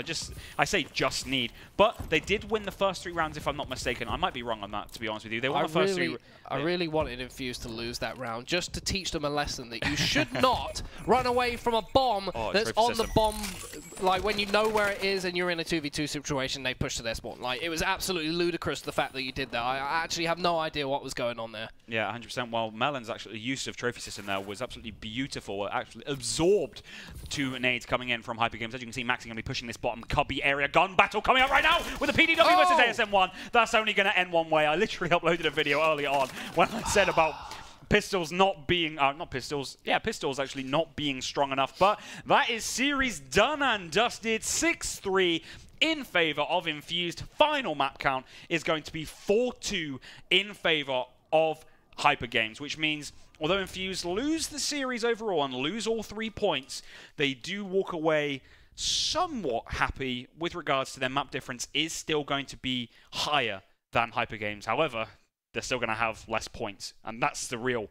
I say just need. But they did win the first 3 rounds, if I'm not mistaken. I might be wrong on that, to be honest with you. They won the first 3. I really wanted Infused to lose that round, just to teach them a lesson that you should not run away from a bomb that's on the bomb. Like, when you know where it is and you're in a 2v2 situation, they push to their spawn. Like, it was absolutely ludicrous, the fact that you did that. I actually have no idea what was going on there. Yeah, 100%. Well, Melon's actually use of trophy system there was absolutely beautiful. Actually absorbed 2 nades coming in from HyperGames. As you can see, Maxi going to be pushing this bottom cubby area. Gun battle coming up right now with the PDW versus ASM1. That's only going to end one way. I literally uploaded a video earlier on when I said about pistols not being, pistols actually not being strong enough. But that is series done and dusted. 6-3 in favor of Infused. Final map count is going to be 4-2 in favor of HyperGames, which means although Infused lose the series overall and lose all 3 points, they do walk away somewhat happy with regards to their map difference is still going to be higher than HyperGames. However, they're still going to have less points, and that's the real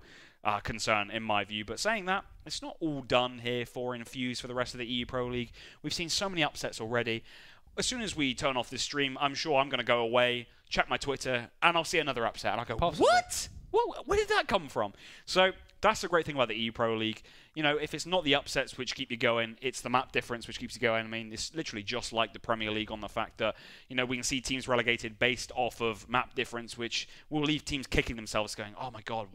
concern in my view. But saying that, it's not all done here for Infused for the rest of the EU Pro League. We've seen so many upsets already. As soon as we turn off this stream, I'm sure I'm going to go away, check my Twitter, and I'll see another upset, and I'll go, possibly. What? Well, where did that come from? So that's the great thing about the EU Pro League. You know, if it's not the upsets which keep you going, it's the map difference which keeps you going. I mean, it's literally just like the Premier League on the fact that, you know, we can see teams relegated based off of map difference, which will leave teams kicking themselves going, oh my God,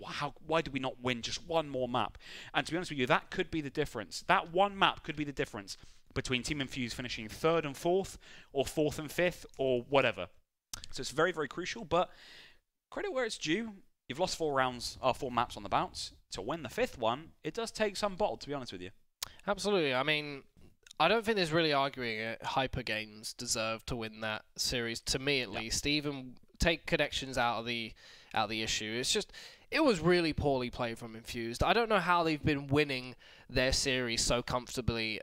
why did we not win just one more map? And to be honest with you, that could be the difference. That one map could be the difference between Team Infused finishing 3rd and 4th, or 4th and 5th, or whatever. So it's very, very crucial, but credit where it's due. You've lost 4 maps on the bounce. To win the 5th one, it does take some bottle, to be honest with you. Absolutely. I mean, I don't think there's really arguing it. HyperGames deserve to win that series, to me at least. Even take connections out of the issue. It's just, it was really poorly played from Infused. I don't know how they've been winning their series so comfortably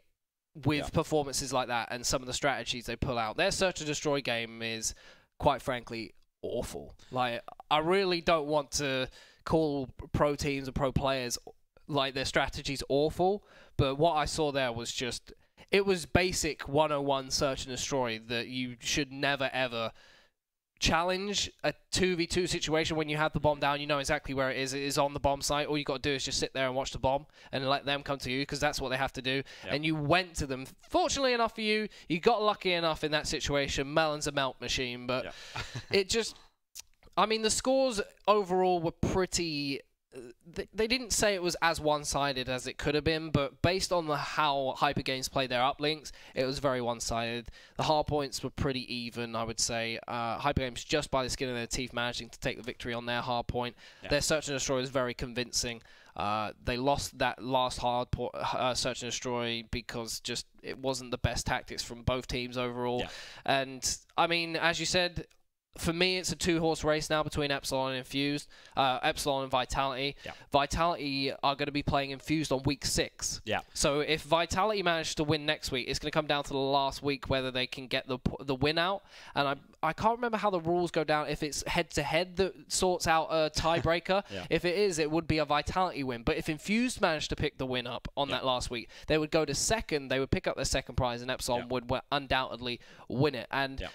with performances like that and some of the strategies they pull out. Their search and destroy game is, quite frankly, awful. Like, I really don't want to call pro teams and pro players like their strategies awful, but what I saw there was just, it was basic 101 search and destroy that you should never ever challenge a 2v2 situation. When you have the bomb down, you know exactly where it is on the bomb site. All you got to do is just sit there and watch the bomb and let them come to you, because that's what they have to do. And you went to them. Fortunately enough for you, you got lucky enough in that situation. Melon's a melt machine, but it just, I mean, the scores overall were pretty, they didn't say it was as one-sided as it could have been, but based on how HyperGames played their uplinks, it was very one-sided. The hard points were pretty even, I would say. HyperGames, just by the skin of their teeth, managing to take the victory on their hard point. Their search and destroy was very convincing. They lost that last hard search and destroy because just it wasn't the best tactics from both teams overall. And, I mean, as you said, for me, it's a 2-horse race now between Epsilon and Infused, Epsilon and Vitality. Vitality are going to be playing Infused on week 6. So if Vitality manage to win next week, it's going to come down to the last week whether they can get the win out. And I can't remember how the rules go down, if it's head-to-head that sorts out a tiebreaker. If it is, it would be a Vitality win. But if Infused managed to pick the win up on that last week, they would go to 2nd, they would pick up their 2nd prize, and Epsilon would undoubtedly win it. And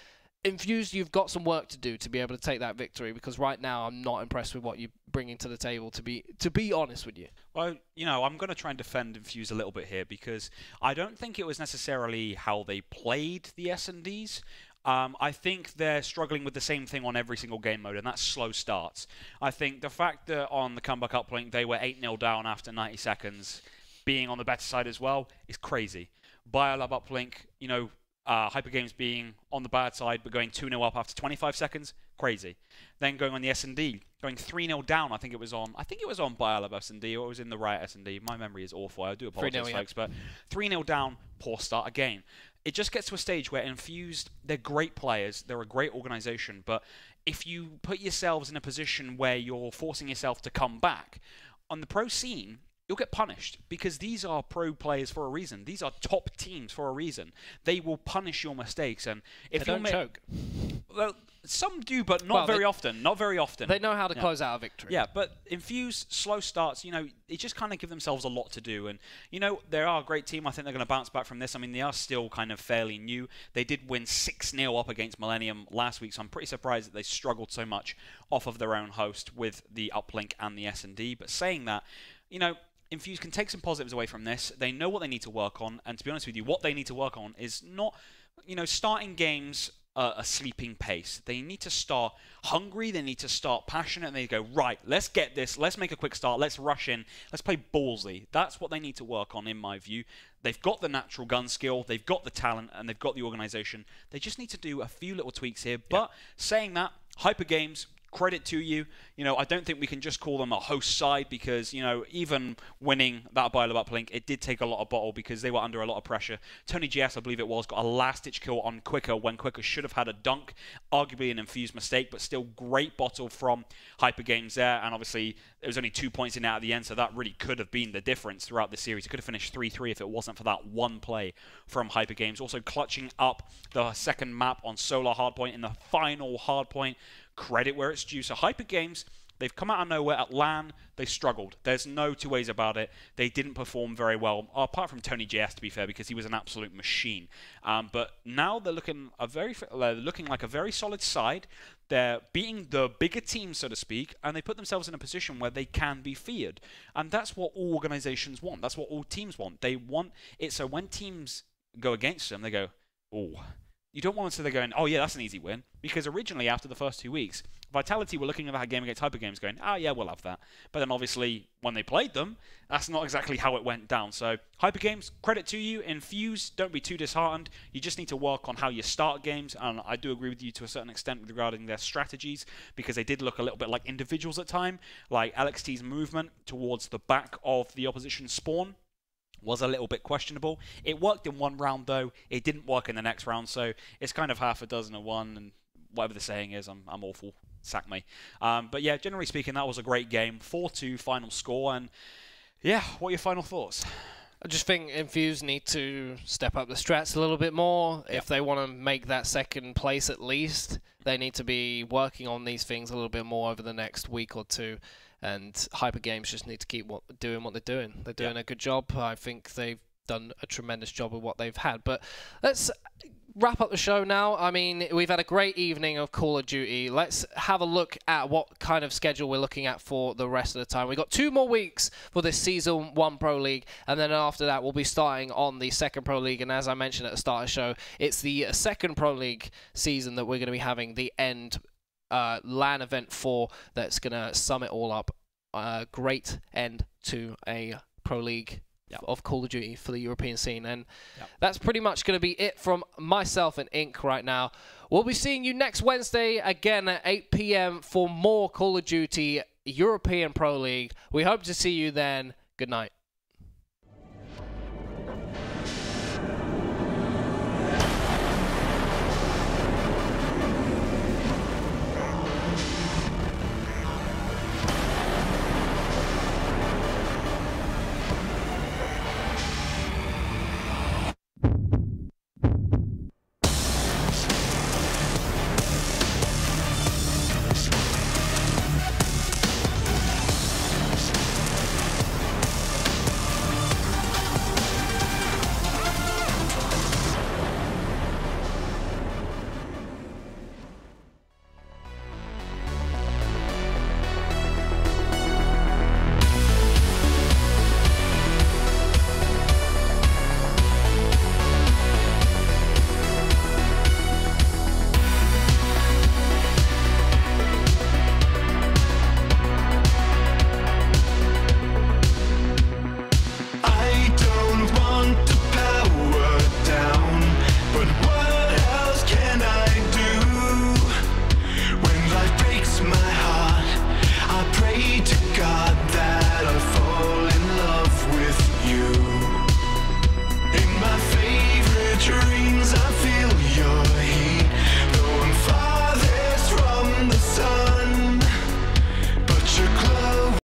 Infused, you've got some work to do to be able to take that victory, because right now I'm not impressed with what you're bringing to the table, to be honest with you. Well, you know, I'm going to try and defend Infused a little bit here, because I don't think it was necessarily how they played the S&Ds. I think they're struggling with the same thing on every single game mode, and that's slow starts. I think the fact that on the comeback uplink they were 8-0 down after 90 seconds, being on the better side as well, is crazy. Biolab uplink, you know, HyperGames being on the bad side but going 2-0 up after 25 seconds, crazy. Then going on the S&D, going 3-0 down. I think it was on Biolab S&D, or it was in the Riot S&D. My memory is awful. I do apologize, folks, but 3-0 down, poor start again. It just gets to a stage where Infused, they're great players, they're a great organization, but if you put yourselves in a position where you're forcing yourself to come back on the pro scene, you'll get punished because these are pro players for a reason. These are top teams for a reason. They will punish your mistakes, and if they don't choke. Well, some do, but not very often. Not very often. They know how to close out a victory. Yeah, but Infused, slow starts, you know, they just kind of give themselves a lot to do. And, you know, they are a great team. I think they're going to bounce back from this. I mean, they are still kind of fairly new. They did win 6-0 up against Millennium last week, so I'm pretty surprised that they struggled so much off of their own host with the uplink and the S&D. But saying that, you know, Infused can take some positives away from this. They know what they need to work on. And to be honest with you, what they need to work on is not, you know, starting games a sleeping pace. They need to start hungry, they need to start passionate, and they go, right, let's get this, let's make a quick start, let's rush in, let's play ballsy. That's what they need to work on, in my view. They've got the natural gun skill, they've got the talent, and they've got the organization. They just need to do a few little tweaks here. But saying that, HyperGames, credit to you. You know, I don't think we can just call them a host side because, you know, even winning that Battle of Uplink, it did take a lot of bottle because they were under a lot of pressure. Tony GS, I believe it was, got a last-ditch kill on Quicker when Quicker should have had a dunk. Arguably an Infused mistake, but still great bottle from HyperGames there. And obviously, there was only 2 points in it at the end, so that really could have been the difference throughout the series. It could have finished 3-3 if it wasn't for that one play from HyperGames. Also clutching up the second map on Solar Hardpoint in the final Hardpoint. Credit where it's due. So HyperGames, they've come out of nowhere at LAN. They struggled. There's no two ways about it. They didn't perform very well, apart from Tony JS, to be fair, because he was an absolute machine. But now they're looking like a very solid side. They're beating the bigger teams, so to speak, and they put themselves in a position where they can be feared. And that's what all organizations want. That's what all teams want. They want it so when teams go against them, they go, oh. You don't want them to they're going, oh yeah, that's an easy win. Because originally, after the first 2 weeks, Vitality were looking at that game against HyperGames going, oh yeah, we'll have that. But then obviously, when they played them, that's not exactly how it went down. So, HyperGames, credit to you. Infused, don't be too disheartened. You just need to work on how you start games. And I do agree with you to a certain extent regarding their strategies, because they did look a little bit like individuals at time. Like LXT's movement towards the back of the opposition spawn was a little bit questionable. It worked in one round, though. It didn't work in the next round, so it's kind of half a dozen of one, and whatever the saying is, I'm awful. Sack me. But yeah, generally speaking, that was a great game. 4-2 final score, and yeah, what are your final thoughts? I just think Infused need to step up the strats a little bit more. If they want to make that second place at least, they need to be working on these things a little bit more over the next week or two. And HyperGames just need to keep doing what they're doing. They're doing a good job. I think they've done a tremendous job with what they've had. But let's wrap up the show now. I mean, we've had a great evening of Call of Duty. Let's have a look at what kind of schedule we're looking at for the rest of the time. We've got 2 more weeks for this Season 1 Pro League, and then after that, we'll be starting on the second Pro League. And as I mentioned at the start of the show, it's the second Pro League season that we're going to be having the end LAN event for, that's going to sum it all up. Great end to a Pro League of Call of Duty for the European scene. And that's pretty much going to be it from myself and Ink right now. We'll be seeing you next Wednesday again at 8 PM for more Call of Duty European Pro League. We hope to see you then. Good night.